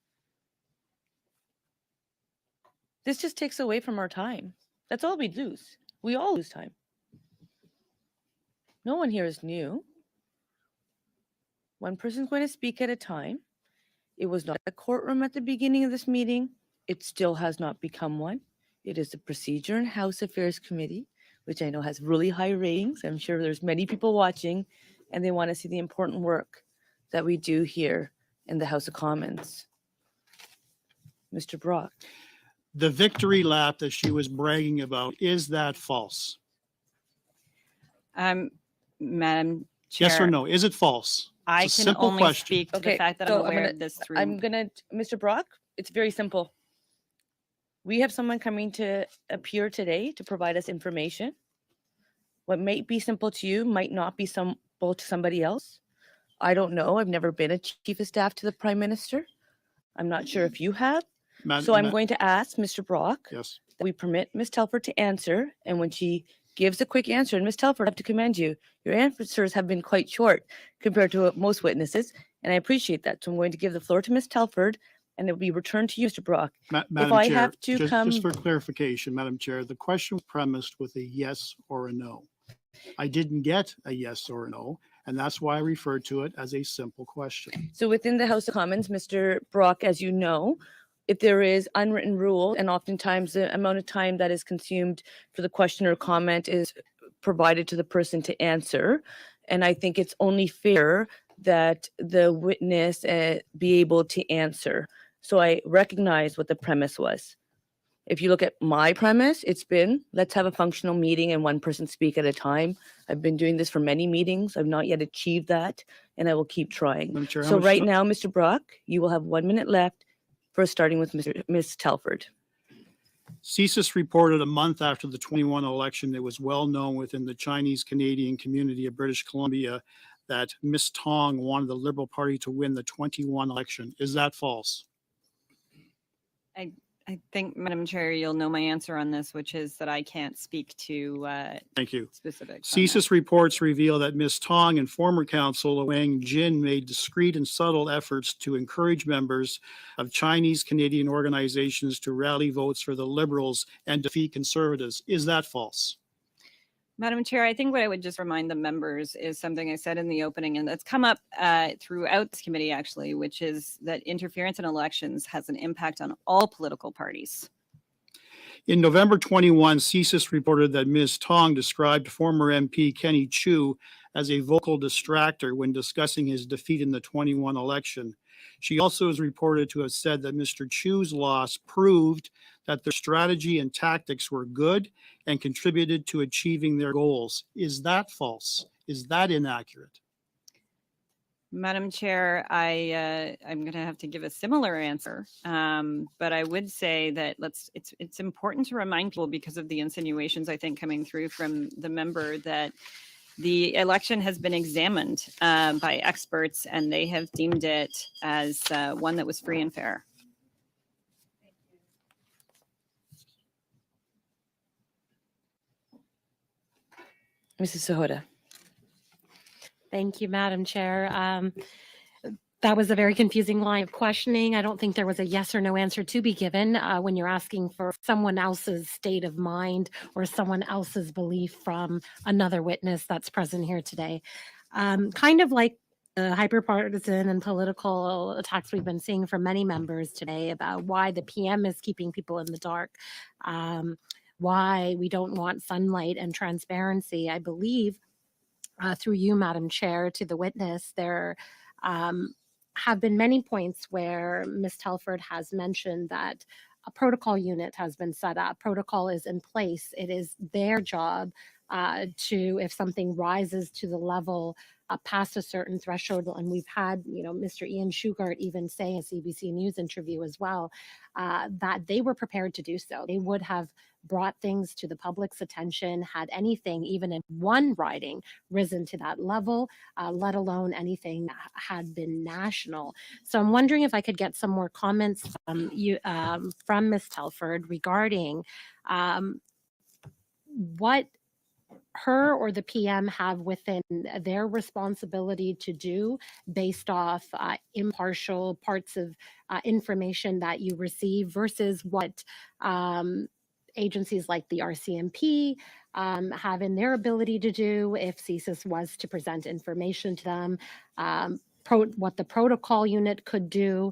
this just takes away from our time. That's all we lose. We all lose time. No one here is new. One person's going to speak at a time. It was not a courtroom at the beginning of this meeting. It still has not become one. It is a Procedure and House Affairs Committee, which I know has really high ratings. I'm sure there's many people watching, and they want to see the important work that we do here in the House of Commons. Mr. Brock. The victory lap that she was bragging about, is that false? Madam Chair. Yes or no? Is it false? I It's a can simple only question. speak to the fact that I'm aware of this through. Mr. Brock, it's very simple. We have someone coming to appear today to provide us information. What might be simple to you might not be simple to somebody else. I don't know. I've never been a chief of staff to the Prime Minister. I'm not sure if you have. So I'm going to ask Mr. Brock that we permit Ms. Telford to answer. And when she gives a quick answer, and Ms. Telford, I have to commend you. Your answers have been quite short compared to most witnesses, and I appreciate that. So I'm going to give the floor to Ms. Telford, and it will be returned to you, Mr. Brock. Madam If I Chair, have to just for clarification, Madam Chair, the question was premised with a yes or a no. I didn't get a yes or a no, and that's why I referred to it as a simple question. So within the House of Commons, Mr. Brock, as you know, if there is unwritten rule, and oftentimes the amount of time that is consumed for the question or comment is provided to the person to answer. And I think it's only fair that the witness be able to answer. So I recognize what the premise was. If you look at my premise, it's been, let's have a functional meeting and one person speak at a time. I've been doing this for many meetings. I've not yet achieved that, and I will keep trying. Chair, So right now, Mr. Brock, you will have 1 minute left for starting with Ms. Telford. CSIS reported a month after the 21 election, it was well known within the Chinese Canadian community of British Columbia that Ms. Tong wanted the Liberal Party to win the 21 election. Is that false? I think, Madam Chair, you'll know my answer on this, which is that I can't speak to Thank you. specifics. CSIS reports reveal that Ms. Tong and former council Wang Jin made discreet and subtle efforts to encourage members of Chinese Canadian organizations to rally votes for the Liberals and defeat Conservatives. Is that false? Madam Chair, I think what I would just remind the members is something I said in the opening, and that's come up throughout this committee, actually, which is that interference in elections has an impact on all political parties. In November 21, CSIS reported that Ms. Tong described former MP Kenny Chiu as a vocal distractor when discussing his defeat in the 21 election. She also is reported to have said that Mr. Chiu's loss proved that their strategy and tactics were good and contributed to achieving their goals. Is that false? Is that inaccurate? Madam Chair, I'm going to have to give a similar answer, but I would say that it's important to remind people, because of the insinuations I think coming through from the member, that the election has been examined by experts, and they have deemed it as one that was free and fair. Mrs. Sahota. Thank you, Madam Chair. That was a very confusing line of questioning. I don't think there was a yes or no answer to be given when you're asking for someone else's state of mind or someone else's belief from another witness that's present here today. Kind of like the hyperpartisan and political attacks we've been seeing from many members today about why the PM is keeping people in the dark, why we don't want sunlight and transparency. I believe through you, Madam Chair, to the witness, there have been many points where Ms. Telford has mentioned that a protocol unit has been set up. Protocol is in place. It is their job to, if something rises to the level past a certain threshold, and we've had, Mr. Ian Shugart even say in a CBC News interview as well, that they were prepared to do so. They would have brought things to the public's attention, had anything, even in one riding, risen to that level, let alone anything that had been national. So I'm wondering if I could get some more comments from you, from Ms. Telford, regarding what her or the PM have within their responsibility to do based off impartial parts of information that you receive versus what agencies like the RCMP have in their ability to do if CSIS was to present information to them, what the protocol unit could do,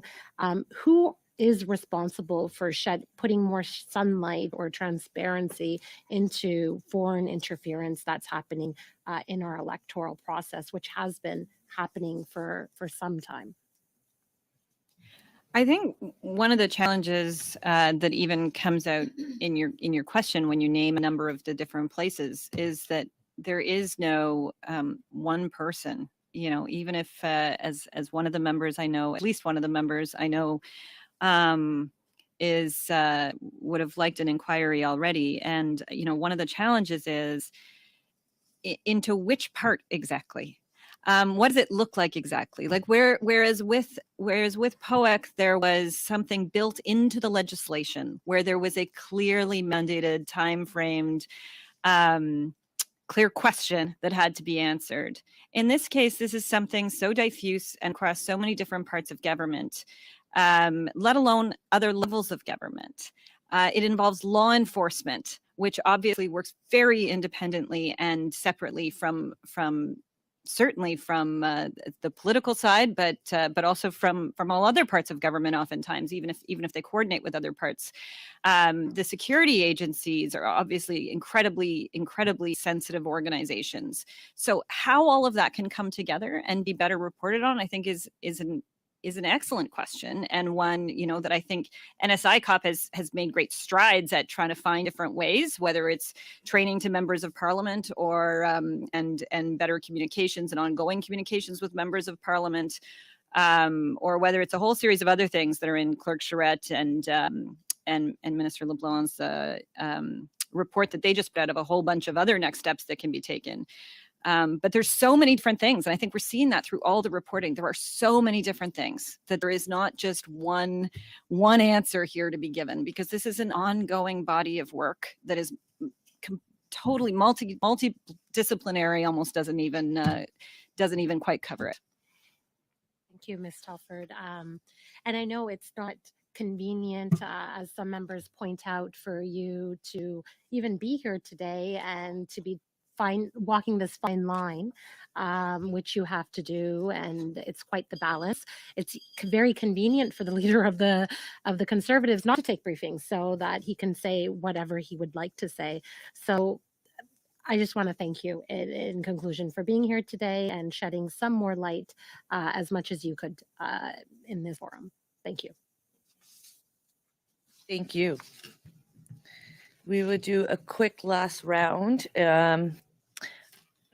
who is responsible for putting more sunlight or transparency into foreign interference that's happening in our electoral process, which has been happening for some time. I think one of the challenges that even comes out in your question when you name a number of the different places is that there is no one person. You know, even if as one of the members I know, at least one of the members I know, is would have liked an inquiry already, and you know, one of the challenges is into which part exactly. What does it look like exactly? Like whereas with POEC, there was something built into the legislation where there was a clearly mandated, time-framed, clear question that had to be answered. In this case, this is something so diffuse and across so many different parts of government, let alone other levels of government. It involves law enforcement, which obviously works very independently and separately from certainly from the political side, but also from all other parts of government. Oftentimes, even if they coordinate with other parts, the security agencies are obviously incredibly sensitive organizations. So how all of that can come together and be better reported on, I think, is an excellent question, and one, you know, that I think NSICOP has made great strides at trying to find different ways, whether it's training to members of parliament or and better communications and ongoing communications with members of parliament, or whether it's a whole series of other things that are in Clerk Charette and Minister LeBlanc's report that they just put out of a whole bunch of other next steps that can be taken. But there's so many different things. And I think we're seeing that through all the reporting. There are so many different things that there is not just one answer here to be given, because this is an ongoing body of work that is totally multidisciplinary, almost doesn't even quite cover it. Thank you, Ms. Telford. And I know it's not convenient, as some members point out, for you to even be here today and to be walking this fine line, which you have to do, and it's quite the balance. It's very convenient for the leader of the Conservatives not to take briefings so that he can say whatever he would like to say. So I just want to thank you in conclusion for being here today and shedding some more light as much as you could in this forum. Thank you. Thank you. We will do a quick last round.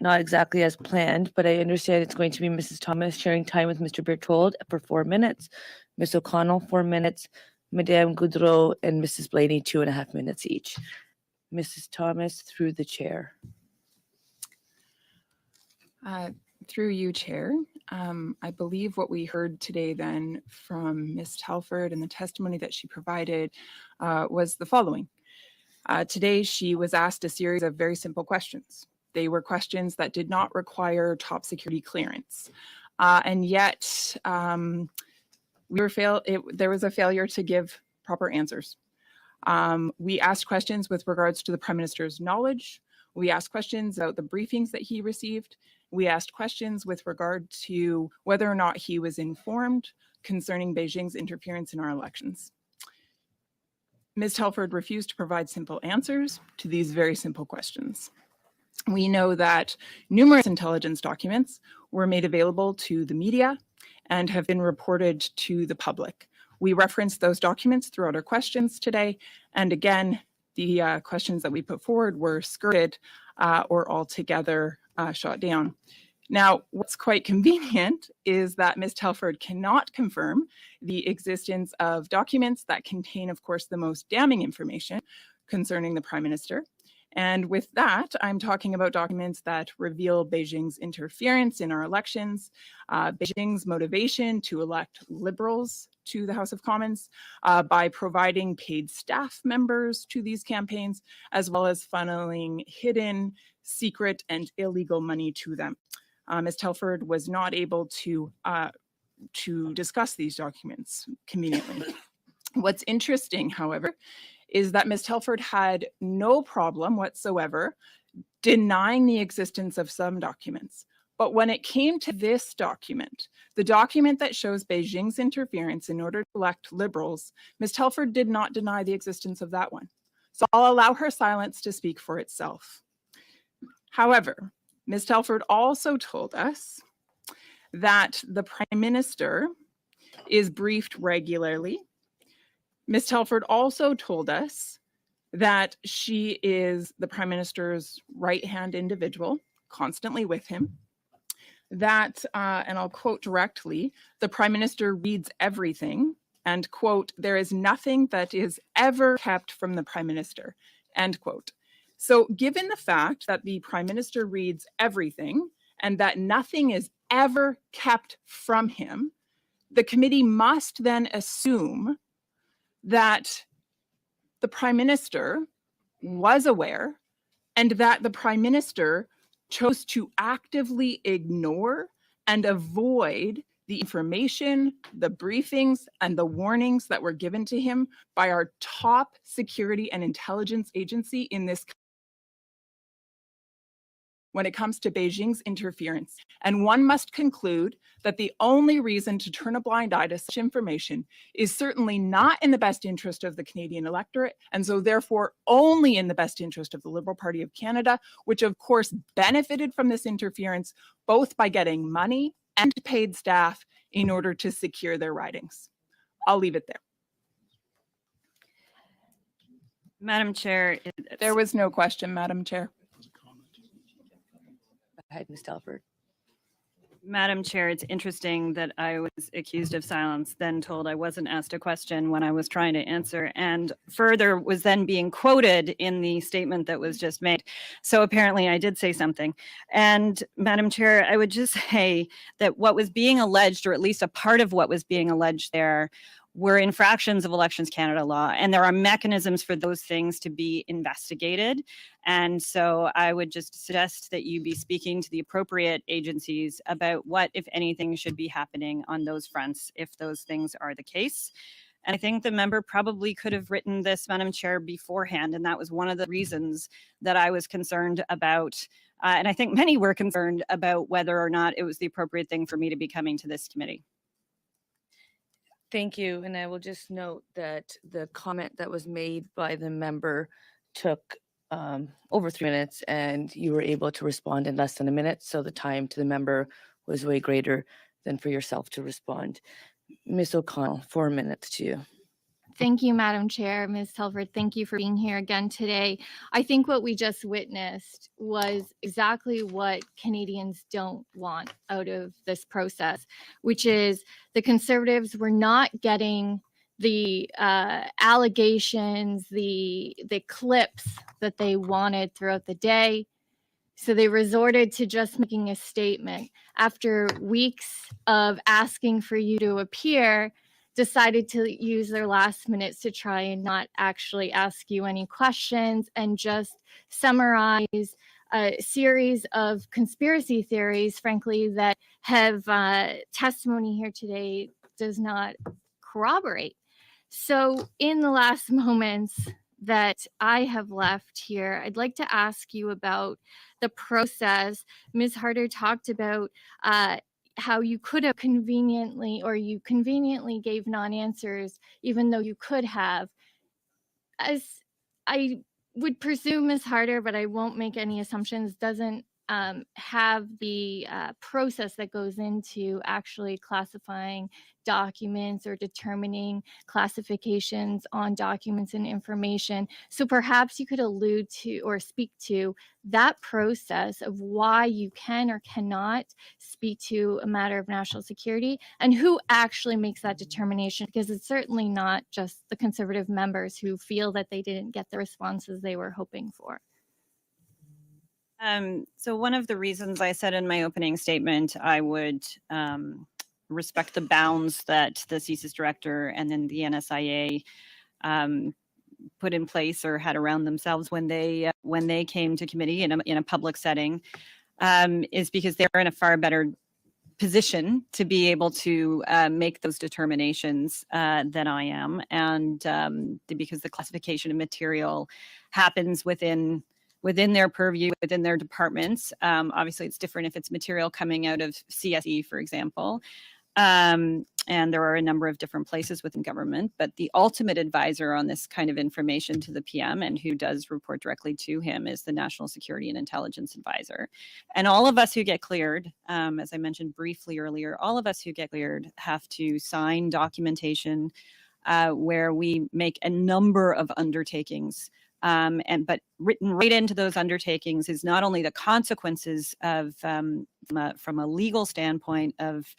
Not exactly as planned, but I understand it's going to be Mrs. Thomas sharing time with Mr. Berthold for 4 minutes, Ms. O'Connell 4 minutes, Madame Goudreau and Mrs. Blaney 2.5 minutes each. Mrs. Thomas, through the chair. Through you, Chair. I believe what we heard today then from Ms. Telford and the testimony that she provided was the following. Today, she was asked a series of very simple questions. They were questions that did not require top security clearance. And yet, there was a failure to give proper answers. We asked questions with regards to the Prime Minister's knowledge. We asked questions about the briefings that he received. We asked questions with regard to whether or not he was informed concerning Beijing's interference in our elections. Ms. Telford refused to provide simple answers to these very simple questions. We know that numerous intelligence documents were made available to the media and have been reported to the public. We referenced those documents throughout our questions today. And again, the questions that we put forward were skirted or altogether shot down. Now, what's quite convenient is that Ms. Telford cannot confirm the existence of documents that contain, of course, the most damning information concerning the Prime Minister. And with that, I'm talking about documents that reveal Beijing's interference in our elections, Beijing's motivation to elect Liberals to the House of Commons by providing paid staff members to these campaigns, as well as funneling hidden, secret, and illegal money to them. Ms. Telford was not able to discuss these documents conveniently. What's interesting, however, is that Ms. Telford had no problem whatsoever denying the existence of some documents. But when it came to this document, the document that shows Beijing's interference in order to elect Liberals, Ms. Telford did not deny the existence of that one. So I'll allow her silence to speak for itself. However, Ms. Telford also told us that the Prime Minister is briefed regularly. Ms. Telford also told us that she is the Prime Minister's right-hand individual, constantly with him. That, and I'll quote directly, the Prime Minister reads everything, and quote, there is nothing that is ever kept from the Prime Minister, end quote. So given the fact that the Prime Minister reads everything and that nothing is ever kept from him, the committee must then assume that the Prime Minister was aware and that the Prime Minister chose to actively ignore and avoid the information, the briefings, and the warnings that were given to him by our top security and intelligence agency in this country when it comes to Beijing's interference. And one must conclude that the only reason to turn a blind eye to such information is certainly not in the best interest of the Canadian electorate, and so therefore only in the best interest of the Liberal Party of Canada, which of course benefited from this interference, both by getting money and paid staff in order to secure their ridings. I'll leave it there. Madam Chair. There was no question, Madam Chair. Ahead, Ms. Telford. Madam Chair, it's interesting that I was accused of silence, then told I wasn't asked a question when I was trying to answer, and further was then being quoted in the statement that was just made. So apparently I did say something. And Madam Chair, I would just say that what was being alleged, or at least a part of what was being alleged there, were infractions of Elections Canada law, and there are mechanisms for those things to be investigated. And so I would just suggest that you be speaking to the appropriate agencies about what, if anything, should be happening on those fronts if those things are the case. And I think the member probably could have written this, Madam Chair, beforehand, and that was one of the reasons that I was concerned about, and I think many were concerned about whether or not it was the appropriate thing for me to be coming to this committee. Thank you. And I will just note that the comment that was made by the member took over 3 minutes, and you were able to respond in less than a minute. So the time to the member was way greater than for yourself to respond. Ms. O'Connell, 4 minutes to you. Thank you, Madam Chair. Ms. Telford, thank you for being here again today. I think what we just witnessed was exactly what Canadians don't want out of this process, which is the Conservatives were not getting the allegations, the clips that they wanted throughout the day. So they resorted to just making a statement. After weeks of asking for you to appear, decided to use their last minutes to try and not actually ask you any questions and just summarize a series of conspiracy theories, frankly, that have testimony here today does not corroborate. So in the last moments that I have left here, I'd like to ask you about the process. Ms. Harder talked about how you could have conveniently, or you conveniently gave non-answers, even though you could have. As I would presume, Ms. Harder, but I won't make any assumptions, doesn't have the process that goes into actually classifying documents or determining classifications on documents and information. So perhaps you could allude to or speak to that process of why you can or cannot speak to a matter of national security and who actually makes that determination, because it's certainly not just the Conservative members who feel that they didn't get the responses they were hoping for. So one of the reasons I said in my opening statement, I would respect the bounds that the CSIS director and then the NSIA put in place or had around themselves when they came to committee in a public setting, is because they're in a far better position to be able to make those determinations than I am, and because the classification of material happens within their purview, within their departments. Obviously, it's different if it's material coming out of CSE, for example. And there are a number of different places within government, but the ultimate advisor on this kind of information to the PM and who does report directly to him is the National Security and Intelligence Advisor. And all of us who get cleared, as I mentioned briefly earlier, all of us who get cleared have to sign documentation where we make a number of undertakings. But written right into those undertakings is not only the consequences of, from a legal standpoint of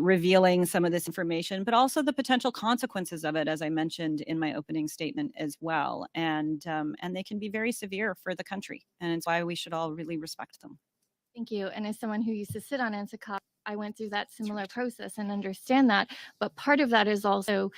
revealing some of this information, but also the potential consequences of it, as I mentioned in my opening statement as well. And they can be very severe for the country, and it's why we should all really respect them. Thank you. And as someone who used to sit on NSICOP, I went through that similar process and understand that. But part of that is also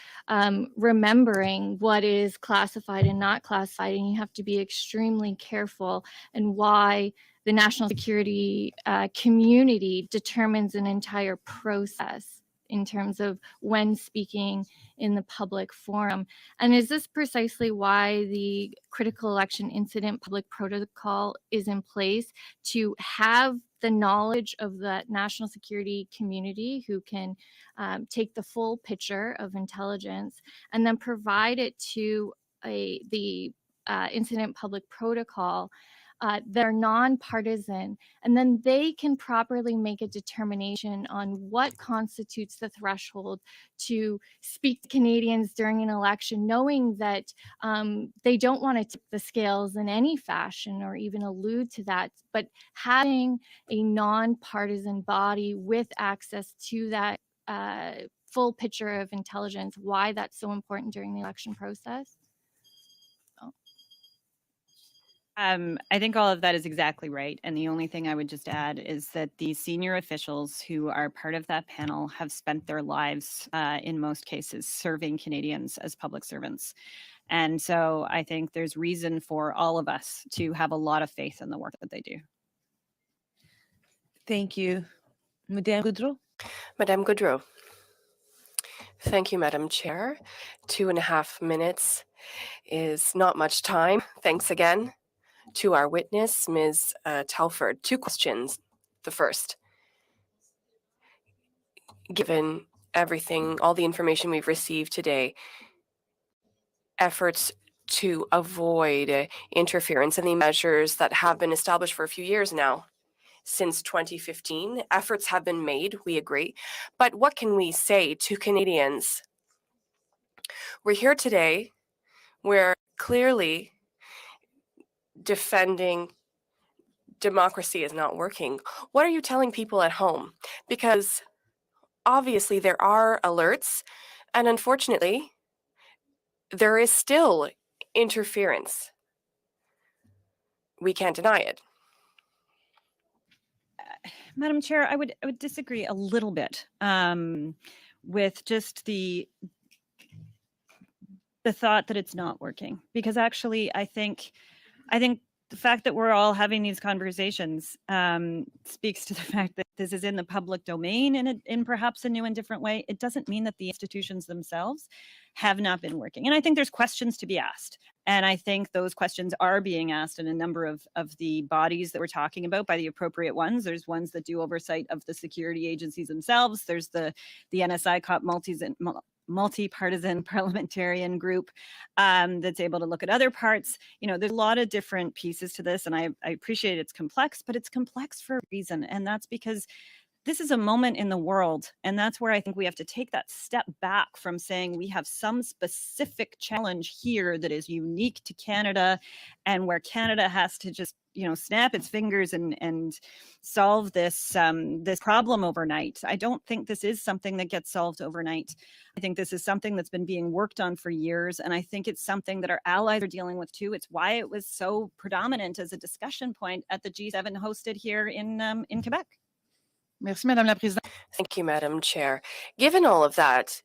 remembering what is classified and not classified. And you have to be extremely careful and why the national security community determines an entire process in terms of when speaking in the public forum. And is this precisely why the critical election incident public protocol is in place, to have the knowledge of the national security community who can take the full picture of intelligence and then provide it to the incident public protocol that are nonpartisan, and then they can properly make a determination on what constitutes the threshold to speak to Canadians during an election, knowing that they don't want to tip the scales in any fashion or even allude to that, but having a nonpartisan body with access to that full picture of intelligence, why that's so important during the election process. I think all of that is exactly right. And the only thing I would just add is that the senior officials who are part of that panel have spent their lives, in most cases, serving Canadians as public servants. And so I think there's reason for all of us to have a lot of faith in the work that they do. Thank you. Madame Goudreau. Madame Goudreau. Thank you, Madam Chair. 2.5 minutes is not much time. Thanks again to our witness, Ms. Telford. 2 questions. The first, given everything, all the information we've received today, efforts to avoid interference in the measures that have been established for a few years now, since 2015, efforts have been made, we agree. But what can we say to Canadians? We're here today, we're clearly defending democracy is not working. What are you telling people at home? Because obviously there are alerts, and unfortunately, there is still interference. We can't deny it. Madam Chair, I would disagree a little bit with just the thought that it's not working, because actually I think the fact that we're all having these conversations speaks to the fact that this is in the public domain in perhaps a new and different way. It doesn't mean that the institutions themselves have not been working. And I think there's questions to be asked. And I think those questions are being asked in a number of the bodies that we're talking about by the appropriate ones. There's ones that do oversight of the security agencies themselves. There's the NSICOP multi-partisan parliamentarian group that's able to look at other parts. You know, there's a lot of different pieces to this, and I appreciate it's complex, but it's complex for a reason. And that's because this is a moment in the world, and that's where I think we have to take that step back from saying we have some specific challenge here that is unique to Canada, and where Canada has to just, you know, snap its fingers and solve this this problem overnight. I don't think this is something that gets solved overnight. I think this is something that's been being worked on for years, and I think it's something that our allies are dealing with too. It's why it was so predominant as a discussion point at the G7 hosted here in Quebec. Merci, Madame la Présidente. Thank you, Madam Chair. Given all of that,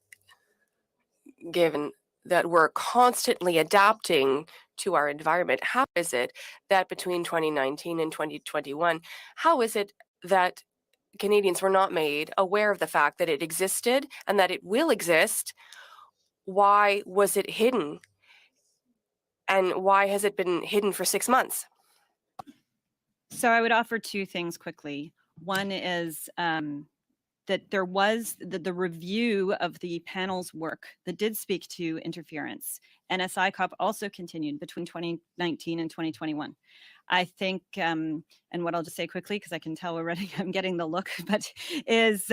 given that we're constantly adapting to our environment, how is it that between 2019 and 2021, how is it that Canadians were not made aware of the fact that it existed and that it will exist? Why was it hidden? And why has it been hidden for 6 months? So I would offer 2 things quickly. One is that there was the review of the panel's work that did speak to interference. NSICOP also continued between 2019 and 2021. I think, and what I'll just say quickly, because I can tell already I'm getting the look, but is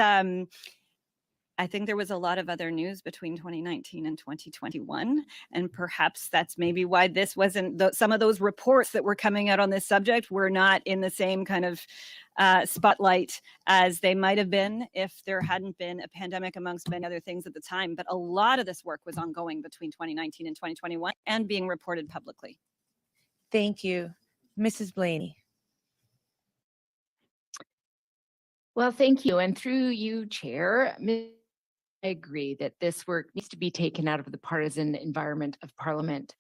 I think there was a lot of other news between 2019 and 2021, and perhaps that's maybe why this wasn't, some of those reports that were coming out on this subject were not in the same kind of spotlight as they might have been if there hadn't been a pandemic amongst many other things at the time. But a lot of this work was ongoing between 2019 and 2021 and being reported publicly. Thank you. Mrs. Blaney. Well, thank you. And through you, Chair, I agree that this work needs to be taken out of the partisan environment of Parliament.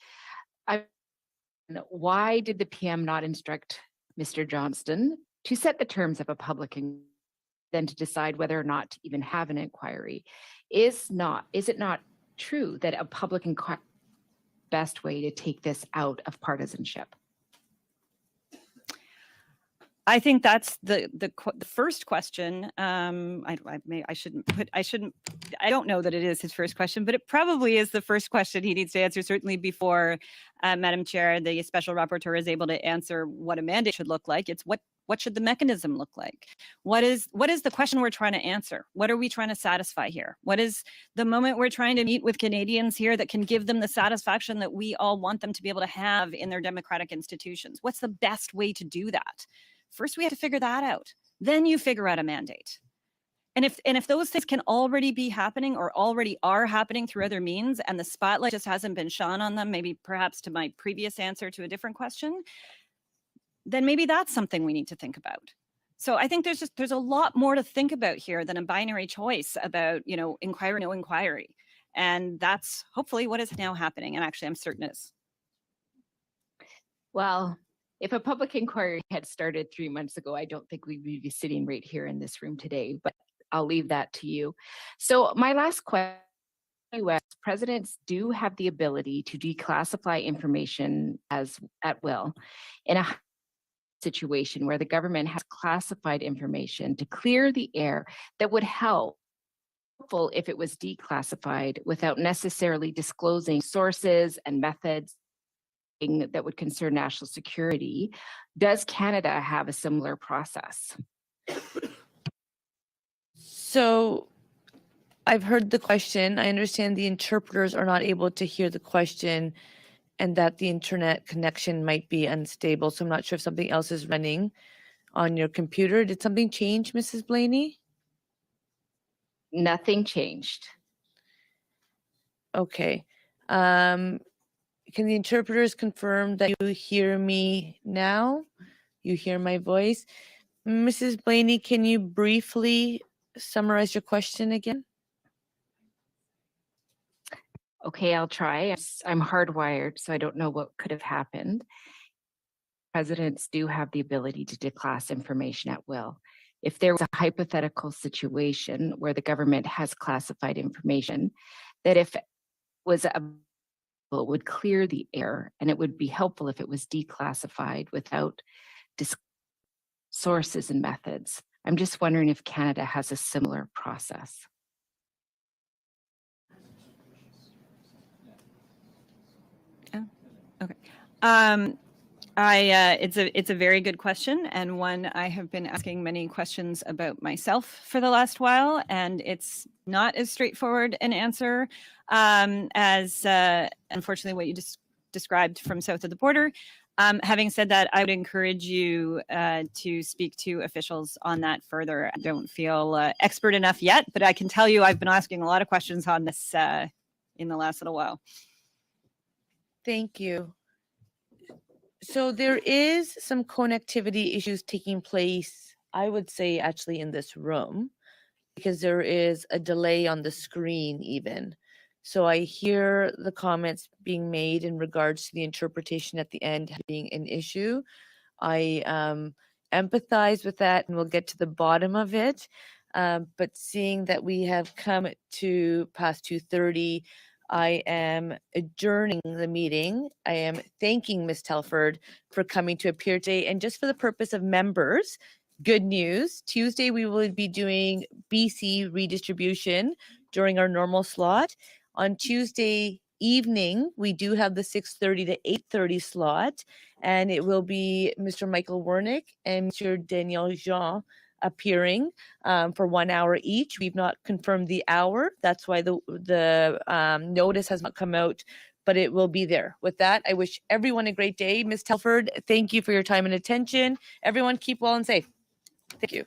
Why did the PM not instruct Mr. Johnston to set the terms of a public inquiry, then to decide whether or not to even have an inquiry? Is it not true that a public inquiry is the best way to take this out of partisanship? I think that's the first question. I don't know that it is his first question, but it probably is the first question he needs to answer, certainly before, Madam Chair, the special rapporteur is able to answer what a mandate should look like. It's what should the mechanism look like? What is the question we're trying to answer? What are we trying to satisfy here? What is the moment we're trying to meet with Canadians here that can give them the satisfaction that we all want them to be able to have in their democratic institutions? What's the best way to do that? First, we have to figure that out. Then you figure out a mandate. And if those things can already be happening or already are happening through other means, and the spotlight just hasn't been shone on them, maybe perhaps to my previous answer to a different question, then maybe that's something we need to think about. So I think there's a lot more to think about here than a binary choice about, inquiry, no inquiry. And that's hopefully what is now happening. And actually, I'm certain is. Well, if a public inquiry had started 3 months ago, I don't think we'd be sitting right here in this room today, but I'll leave that to you. So my last question, US presidents do have the ability to declassify information at will in a situation where the government has classified information to clear the air that would help if it was declassified without necessarily disclosing sources and methods that would concern national security. Does Canada have a similar process? So I've heard the question. I understand the interpreters are not able to hear the question and that the internet connection might be unstable. So I'm not sure if something else is running on your computer. Did something change, Mrs. Blaney? Nothing changed. Okay. Can the interpreters confirm that you hear me now? You hear my voice? Mrs. Blaney, can you briefly summarize your question again? Okay, I'll try. I'm hardwired, so I don't know what could have happened. Presidents do have the ability to declass information at will. If there was a hypothetical situation where the government has classified information, that if it was it would clear the air, and it would be helpful if it was declassified without sources and methods. I'm just wondering if Canada has a similar process. Oh, okay. It's a very good question, and one I have been asking many questions about myself for the last while, and it's not as straightforward an answer as unfortunately what you just described from south of the border. Having said that, I would encourage you to speak to officials on that further. I don't feel expert enough yet, but I can tell you I've been asking a lot of questions on this in the last little while. Thank you. So there is some connectivity issues taking place, I would say actually in this room, because there is a delay on the screen even. So I hear the comments being made in regards to the interpretation at the end being an issue. I empathize with that and we'll get to the bottom of it. But seeing that we have come to past 2:30, I am adjourning the meeting. I am thanking Ms. Telford for coming to appear today. And just for the purpose of members, Good news. Tuesday, we will be doing BC redistribution during our normal slot. On Tuesday evening, we do have the 6:30 to 8:30 slot, and it will be Mr. Michael Wernick and Mr. Daniel Jean appearing for 1 hour each. We've not confirmed the hour. That's why the notice has not come out, but it will be there. With that, I wish everyone a great day. Ms. Telford, thank you for your time and attention. Everyone keep well and safe. Thank you.